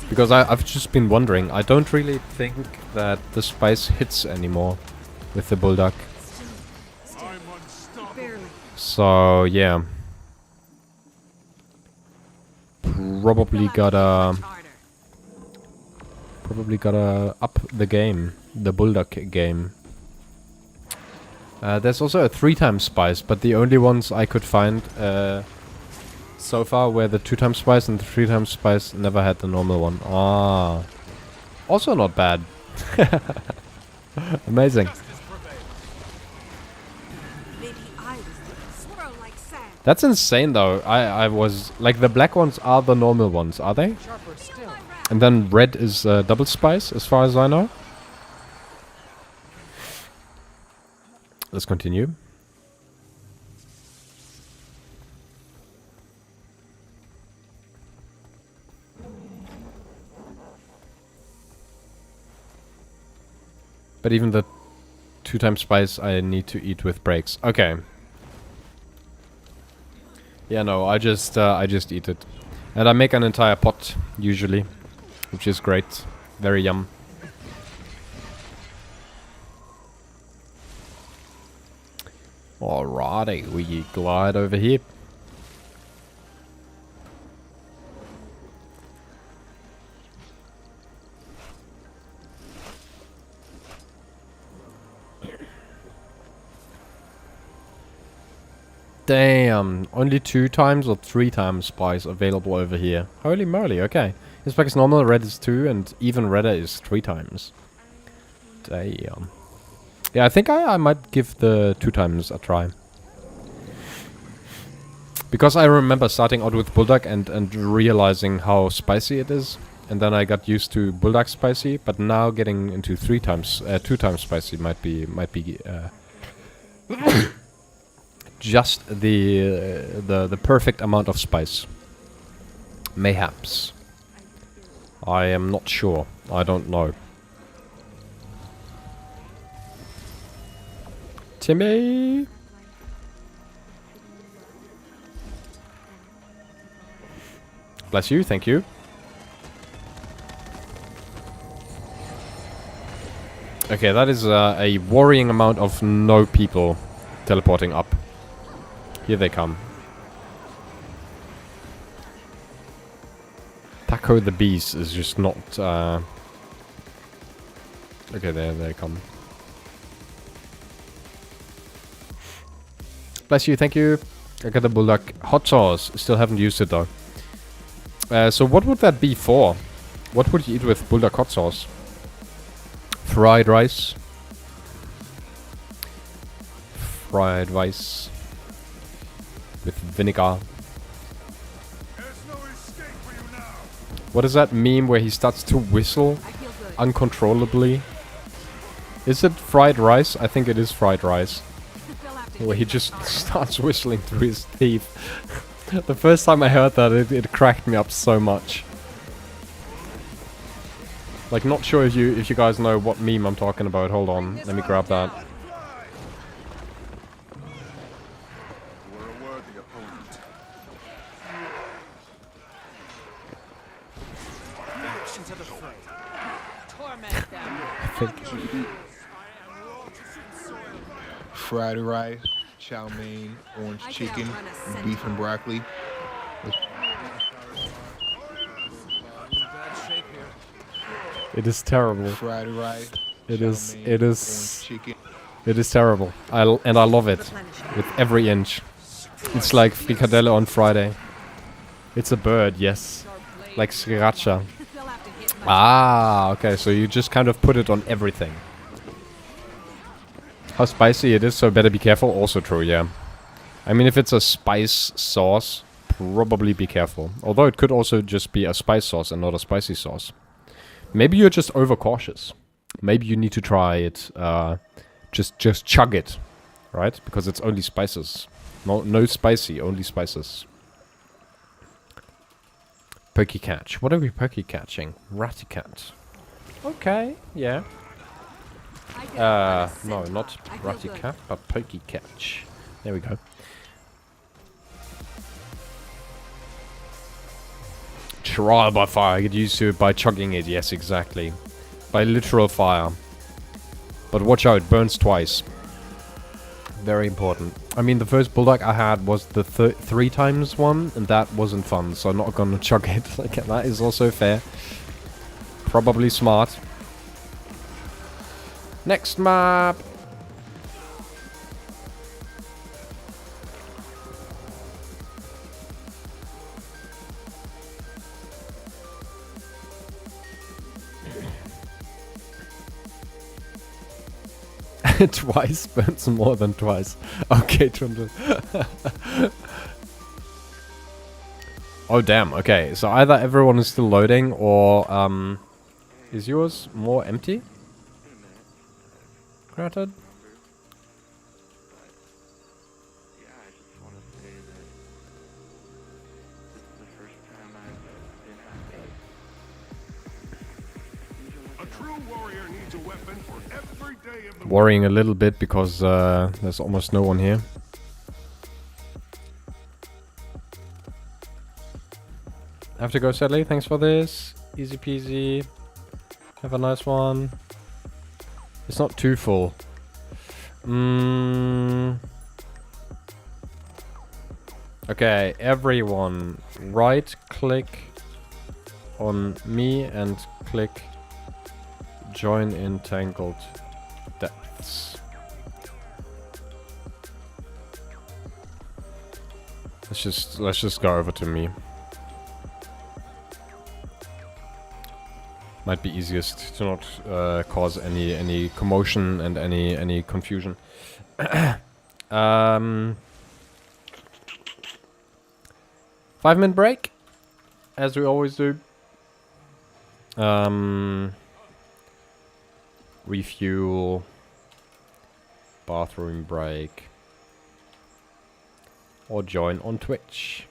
Because I've just been wondering. I don't really think that the spice hits anymore with the bulldog. So yeah. Probably gotta up the game, the bulldog game. There's also a 3-time spice, but the only ones I could find so far were the 2-time spice, and the 3-time spice never had the normal one. Ah, also not bad. Amazing. That's insane though. I was like, the black ones are the normal ones, are they? And then red is double spice, as far as I know. Let's continue. But even the 2-time spice I need to eat with breaks. Okay. Yeah, no, I just eat it. And I make an entire pot, usually. Which is great. Very yum. Alrighty, we glide over here. Damn, only 2 times or 3 times spice available over here. Holy moly, okay. This pack is normal, red is 2, and even redder is 3 times. Damn. Yeah, I think I might give the 2 times a try. Because I remember starting out with bulldog and realizing how spicy it is. And then I got used to bulldog spicy, but now getting into 2 times spicy might be just the perfect amount of spice. Mayhaps. I am not sure. I don't know. Timmy! Bless you, thank you. Okay, that is a worrying amount of no people teleporting up. Here they come. Taco the Beast is just not... Okay, there they come. Bless you, thank you. I got the bulldog. Hot sauce. Still haven't used it though. So what would that be for? What would you eat with bulldog hot sauce? Fried rice. Fried rice. With vinegar. What is that meme where he starts to whistle uncontrollably? Is it fried rice? I think it is fried rice. Where he just starts whistling through his teeth. The first time I heard that, it cracked me up so much. Like, not sure if you guys know what meme I'm talking about. Hold on, let me grab that. Fried rice, chow mein, orange chicken, beef and broccoli. It is terrible. Fried rice. It is terrible. I love it with every inch. It's like frikadelle on Friday. It's a bird, yes. Like sriracha. Ah, okay, so you just kind of put it on everything. How spicy it is, so better be careful. Also true, yeah. I mean, if it's a spice sauce, probably be careful. Although it could also just be a spice sauce and not a spicy sauce. Maybe you're just overcautious. Maybe you need to try it, just chug it, right? Because it's only spices. No spicy, only spices. Pokey catch. What are we pokey catching? Ratty cat. Okay, yeah. No, not ratty cat, but pokey catch. There we go. Trial by fire. Get used to it by chugging it. Yes, exactly. By literal fire. But watch out, it burns twice. Very important. I mean, the first bulldog I had was the 3 times one, and that wasn't fun, so I'm not gonna chug it. Okay, that is also fair. Probably smart. Next map! Twice burns more than twice. Okay, Trundle. Oh damn, okay. So either everyone is still loading or is yours more empty? Granted. Worrying a little bit because there's almost no one here. I have to go, sadly. Thanks for this. Easy peasy. Have a nice one. It's not too full. Okay, everyone, right click on me and click join entangled depths. Let's just go over to me. Might be easiest to not cause any commotion and any confusion. 5-minute break, as we always do. Refuel. Bathroom break. Or join on Twitch.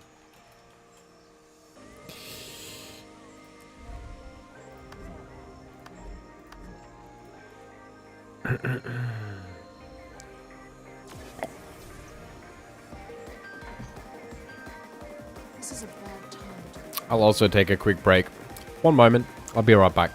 This is a bad time. I'll also take a quick break. One moment. I'll be right back.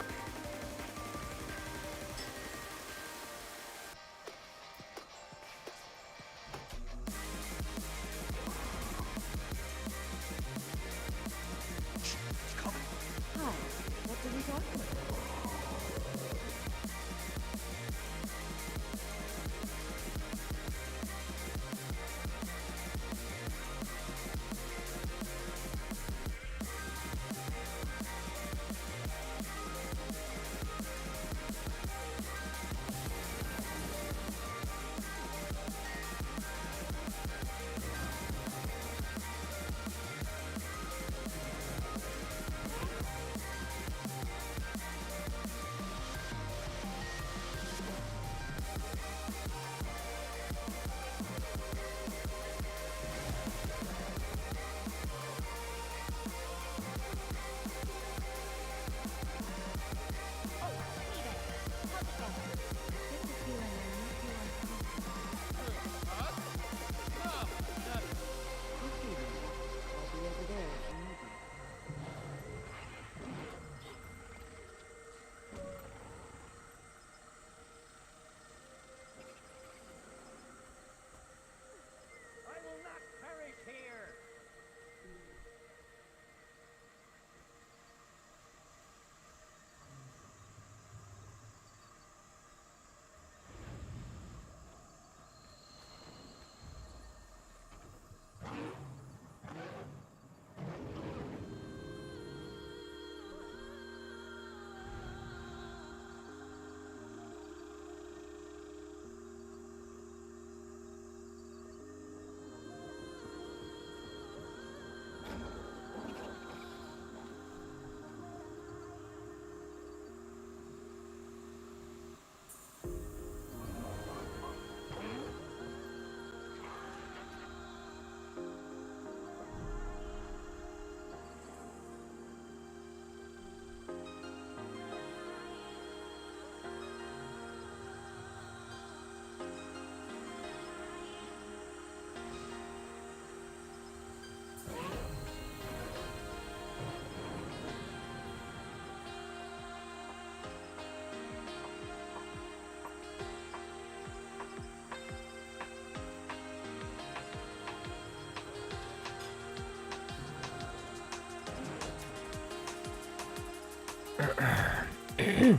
Have you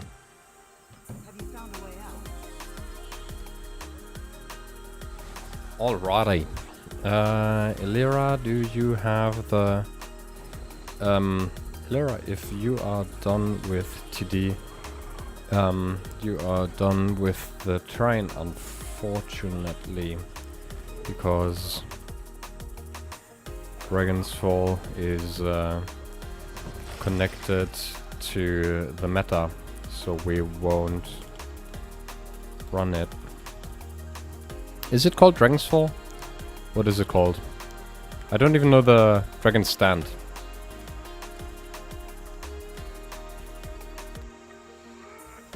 found a way out? Alrighty. Elira, do you have the... Elira, if you are done with TD, you are done with the train, unfortunately, because Dragon's Fall is connected to the meta, so we won't run it. Is it called Dragon's Fall? What is it called? I don't even know the Dragon's Stand.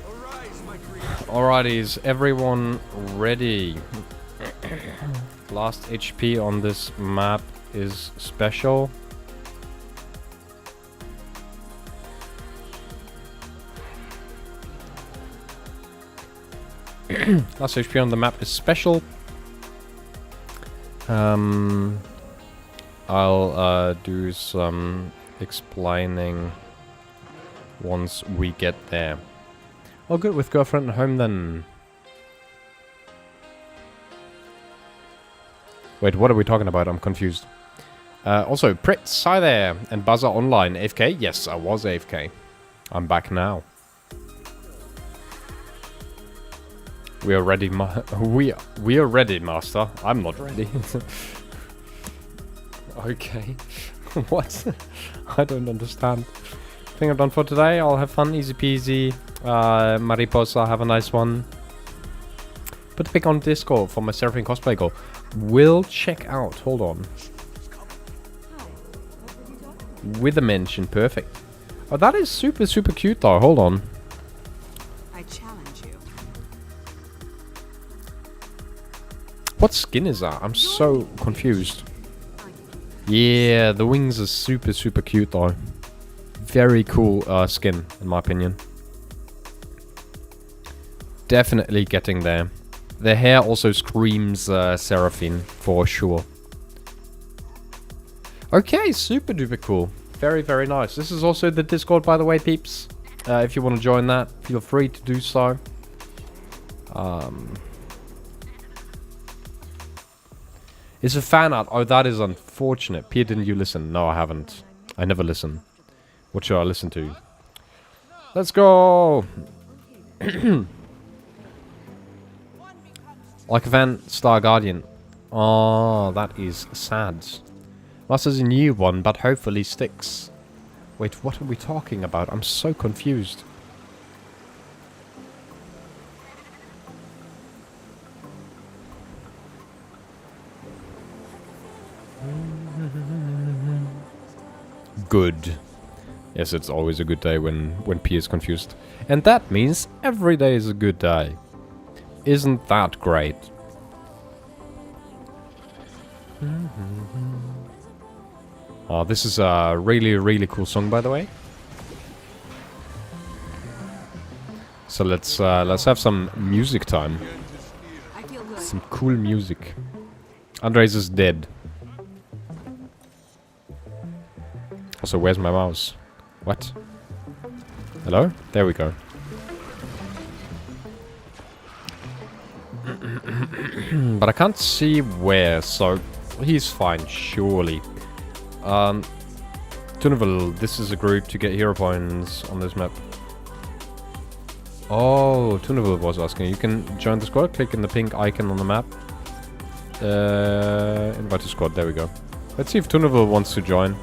Arise, my creature. Alrighty, is everyone ready? Last HP on this map is special. Last HP on the map is special. I'll do some explaining once we get there. Oh, good, with girlfriend at home then. Wait, what are we talking about? I'm confused. Also, Pritz, hi there, and Buzzer online. AFK? Yes, I was AFK. I'm back now. We are ready, we are ready, master. I'm not ready. Okay. What? I don't understand. Thing I'm done for today. I'll have fun, easy peasy. Mariposa, have a nice one. Put a pic on Discord for my Seraphine cosplay goal. Will check out. Hold on. With a mention, perfect. Oh, that is super, super cute though. Hold on. I challenge you. What skin is that? I'm so confused. Yeah, the wings are super, super cute though. Very cool skin, in my opinion. Definitely getting there. The hair also screams Seraphine, for sure. Okay, super duper cool. Very, very nice. This is also the Discord, by the way, peeps. If you want to join that, feel free to do so. It's a fan art. Oh, that is unfortunate. Pierre, didn't you listen? No, I haven't. I never listen. What should I listen to? Let's go! Like a Van Star Guardian. Oh, that is sad. Master's a new one, but hopefully sticks. Wait, what are we talking about? I'm so confused. Good. Yes, it's always a good day when P is confused. And that means every day is a good day. Isn't that great? Oh, this is a really, really cool song, by the way. So let's have some music time. I feel good. Some cool music. Andres is dead. Also, where's my mouse? What? Hello? There we go. But I can't see where, so he's fine, surely. Tunaville, this is a group to get hero points on this map. Oh, Tunaville was asking. You can join the squad, click in the pink icon on the map. Invite to squad, there we go. Let's see if Tunaville wants to join.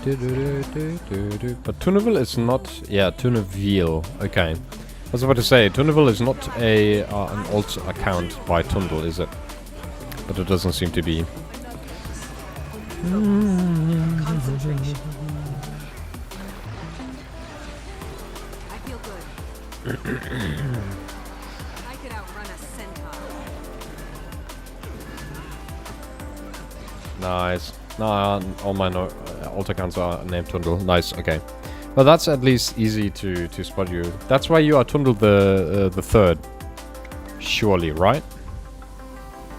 But Tunaville is not... Yeah, Tunaville. Okay. I was about to say, Tunaville is not a an alt account by Tundle, is it? But it doesn't seem to be. Concentration. I feel good. I could outrun a centaur. Nice. No, all my alt accounts are named Tundle. Nice, okay. Well, that's at least easy to spot you. That's why you are Tundle the third. Surely, right?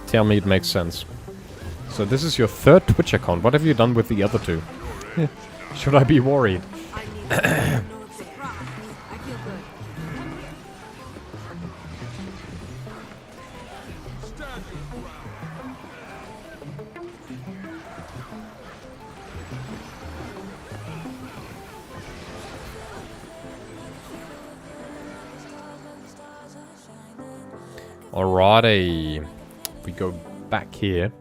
Tell me it makes sense. So this is your third Twitch account. What have you done with the other two? Should I be worried? I need to know it's a crop. I feel good. Alrighty. We go back here.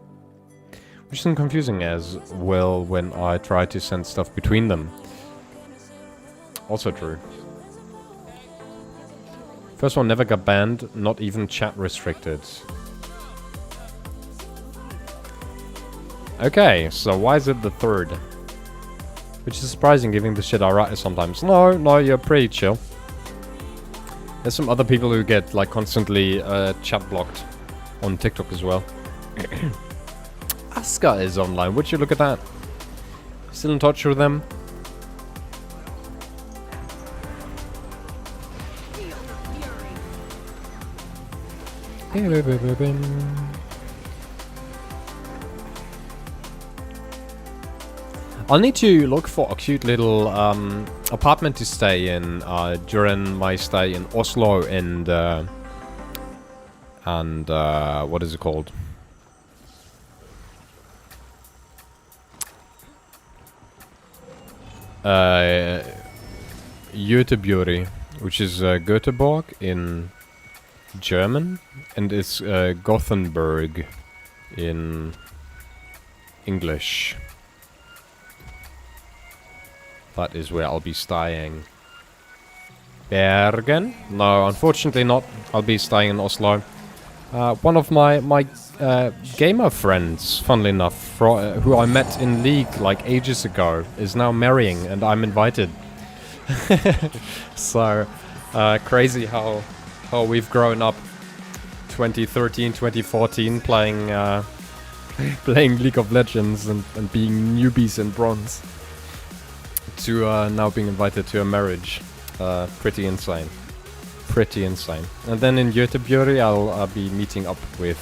Which isn't confusing as well when I try to send stuff between them. Also true. First one never got banned, not even chat restricted. Okay, so why is it the third? Which is surprising given the shit I write sometimes. No, you're pretty chill. There's some other people who get like constantly chat blocked on TikTok as well. Asuka is online. Would you look at that? Still in touch with them? I'll need to look for a cute little apartment to stay in during my stay in Oslo and what is it called? Göteborg, which is Göteborg in German, and it's Gothenburg in English. That is where I'll be staying. Bergen? No, unfortunately not. I'll be staying in Oslo. One of my gamer friends, funnily enough, who I met in League like ages ago, is now marrying, and I'm invited. So, crazy how we've grown up 2013, 2014 playing playing League of Legends and being newbies in bronze. To now being invited to a marriage. Pretty insane. Pretty insane. And then in Göteborg I'll be meeting up with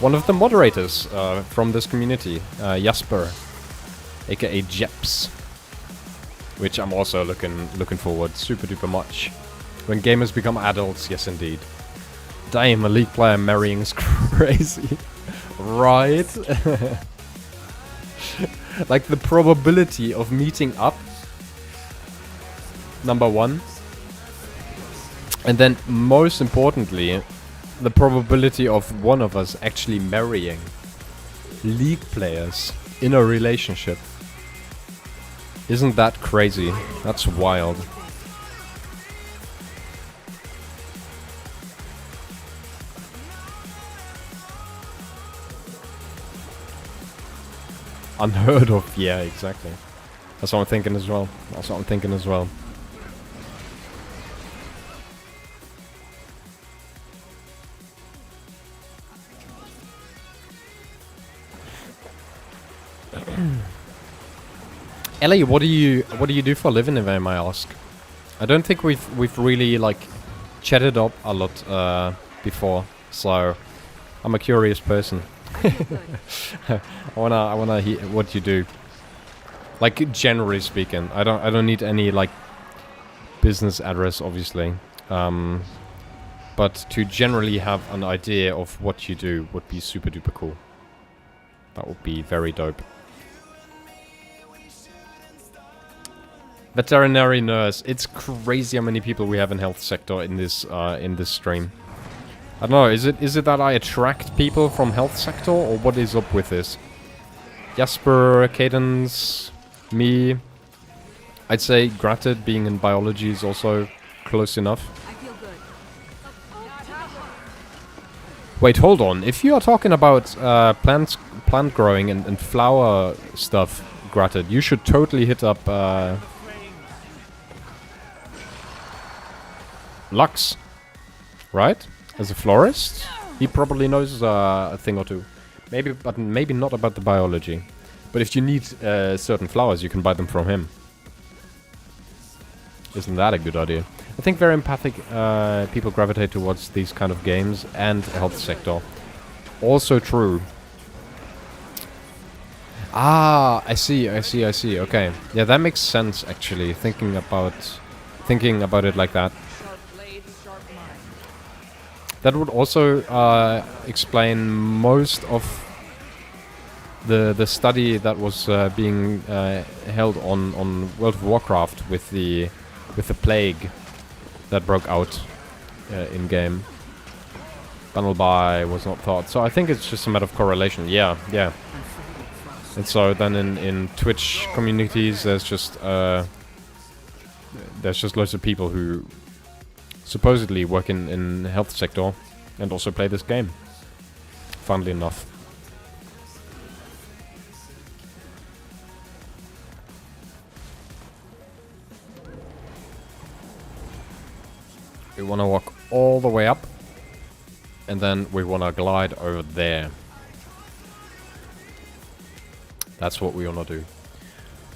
one of the moderators from this community, Jasper, aka Jeps, which I'm also looking forward super duper much. When gamers become adults, yes indeed. Damn, a League player marrying is crazy. Right? Like the probability of meeting up, number one. And then most importantly, the probability of one of us actually marrying League players in a relationship. Isn't that crazy? That's wild. Unheard of, yeah, exactly. That's what I'm thinking as well. That's what I'm thinking as well. Ellie, what do you do for a living, if I may ask? I don't think we've really like chatted up a lot before, so I'm a curious person. I wanna hear what you do. Like generally speaking, I don't need any like business address, obviously. But to generally have an idea of what you do would be super duper cool. That would be very dope. Veterinary nurse. It's crazy how many people we have in health sector in this stream. I don't know, is it that I attract people from health sector, or what is up with this? Jasper, Cadence, me. I'd say Gratted being in biology is also close enough. I feel good. Wait, hold on. If you are talking about plant growing and flower stuff, Gratted, you should totally hit up Lux, right? As a florist, he probably knows a thing or two. Maybe, but maybe not about the biology. But if you need certain flowers, you can buy them from him. Isn't that a good idea? I think very empathic people gravitate towards these kind of games and health sector. Also true. Ah, I see. Okay. Yeah, that makes sense actually, thinking about it like that. Sharp blade, sharp mind. That would also explain most of the study that was being held on World of Warcraft with the plague that broke out in game. Funnel by was not thought. So I think it's just a matter of correlation. Yeah. And so then in Twitch communities, there's just loads of people who supposedly work in the health sector and also play this game. Funnily enough. We want to walk all the way up. And then we want to glide over there. That's what we want to do.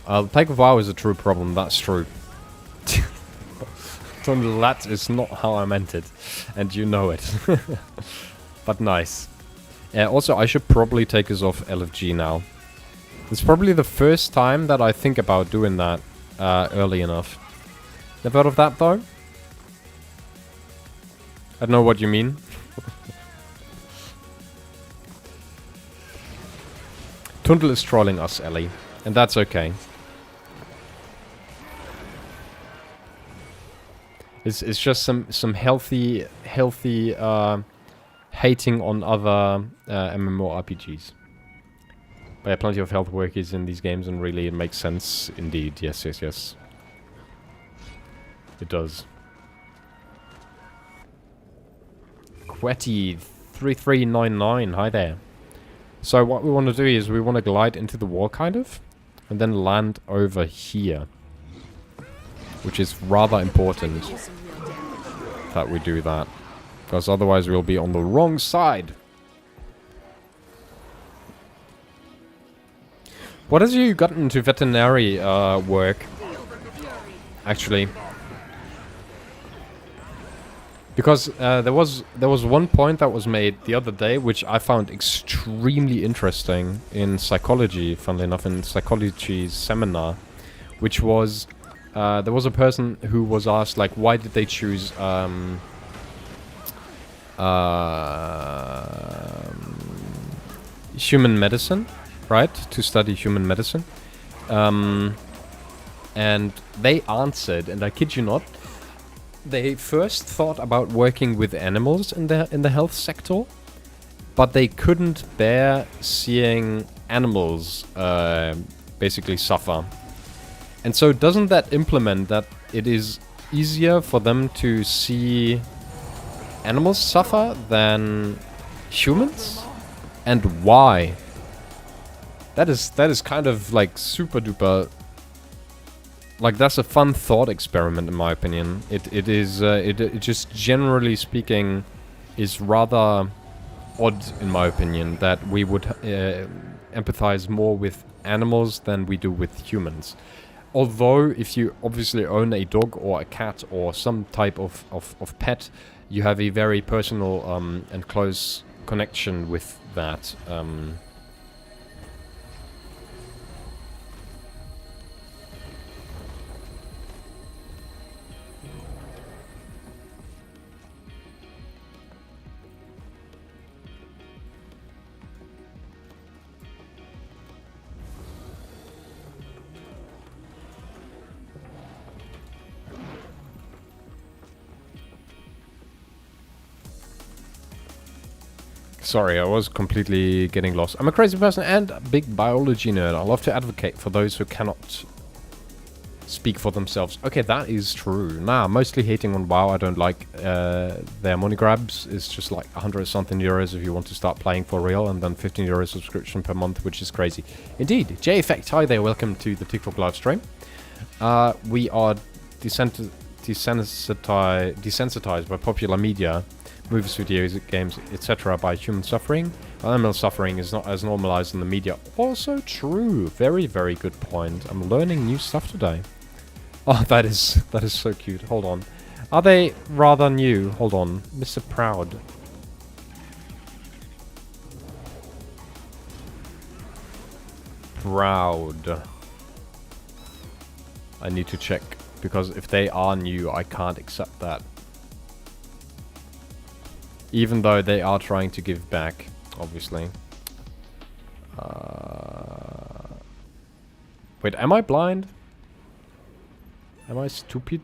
The take of WoW is a true problem, that's true. That is not how I meant it. And you know it. But nice. Also, I should probably take us off LFG now. It's probably the first time that I think about doing that early enough. Never heard of that, though? I don't know what you mean. Tundle is trolling us, Ellie. And that's okay. It's just some healthy hating on other MMORPGs. But yeah, plenty of health workers in these games, and really it makes sense indeed. Yes. It does. Quetty3399, hi there. So what we want to do is we want to glide into the wall, kind of, and then land over here. Which is rather important that we do that. Because otherwise we'll be on the wrong side. What has you gotten into veterinary work? Actually. Because there was one point that was made the other day, which I found extremely interesting in psychology, funnily enough, in psychology's seminar, which was there was a person who was asked, like, why did they choose human medicine, right, to study human medicine, and they answered, and I kid you not, they first thought about working with animals in the health sector, but they couldn't bear seeing animals basically suffer. And so doesn't that implement that it is easier for them to see animals suffer than humans? And why? That is kind of like super duper. Like, that's a fun thought experiment, in my opinion. It just generally speaking is rather odd, in my opinion, that we would empathize more with animals than we do with humans. Although, if you obviously own a dog or a cat or some type of pet, you have a very personal and close connection with that. Sorry, I was completely getting lost. I'm a crazy person and a big biology nerd. I love to advocate for those who cannot speak for themselves. Okay, that is true. Nah, mostly hating on WoW. I don't like their money grabs. It's just like 100 something euros if you want to start playing for real, and then 15 euros subscription per month, which is crazy. Indeed. J-Effect, hi there. Welcome to the TikTok live stream. We are desensitized by popular media, movies, videos, games, etc. by human suffering. Animal suffering is not as normalized in the media. Also true. Very, very good point. I'm learning new stuff today. Oh, that is so cute. Hold on. Are they rather new? Hold on. Mr. Proud. proud. I need to check, because if they are new, I can't accept that. Even though they are trying to give back, obviously. Wait, am I blind? Am I stupid?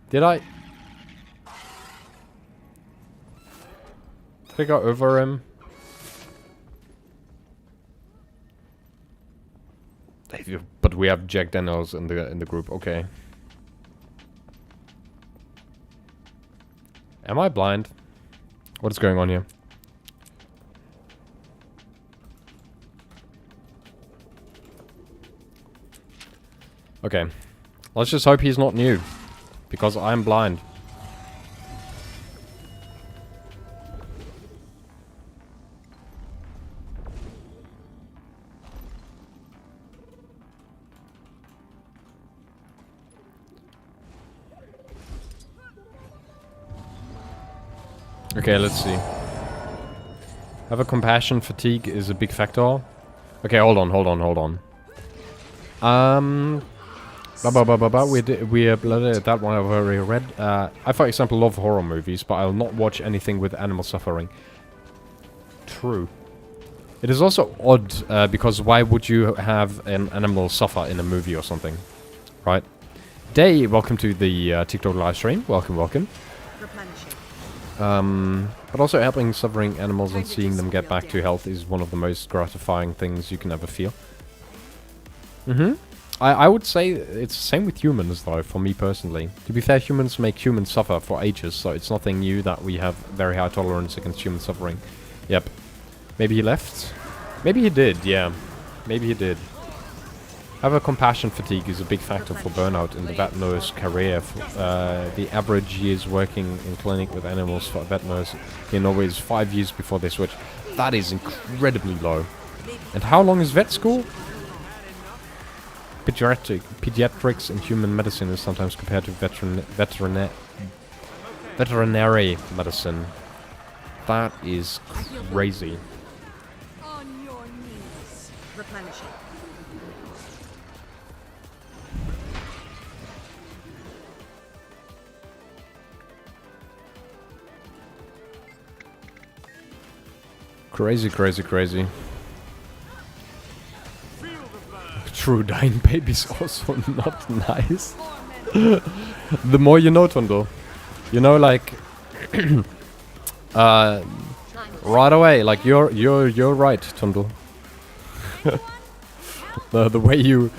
Did I go over him? But we have Jack Daniels in the group. Okay. Am I blind? What is going on here? Okay. Let's just hope he's not new. Because I'm blind. Okay, let's see. Have a compassion fatigue is a big factor. Okay, hold on. That one I've already read. I, for example, love horror movies, but I'll not watch anything with animal suffering. True. It is also odd, because why would you have an animal suffer in a movie or something? Right? Day, welcome to the TikTok live stream. Welcome. But also helping suffering animals and seeing them get back to health is one of the most gratifying things you can ever feel. I would say it's the same with humans, though, for me personally. To be fair, humans make humans suffer for ages, so it's nothing new that we have very high tolerance against human suffering. Yep. Maybe he left? Maybe he did, yeah. Maybe he did. However, compassion fatigue is a big factor for burnout in the vet nurse career. The average years working in clinic with animals for a vet nurse in Norway is 5 years before they switch. That is incredibly low. And how long is vet school? Pediatrics in human medicine is sometimes compared to veterinary medicine. That is crazy. On your knees. Replenishing. Crazy. True, dying baby's also not nice. The more you know, Tondo. You know, like right away, like you're right, Tondo. the way you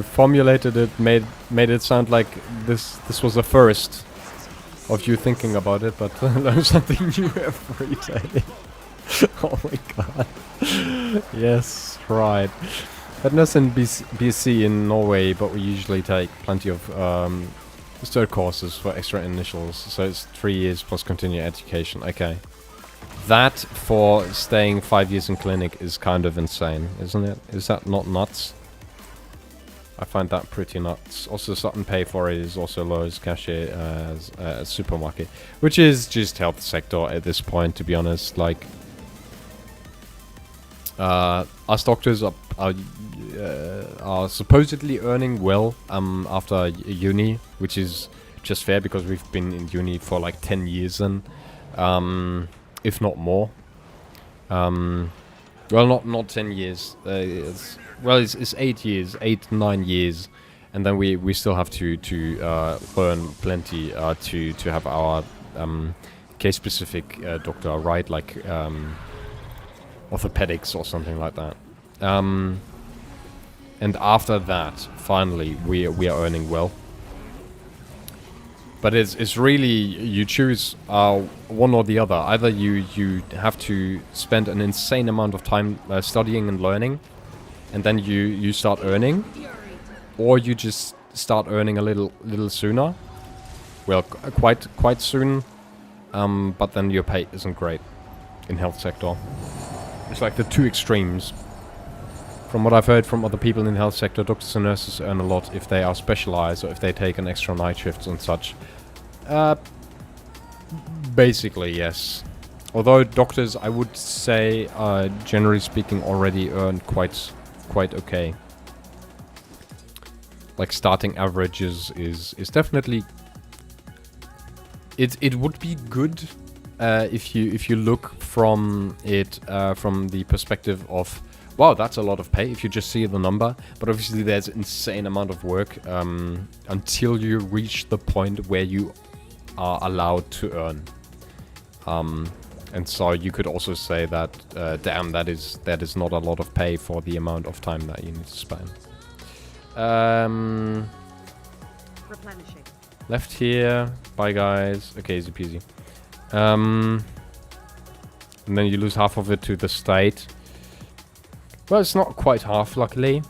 formulated it made it sound like this was a first of you thinking about it, but learn something new every day. Oh my god. Yes, right. Fitness in BC in Norway, but we usually take plenty of third courses for extra initials, so it's 3 years plus continuing education. Okay. That for staying 5 years in clinic is kind of insane, isn't it? Is that not nuts? I find that pretty nuts. Also, certain pay for it is also low as cashier as a supermarket, which is just health sector at this point, to be honest. Like, us doctors are supposedly earning well after uni, which is just fair because we've been in uni for like 10 years then, if not more. Well, not 10 years. It's 8 years, 9 years, and then we still have to learn plenty to have our case specific doctor, right? Like orthopedics or something like that. And after that, finally, we are earning well. But it's really, you choose one or the other. Either you have to spend an insane amount of time studying and learning, and then you start earning, or you just start earning a little sooner. Well, quite soon, but then your pay isn't great in health sector. It's like the two extremes. From what I've heard from other people in the health sector, doctors and nurses earn a lot if they are specialized or if they take an extra night shifts and such. Basically, yes. Although doctors, I would say, generally speaking, already earn quite okay. Like starting averages is definitely. It would be good if you look from it from the perspective of, wow, that's a lot of pay if you just see the number. But obviously there's insane amount of work until you reach the point where you are allowed to earn. And so you could also say that, damn, that is not a lot of pay for the amount of time that you need to spend. Replenishing. Left here. Bye, guys. Okay, easy peasy. And then you lose half of it to the state. Well, it's not quite half, luckily.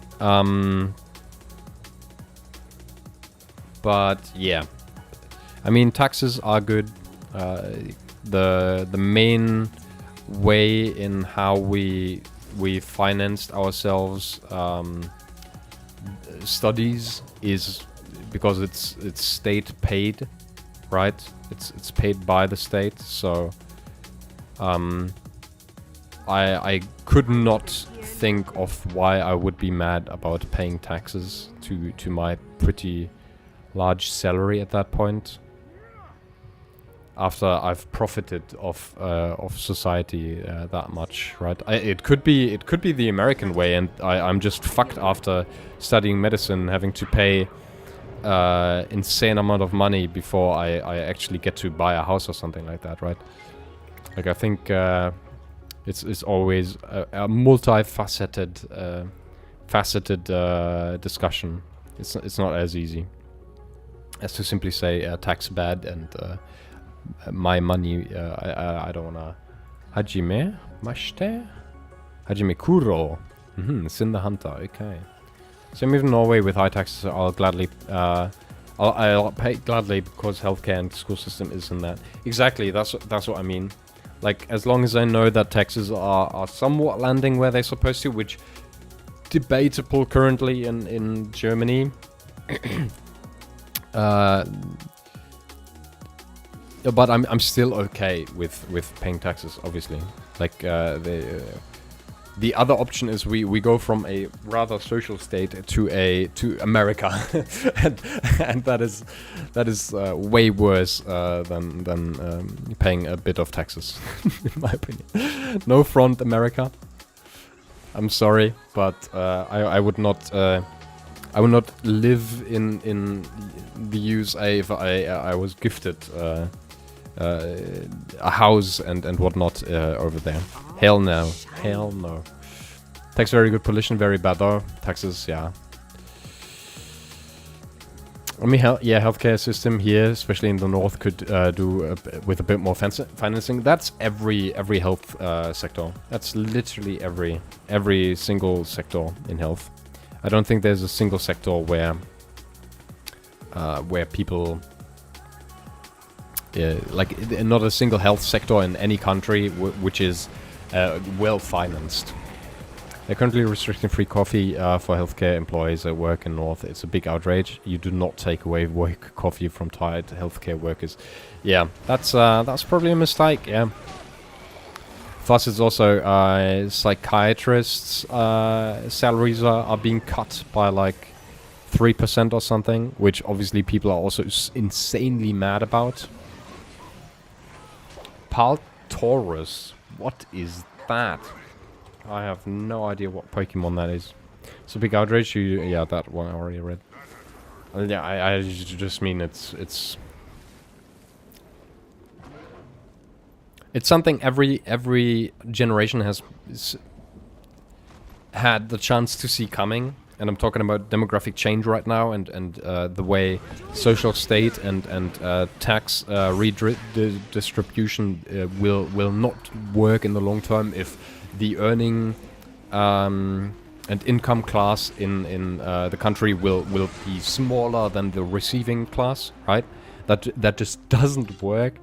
But yeah, I mean, taxes are good. The main way in how we financed ourselves studies is because it's state paid, right? It's paid by the state, so I could not think of why I would be mad about paying taxes to my pretty large salary at that point. After I've profited of society that much, right? It could be the American way, and I'm just fucked after studying medicine, having to pay insane amount of money before I actually get to buy a house or something like that, right? Like I think it's always a multifaceted discussion. It's not as easy as to simply say tax bad and my money, I don't wanna. Hajime mashite? Hajime kuro. Sin the hunter. Okay. Same with Norway with high taxes. I'll gladly, I'll pay gladly because healthcare and school system isn't that. Exactly. That's what I mean. Like as long as I know that taxes are somewhat landing where they're supposed to, which debatable currently in Germany. But I'm still okay with paying taxes, obviously. Like the other option is we go from a rather social state to America, and that is way worse than paying a bit of taxes, in my opinion. No front, America. I'm sorry, but I would not. I would not live in the USA if I was gifted a house and whatnot over there. Hell no. Hell no. Tax very good, pollution very bad though. Taxes, yeah. I mean, healthcare system here, especially in the north, could do with a bit more financing. That's every health sector. That's literally every single sector in health. I don't think there's a single sector where people like not a single health sector in any country which is well financed. They're currently restricting free coffee for healthcare employees at work in North. It's a big outrage. You do not take away work coffee from tired healthcare workers. Yeah, that's probably a mistake. Yeah. Plus, it's also psychiatrists' salaries are being cut by like 3% or something, which obviously people are also insanely mad about. Paltaurus, what is that? I have no idea what Pokemon that is. It's a big outrage. Yeah, that one I already read. Yeah, I just mean it's something every generation has had the chance to see coming, and I'm talking about demographic change right now, and the way social state and tax redistribution will not work in the long term if the earning and income class in the country will be smaller than the receiving class, right? That just doesn't work.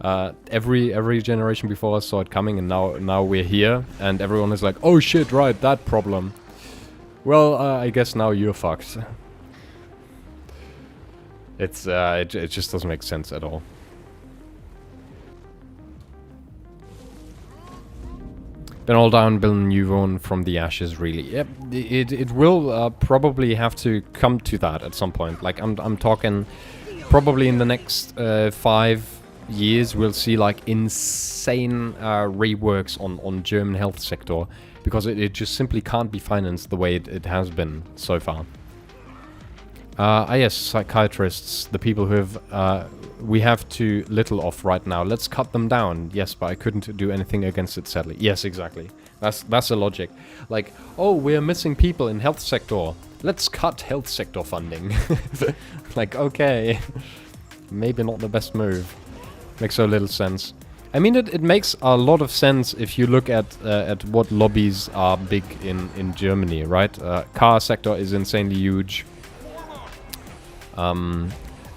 Every generation before us saw it coming, and now we're here, and everyone is like, oh shit, right, that problem. Well, I guess now you're fucked. It just doesn't make sense at all. Then all down, build a new one from the ashes, really. Yep, it will probably have to come to that at some point. Like, I'm talking probably in the next 5 years, we'll see, like, insane reworks on German health sector. Because it just simply can't be financed the way it has been so far. Yes, psychiatrists, the people who have... we have too little of right now. Let's cut them down. Yes, but I couldn't do anything against it, sadly. Yes, exactly. That's the logic. Like, oh, we're missing people in health sector. Let's cut health sector funding. Like, okay. Maybe not the best move. Makes so little sense. I mean, it makes a lot of sense if you look at what lobbies are big in Germany, right? Car sector is insanely huge.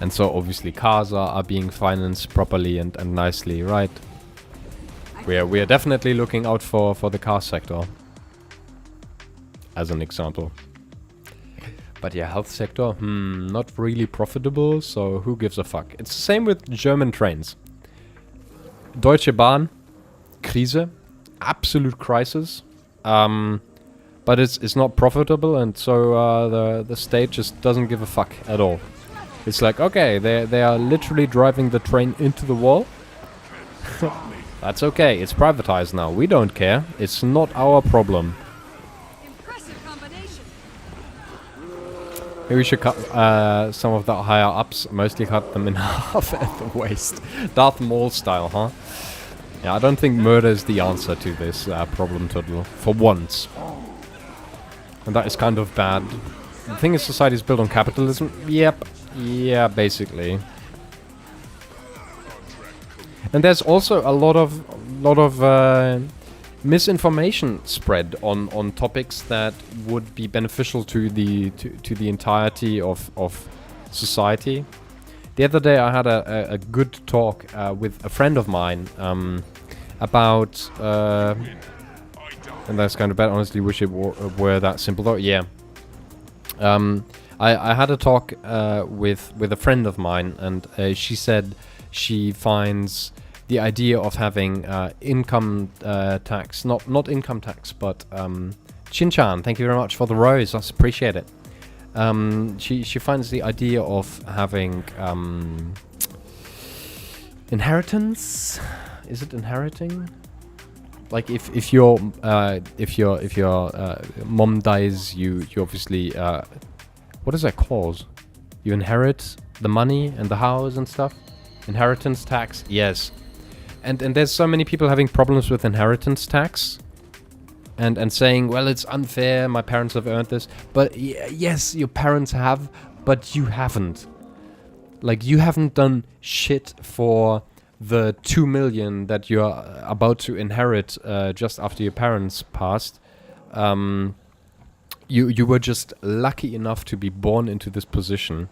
And so obviously cars are being financed properly and nicely, right? We are definitely looking out for the car sector. As an example. But yeah, health sector, not really profitable, so who gives a fuck? It's the same with German trains. Deutsche Bahn, Krise, absolute crisis. But it's not profitable, and so the state just doesn't give a fuck at all. It's like, okay, they are literally driving the train into the wall. That's okay, it's privatized now. We don't care. It's not our problem. Impressive combination. Maybe we should cut some of the higher ups, mostly cut them in half at the waist. Darth Maul style, huh? Yeah, I don't think murder is the answer to this problem, Toddle. For once. And that is kind of bad. The thing is, society is built on capitalism. Yep. Yeah, basically. And there's also a lot of misinformation spread on topics that would be beneficial to the entirety of society. The other day I had a good talk with a friend of mine about and that's kind of bad. Honestly, wish it were that simple though. Yeah. I had a talk with a friend of mine, and she said she finds the idea of having income tax, not income tax, but Chinchan, thank you very much for the rose, I appreciate it. She finds the idea of having inheritance. Is it inheriting? Like if your mom dies, you obviously what is that called? You inherit the money and the house and stuff. Inheritance tax, yes. And there's so many people having problems with inheritance tax. And saying, well, it's unfair, my parents have earned this. But yes, your parents have, but you haven't. Like, you haven't done shit for the 2 million that you're about to inherit just after your parents passed. You were just lucky enough to be born into this position.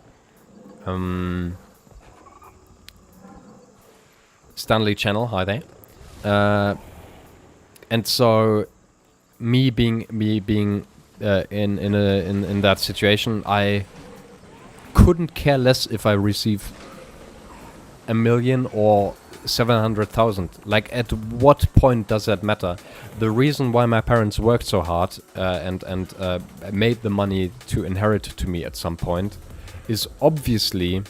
Stanley Channel, hi there. And so me being in that situation, I couldn't care less if I receive 1 million or 700,000. Like, at what point does that matter? The reason why my parents worked so hard and made the money to inherit to me at some point is obviously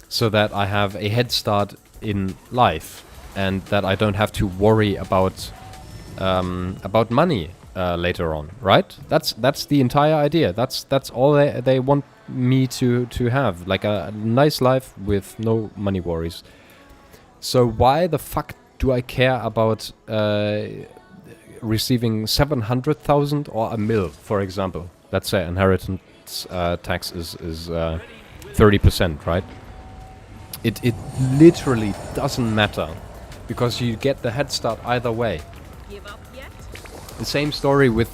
so that I have a head start in life and that I don't have to worry about money later on, right? That's the entire idea. That's all they want me to have, like a nice life with no money worries. So why the fuck do I care about receiving 700,000 or 1 mil, for example? Let's say inheritance tax is 30%, right? It literally doesn't matter because you get the head start either way. Give up yet? The same story with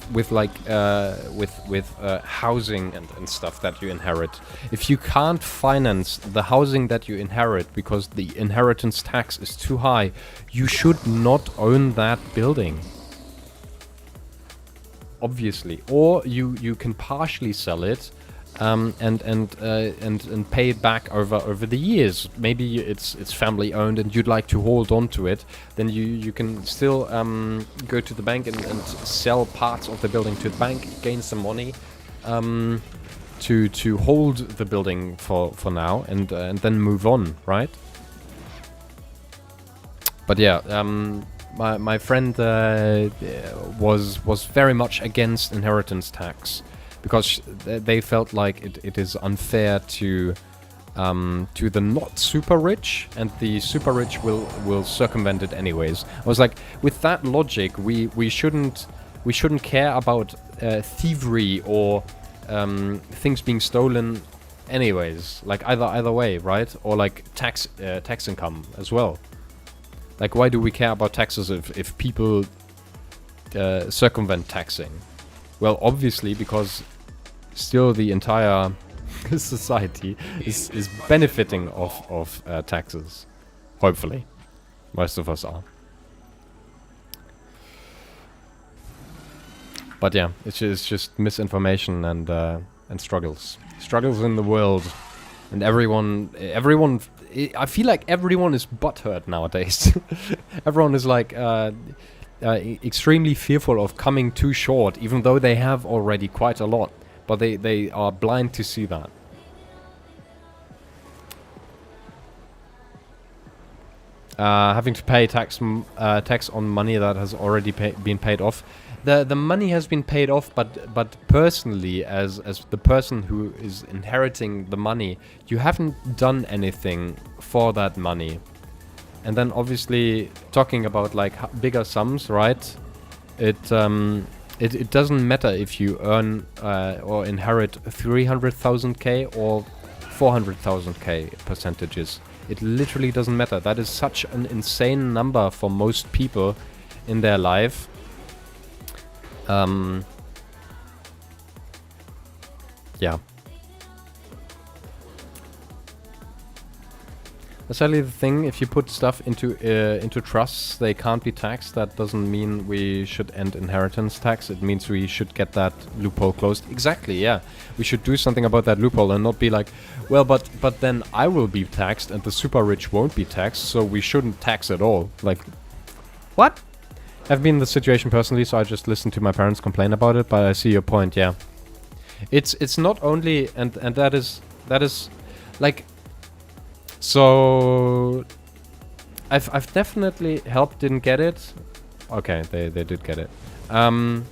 housing and stuff that you inherit. If you can't finance the housing that you inherit because the inheritance tax is too high, you should not own that building. Obviously. Or you can partially sell it and pay it back over the years. Maybe it's family owned and you'd like to hold on to it. Then you can still go to the bank and sell parts of the building to the bank, gain some money to hold the building for now, and then move on, right? But yeah, my friend was very much against inheritance tax because they felt like it is unfair to the not super rich, and the super rich will circumvent it anyways. I was like, with that logic, we shouldn't care about thievery or things being stolen anyways, like either way, right? Or like tax income as well. Like, why do we care about taxes if people circumvent taxing? Well, obviously because still the entire society is benefiting of taxes. Hopefully, most of us are. But yeah, it's just misinformation and struggles in the world, and everyone. I feel like everyone is butthurt nowadays. Everyone is like extremely fearful of coming too short, even though they have already quite a lot. But they are blind to see that. Having to pay tax on money that has already been paid off. The money has been paid off, but personally, as the person who is inheriting the money, you haven't done anything for that money. And then obviously talking about like bigger sums, right? It doesn't matter if you earn or inherit 300,000k or 400,000k percentages. It literally doesn't matter. That is such an insane number for most people in their life. Yeah. That's really the thing. If you put stuff into trusts, they can't be taxed. That doesn't mean we should end inheritance tax. It means we should get that loophole closed. Exactly. Yeah, we should do something about that loophole and not be like, well, but then I will be taxed and the super rich won't be taxed, so we shouldn't tax at all. Like, what? I've been in the situation personally, so I just listened to my parents complain about it. But I see your point. Yeah, it's not only and that is like. So I've definitely helped didn't get it. Okay, they did get it. I've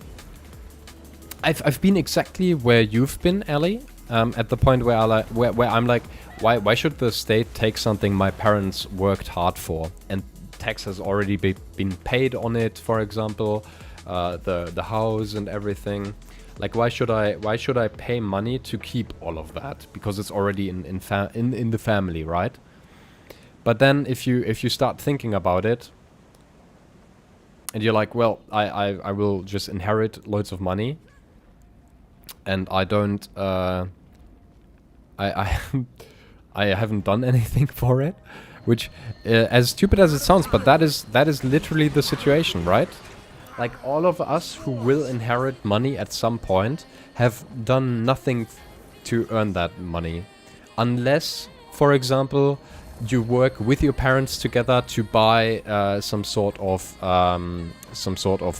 been exactly where you've been, Ellie. At the point where I'm like, why should the state take something my parents worked hard for and tax has already been paid on it, for example, the house and everything. Like, why should I pay money to keep all of that? Because it's already in the family, right? But then if you start thinking about it, and you're like, well, I will just inherit loads of money, and I don't I haven't done anything for it, which as stupid as it sounds, but that is literally the situation, right? Like, all of us who will inherit money at some point have done nothing to earn that money. Unless, for example, you work with your parents together to buy some sort of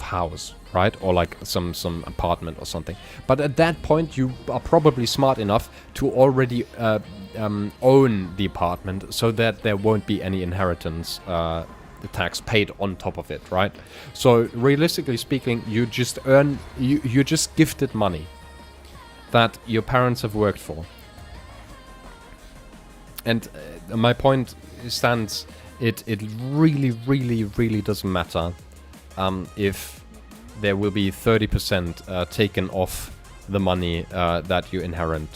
house, right? Or like some apartment or something. But at that point, you are probably smart enough to already own the apartment, so that there won't be any inheritance the tax paid on top of it, right? So realistically speaking, you just gifted money that your parents have worked for. And my point stands, it really, really, really doesn't matter if there will be 30% taken off the money that you inherit.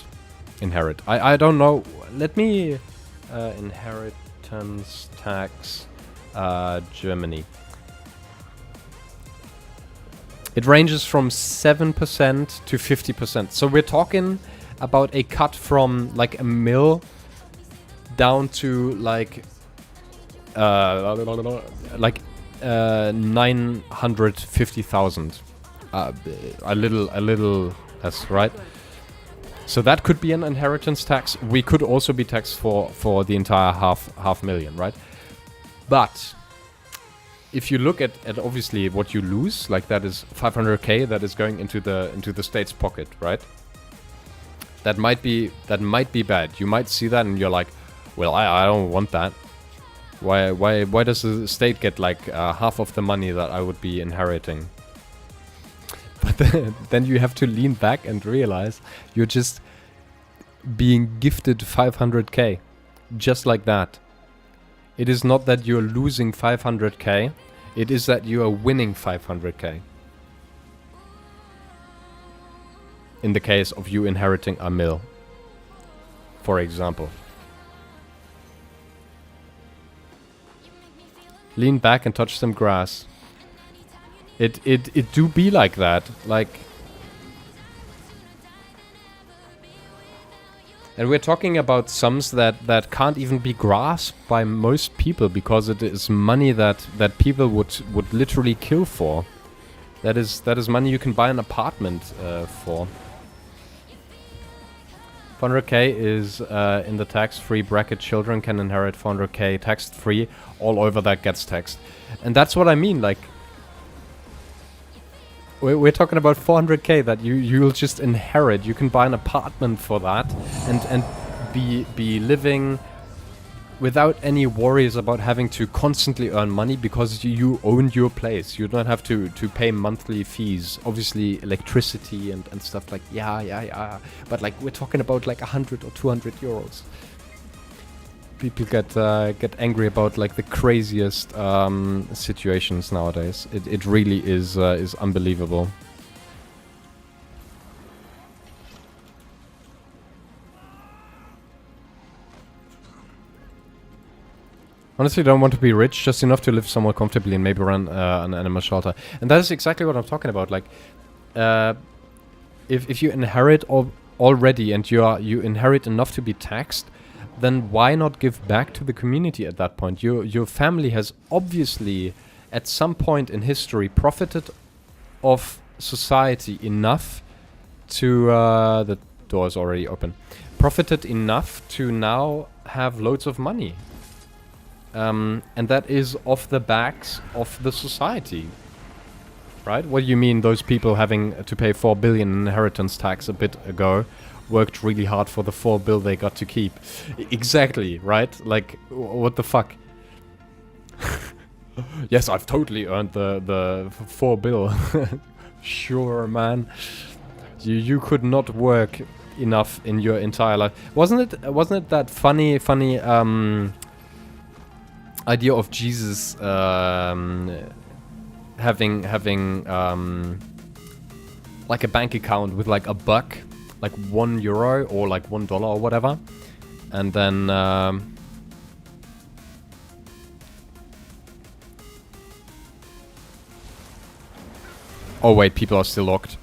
I don't know. Let me inheritance tax Germany. It ranges from 7% to 50%. So we're talking about a cut from like a mil down to like 950,000. A little less, right? So that could be an inheritance tax. We could also be taxed for the entire half million, right? But if you look at obviously what you lose, like that is 500k that is going into the state's pocket, right? That might be bad. You might see that and you're like, well, I don't want that. Why does the state get like half of the money that I would be inheriting? But then you have to lean back and realize you're just being gifted 500k, just like that. It is not that you're losing 500k, it is that you are winning 500k. In the case of you inheriting a mill, for example. Lean back and touch some grass. It do be like that, like... And we're talking about sums that can't even be grasped by most people, because it is money that people would literally kill for. That is money you can buy an apartment for. 400k is in the tax-free bracket. Children can inherit 400k tax-free. All over that gets taxed. And that's what I mean, like... We're talking about 400k that you'll just inherit. You can buy an apartment for that and be living without any worries about having to constantly earn money, because you own your place. You don't have to pay monthly fees. Obviously electricity and stuff like yeah. But like we're talking about like 100 or 200 euros. People get angry about like the craziest situations nowadays. It really is unbelievable. Honestly, don't want to be rich, just enough to live somewhere comfortably and maybe run an animal shelter. And that is exactly what I'm talking about. Like, if you inherit already and you inherit enough to be taxed, then why not give back to the community at that point? Your family has obviously, at some point in history, profited of society enough to... the door is already open. Profited enough to now have loads of money. And that is off the backs of the society. Right? What do you mean those people having to pay 4 billion in inheritance tax a bit ago worked really hard for the 4 bill they got to keep? Exactly, right? Like, what the fuck? Yes, I've totally earned the 4 bill. Sure, man. You could not work enough in your entire life. Wasn't it that funny idea of Jesus having like a bank account with like a buck, like €1 or like $1 or whatever, and then oh wait, people are still locked.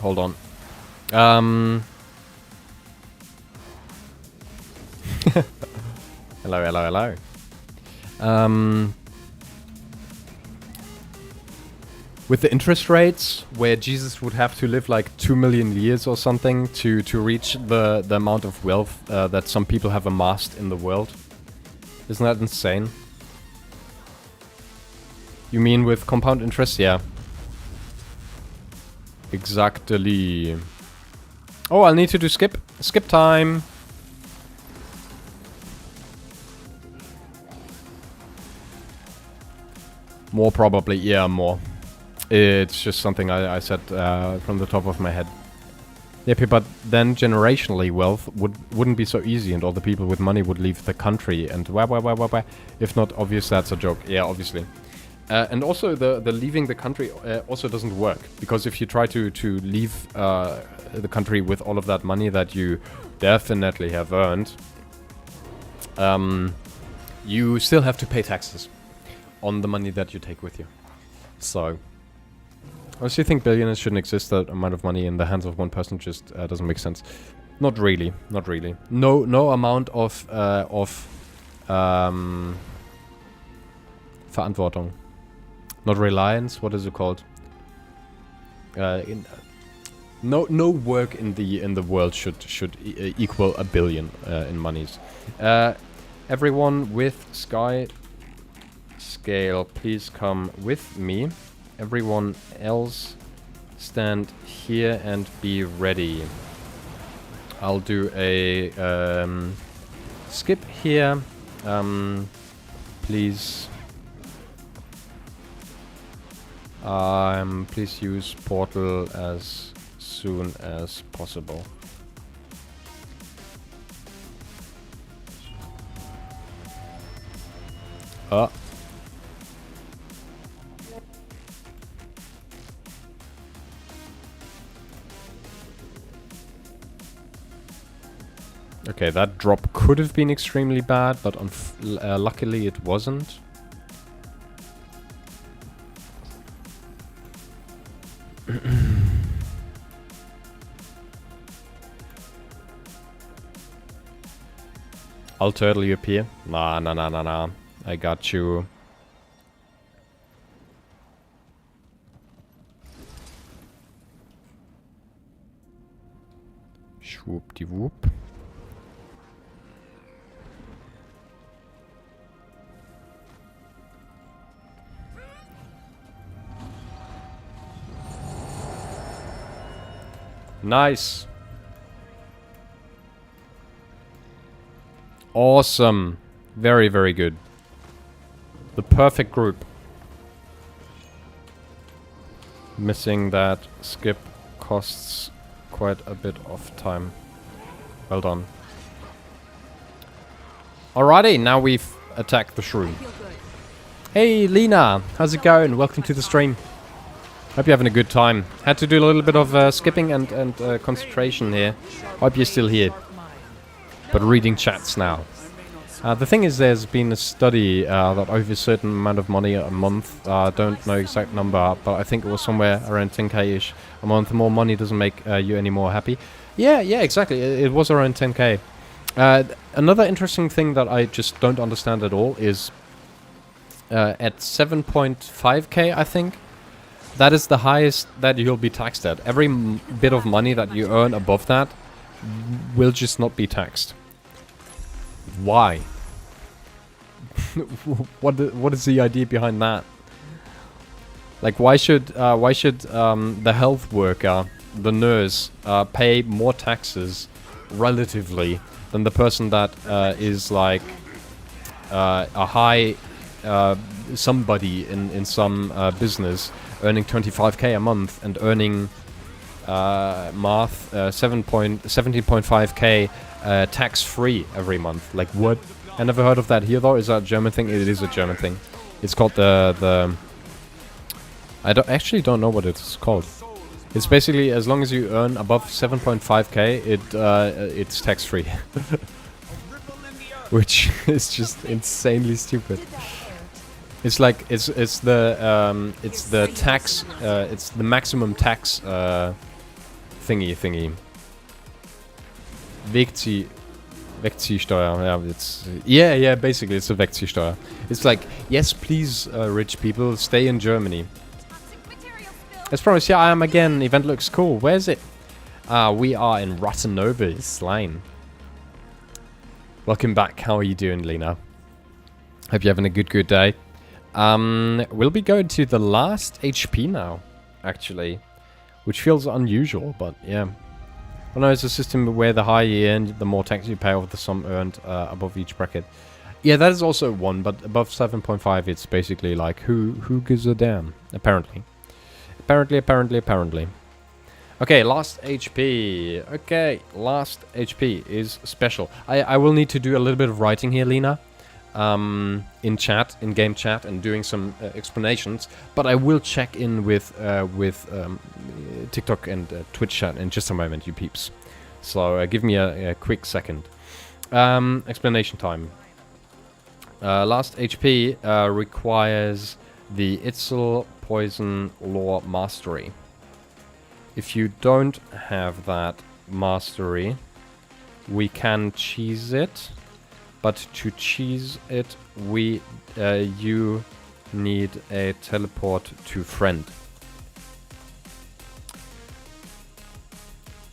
Hold on. Hello. With the interest rates, where Jesus would have to live like 2 million years or something to reach the amount of wealth that some people have amassed in the world. Isn't that insane? You mean with compound interest? Yeah. Exactly. Oh, I'll need to do skip. Skip time. More probably, yeah, more. It's just something I said from the top of my head. Yeah, but then generationally wealth wouldn't be so easy, and all the people with money would leave the country. And why? If not obvious, that's a joke. Yeah, obviously. And also the leaving the country also doesn't work, because if you try to leave the country with all of that money that you definitely have earned, you still have to pay taxes on the money that you take with you. So, I honestly think billionaires shouldn't exist. That amount of money in the hands of one person just doesn't make sense. Not really. No amount of Verantwortung. Not reliance. What is it called? No work in the world should equal a billion in monies. Everyone with sky scale, please come with me. Everyone else, stand here and be ready. I'll do a skip here. Please. Please use portal as soon as possible. Okay, that drop could have been extremely bad, but luckily it wasn't. I'll turtle you up here. Nah. I got you. Swoop-de-whoop. Nice. Awesome. Very, very good. The perfect group. Missing that skip costs quite a bit of time. Well done. Alrighty, now we've attacked the shroom. Hey Lena, how's it going? Welcome to the stream. Hope you're having a good time. Had to do a little bit of skipping and concentration here. Hope you're still here. But reading chats now. The thing is, there's been a study that over a certain amount of money a month, don't know exact number, but I think it was somewhere around 10k-ish a month. More money doesn't make you any more happy. Yeah, exactly. It was around 10k. Another interesting thing that I just don't understand at all is at 7.5k, I think, that is the highest that you'll be taxed at. Every bit of money that you earn above that will just not be taxed. Why? What is the idea behind that? Like, why should the health worker, the nurse, pay more taxes relatively than the person that is like a high somebody in some business earning 25k a month and earning 17.5k tax-free every month? Like, what? I never heard of that here though. Is that a German thing? It is a German thing. It's called the I actually don't know what it's called. It's basically as long as you earn above 7.5k, it's tax-free. Which is just insanely stupid. It's like it's the tax it's the maximum tax thingy. Wegziehsteuer. Yeah, basically it's a Wegziehsteuer. It's like, yes, please, rich people, stay in Germany. As promised, here I am again. Event looks cool. Where is it? We are in Rattenobel's line. Welcome back. How are you doing, Lena? Hope you're having a good day. We'll be going to the last HP now, actually, which feels unusual, but yeah. Well, no, it's a system where the higher you earn, the more tax you pay off the sum earned above each bracket. Yeah, that is also one, but above 7.5, it's basically like, who gives a damn? Apparently. Apparently. Okay, last HP. Okay, last HP is special. I will need to do a little bit of writing here, Lena. In chat, in game chat, and doing some explanations, but I will check in with TikTok and Twitch chat in just a moment, you peeps. So give me a quick second. Explanation time. Last HP requires the Itzel Poison Lore Mastery. If you don't have that mastery, we can cheese it. But to cheese it, you need a teleport to friend.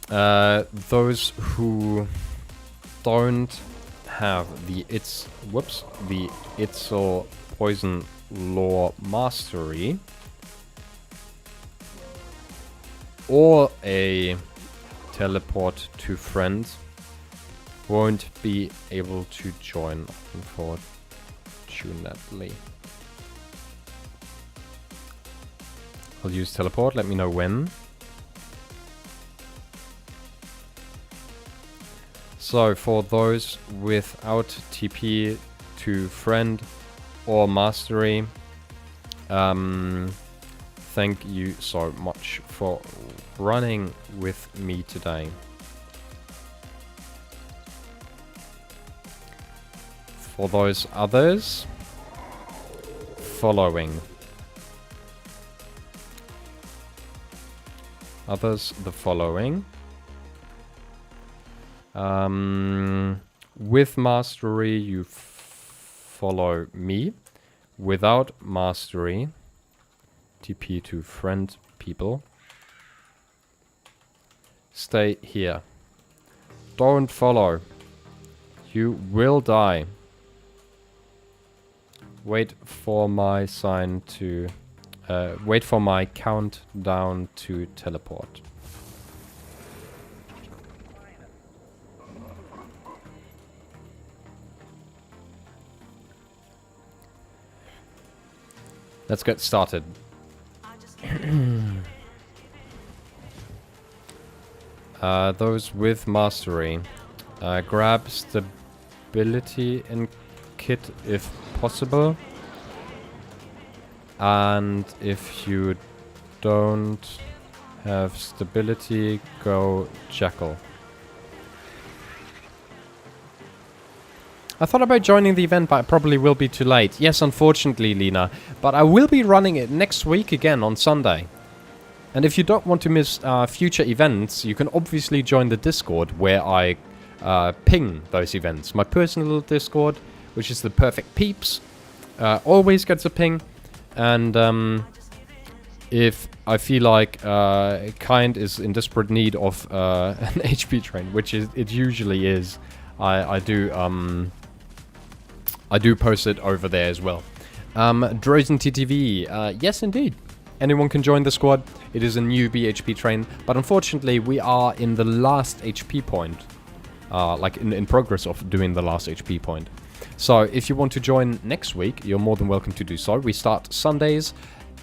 Those who don't have the It's or Poison Lore Mastery or a Teleport to Friends won't be able to join, unfortunately. I'll use Teleport, let me know when. So for those without TP to Friend or Mastery, thank you so much for running with me today. For those others, following. Others, the following. With Mastery, you follow me. Without Mastery, TP to Friend people. Stay here. Don't follow. You will die. Wait for my sign to... wait for my countdown to teleport. Let's get started. Those with Mastery, grab Stability in kit if possible, and if you don't have Stability, go Jackal. I thought about joining the event, but I probably will be too late. Yes, unfortunately, Lena, but I will be running it next week again on Sunday. And if you don't want to miss future events, you can obviously join the Discord where I ping those events. My personal Discord, which is the Perfect Peeps, always gets a ping. And if I feel like Kind is in desperate need of an HP train, which it usually is, I do post it over there as well. Drozen TTV, yes indeed. Anyone can join the squad. It is a newbie HP train, but unfortunately we are in the last HP point. Like in progress of doing the last HP point. So if you want to join next week, you're more than welcome to do so. We start Sundays,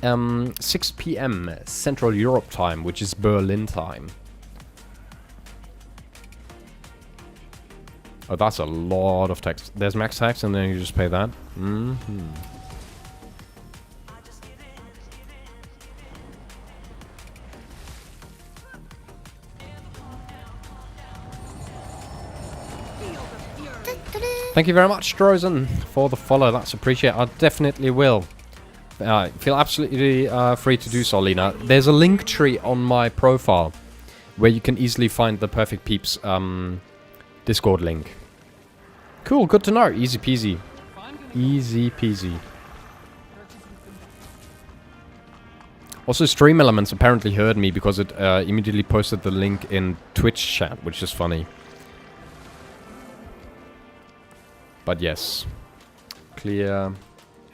6 PM Central Europe time, which is Berlin time. Oh, that's a lot of text. There's max tax and then you just pay that. Thank you very much, Drozen, for the follow. That's appreciated. I definitely will. Feel absolutely free to do so, Lena. There's a link tree on my profile where you can easily find the Perfect Peeps Discord link. Cool, good to know. Easy peasy. Easy peasy. Also, Stream Elements apparently heard me because it immediately posted the link in Twitch chat, which is funny. But yes. Clear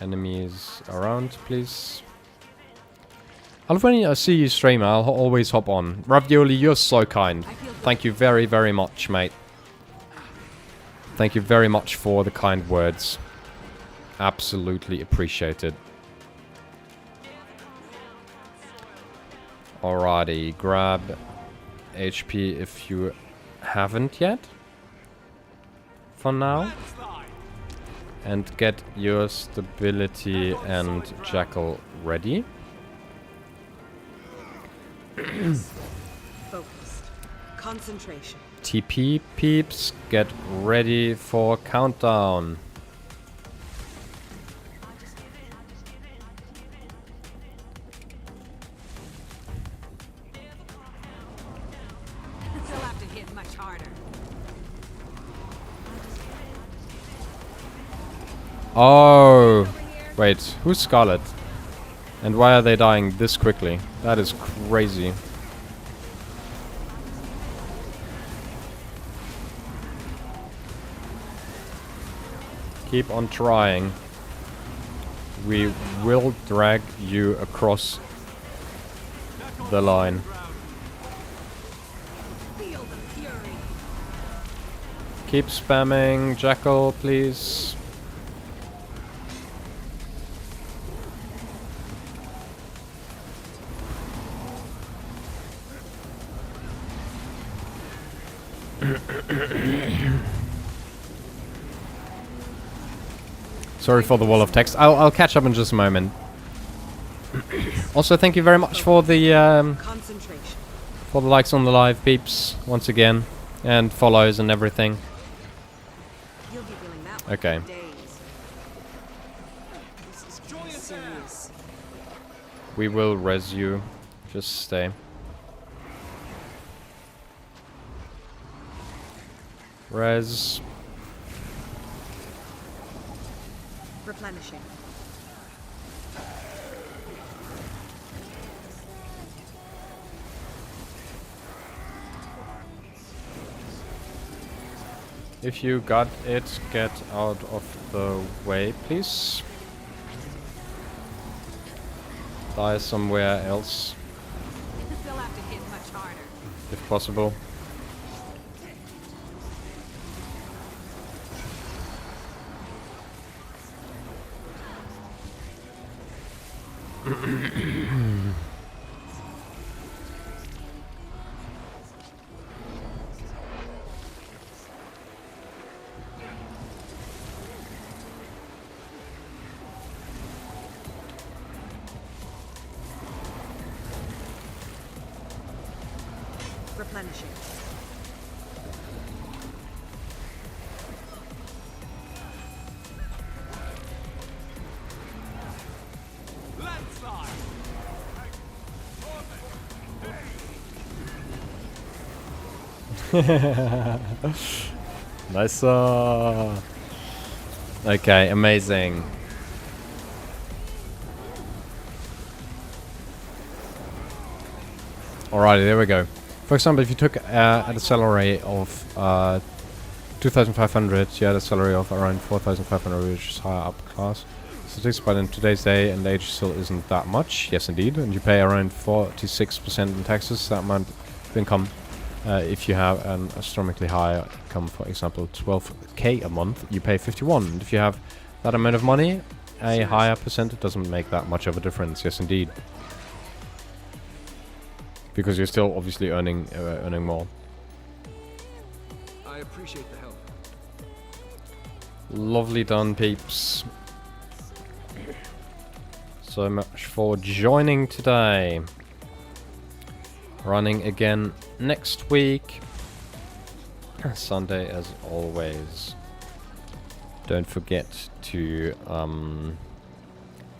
enemies around, please. I love when I see you stream, I'll always hop on. Ravioli, you're so kind. Thank you very, very much, mate. Thank you very much for the kind words. Absolutely appreciated. Alrighty, grab HP if you haven't yet. For now. And get your Stability and Jackal ready. Focused. Concentration. TP peeps, get ready for countdown. They'll have to hit much harder. Oh, wait, who's Scarlet? And why are they dying this quickly? That is crazy. Keep on trying. We will drag you across the line. Feel the fury. Keep spamming Jackal, please. Sorry for the wall of text. I'll catch up in just a moment. Also, thank you very much for the Concentration. likes on the live, peeps, once again, and follows and everything. You'll be feeling that one Okay. for days. This is serious. We will res you. Just stay. Res. Replenishing. If you got it, get out of the way, please. Die somewhere else, They'll have to hit much harder. if possible. Replenishing. Landslide. Nice. Okay, amazing. Alrighty, there we go. For example, if you took at a salary of 2,500, you had a salary of around 4,500, which is higher up class statistics, but in today's day and age still isn't that much. Yes, indeed. And you pay around 46% in taxes, that amount of income. If you have an astronomically high income, for example, 12k a month, you pay 51. And if you have that amount of money, a higher percent doesn't make that much of a difference. Yes, indeed. Because you're still obviously earning more. I appreciate the help. Lovely done, peeps. So much for joining today. Running again next week. Sunday as always. Don't forget to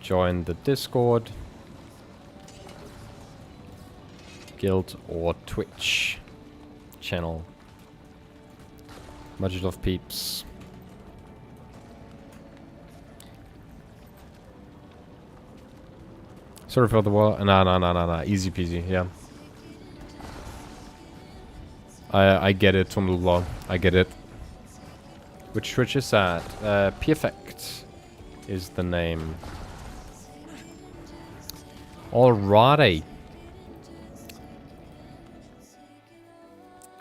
join the Discord, Guild or Twitch channel. Much love, peeps. Sorry for the wall. No. Easy peasy, yeah. I get it, Tumblr. I get it. Which Twitch is that? Perfect is the name. Alrighty.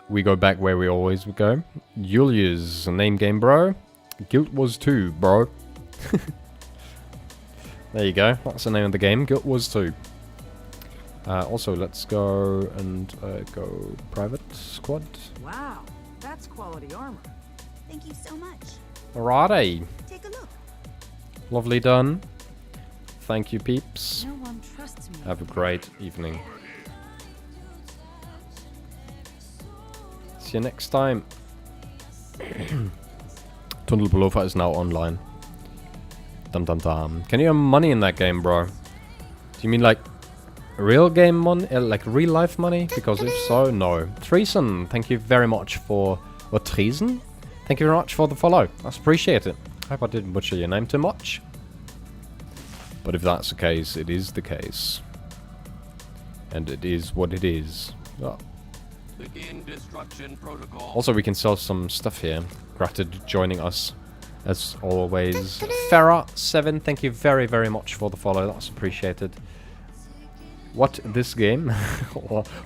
We go back where we always would go. Julius, name game, bro. Guilt Wars 2, bro. There you go. That's the name of the game. Guilt Wars 2. Also, let's go and go private squad. Wow, that's quality armor. Thank you so much. Alrighty. Take a look. Lovely done. Thank you, peeps. No one trusts me. Have a great evening. See you next time. Tunnel Pullover is now online. Dum dum dum. Can you earn money in that game, bro? Do you mean like real game money? Like real life money? Because if so, no. Treason, thank you very much for... Or Treason? Thank you very much for the follow. I appreciate it. I hope I didn't butcher your name too much. But if that's the case, it is the case. And it is what it is. Oh. Begin destruction protocol. Also, we can sell some stuff here. Gratitude joining us. as always. Farah7, thank you very, very much for the follow. That's appreciated. What, this game?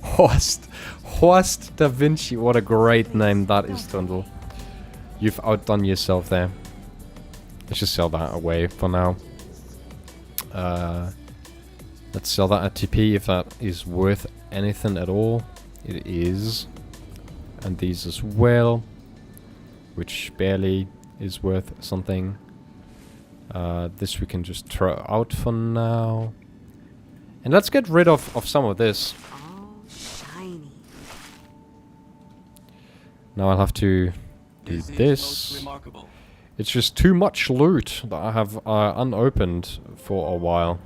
Horst Da Vinci. What a great name that is, Tundle. You've outdone yourself there. Let's just sell that away for now. Let's sell that at TP if that is worth anything at all. It is. And these as well, which barely is worth something. This we can just throw out for now. And let's get rid of some of this. All shiny. Now I'll have to do this. It's just too much loot that I have unopened for a while.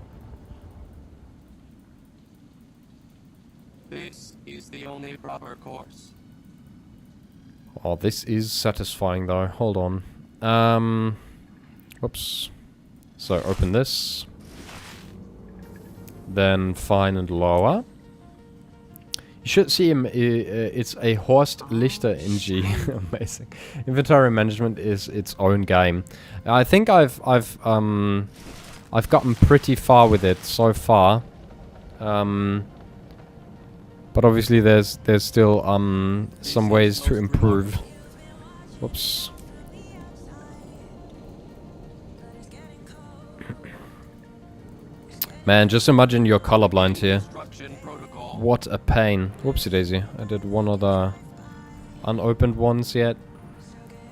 This is the only proper course. Oh, this is satisfying though. Hold on. Whoops. So open this. Then fine and lower. You should see him. It's a Horst Lichter NG. Amazing. Inventory management is its own game. I think I've gotten pretty far with it so far. But obviously there's still some ways to improve. Whoops. Man, just imagine you're colorblind here. What a pain. Whoopsie daisy. I did one of the unopened ones yet.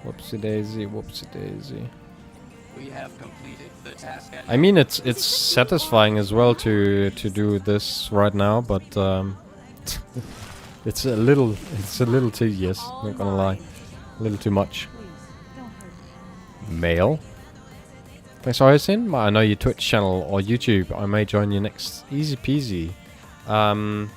Whoopsie daisy, whoopsie daisy. We have completed the task. I mean, it's satisfying as well to do this right now, but it's a little tedious. Not gonna lie, a little too much. Mail. Thanks for hosting. I know your Twitch channel or YouTube. I may join you next. Easy peasy. No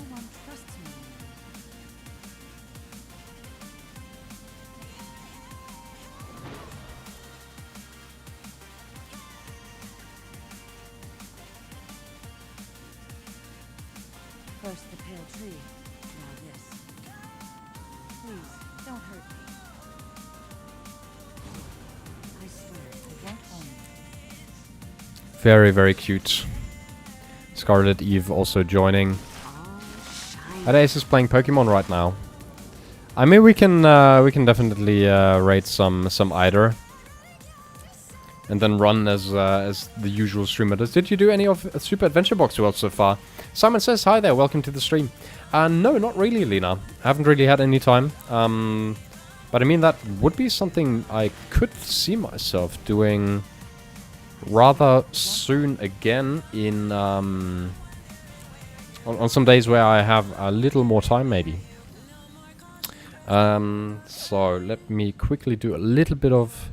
one trusts me. First the pale tree, now this. Please, don't hurt me. I swear, I won't harm you. Very, very cute. Scarlet Eve also joining. Adace is playing Pokemon right now. I mean, we can definitely raid some Eider, and then run as the usual streamer does. Did you do any of Super Adventure Box world so far? Simon says hi there. Welcome to the stream. No, not really, Lena. I haven't really had any time. But I mean, that would be something I could see myself doing rather soon again in on some days where I have a little more time, maybe. So let me quickly do a little bit of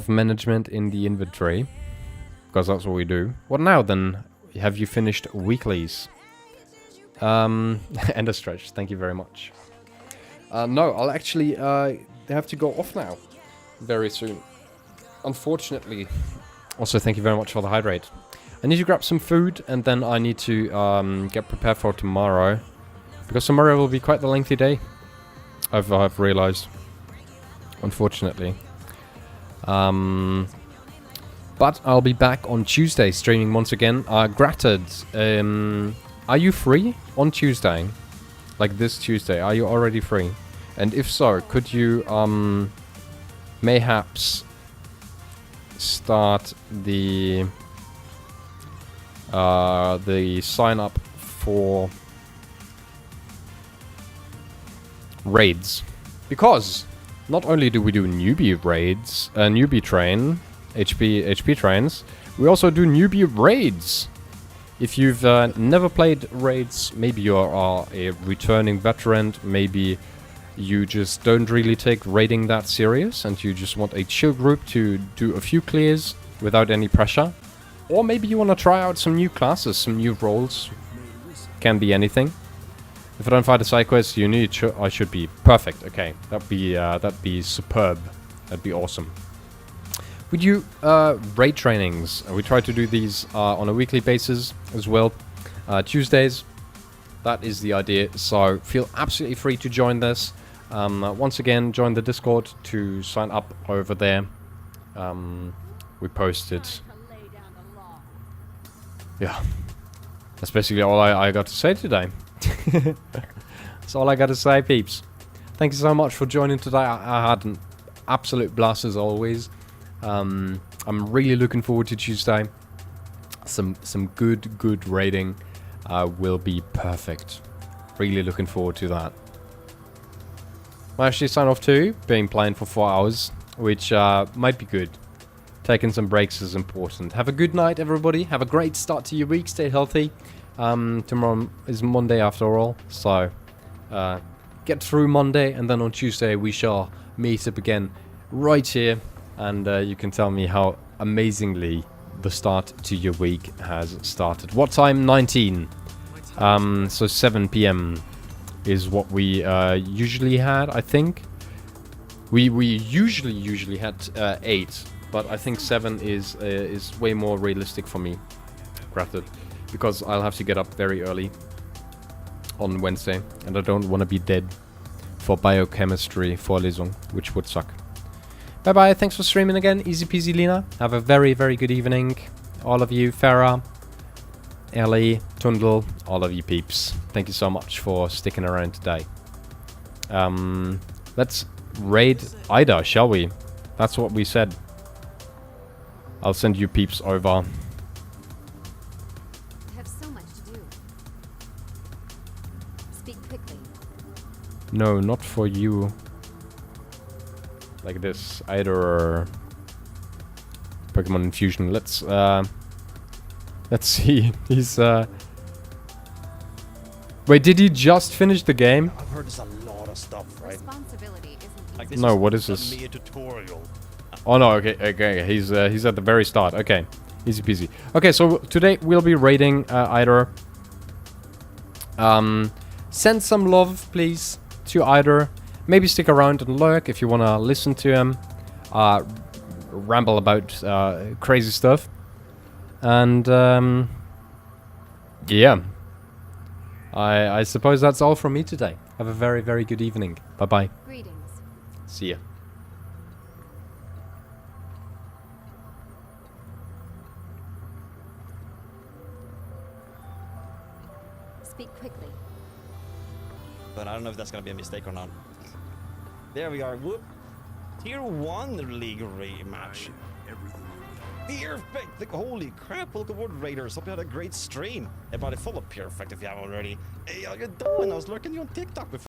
management in the inventory, because that's what we do. What now then? Have you finished weeklies? And a stretch. Thank you very much. No, I'll actually have to go off now very soon, unfortunately. Also, thank you very much for the hydrate. I need to grab some food, and then I need to get prepared for tomorrow, because tomorrow will be quite the lengthy day. I've realized, unfortunately. But I'll be back on Tuesday streaming once again. Gratted, are you free on Tuesday? Like this Tuesday, are you already free? And if so, could you mayhaps start the sign up for raids? Because not only do we do newbie raids, newbie train, HP trains, we also do newbie raids. If you've never played raids, maybe you are a returning veteran, maybe you just don't really take raiding that serious and you just want a chill group to do a few clears without any pressure. Or maybe you want to try out some new classes, some new roles. Can be anything. If I don't find a side quest, you need I should be perfect. Okay, that'd be superb. That'd be awesome. We do raid trainings. We try to do these on a weekly basis as well. Tuesdays. That is the idea. So feel absolutely free to join this. Once again, join the Discord to sign up over there. We posted. Yeah. That's basically all I got to say today. That's all I got to say, peeps. Thank you so much for joining today. I had an absolute blast as always. I'm really looking forward to Tuesday. Some good raiding will be perfect. Really looking forward to that. I actually sign off too, being playing for 4 hours, which might be good. Taking some breaks is important. Have a good night, everybody. Have a great start to your week. Stay healthy. Tomorrow is Monday after all, so get through Monday, and then on Tuesday we shall meet up again right here, and you can tell me how amazingly the start to your week has started. What time? 19. So 7 p.m. is what we usually had, I think. We usually had 8. But I think 7 is way more realistic for me, granted, because I'll have to get up very early on Wednesday, and I don't want to be dead for biochemistry Vorlesung, which would suck. Bye bye, thanks for streaming again, easy peasy Lina. Have a very good evening, all of you, Farah, Ellie, Tundle, all of you peeps. Thank you so much for sticking around today. Let's raid Ida, shall we? That's what we said. I'll send you peeps over. I have so much to do. Speak quickly. No, not for you. Like this, either Pokemon Infusion. Let's see. He's Wait, did he just finish the game? I've heard there's a lot of stuff, right? Responsibility isn't Like easy. this No, what is a this? mere tutorial. Oh no, okay, he's at the very start. Okay, easy peasy. Okay, so today we'll be raiding Eider. Send some love, please, to Eider. Maybe stick around and lurk if you want to listen to him ramble about crazy stuff. And yeah, I suppose that's all from me today. Have a very good evening. Bye bye. Greetings. See ya. Speak quickly. But I don't know if that's gonna be a mistake or not. There we are. Whoop. Tier 1 League match. Perfect! Like, holy crap, welcome aboard Raiders. Hope you had a great stream. Everybody follow Perfect if you haven't already. Hey, how you doing? I was lurking you on TikTok before.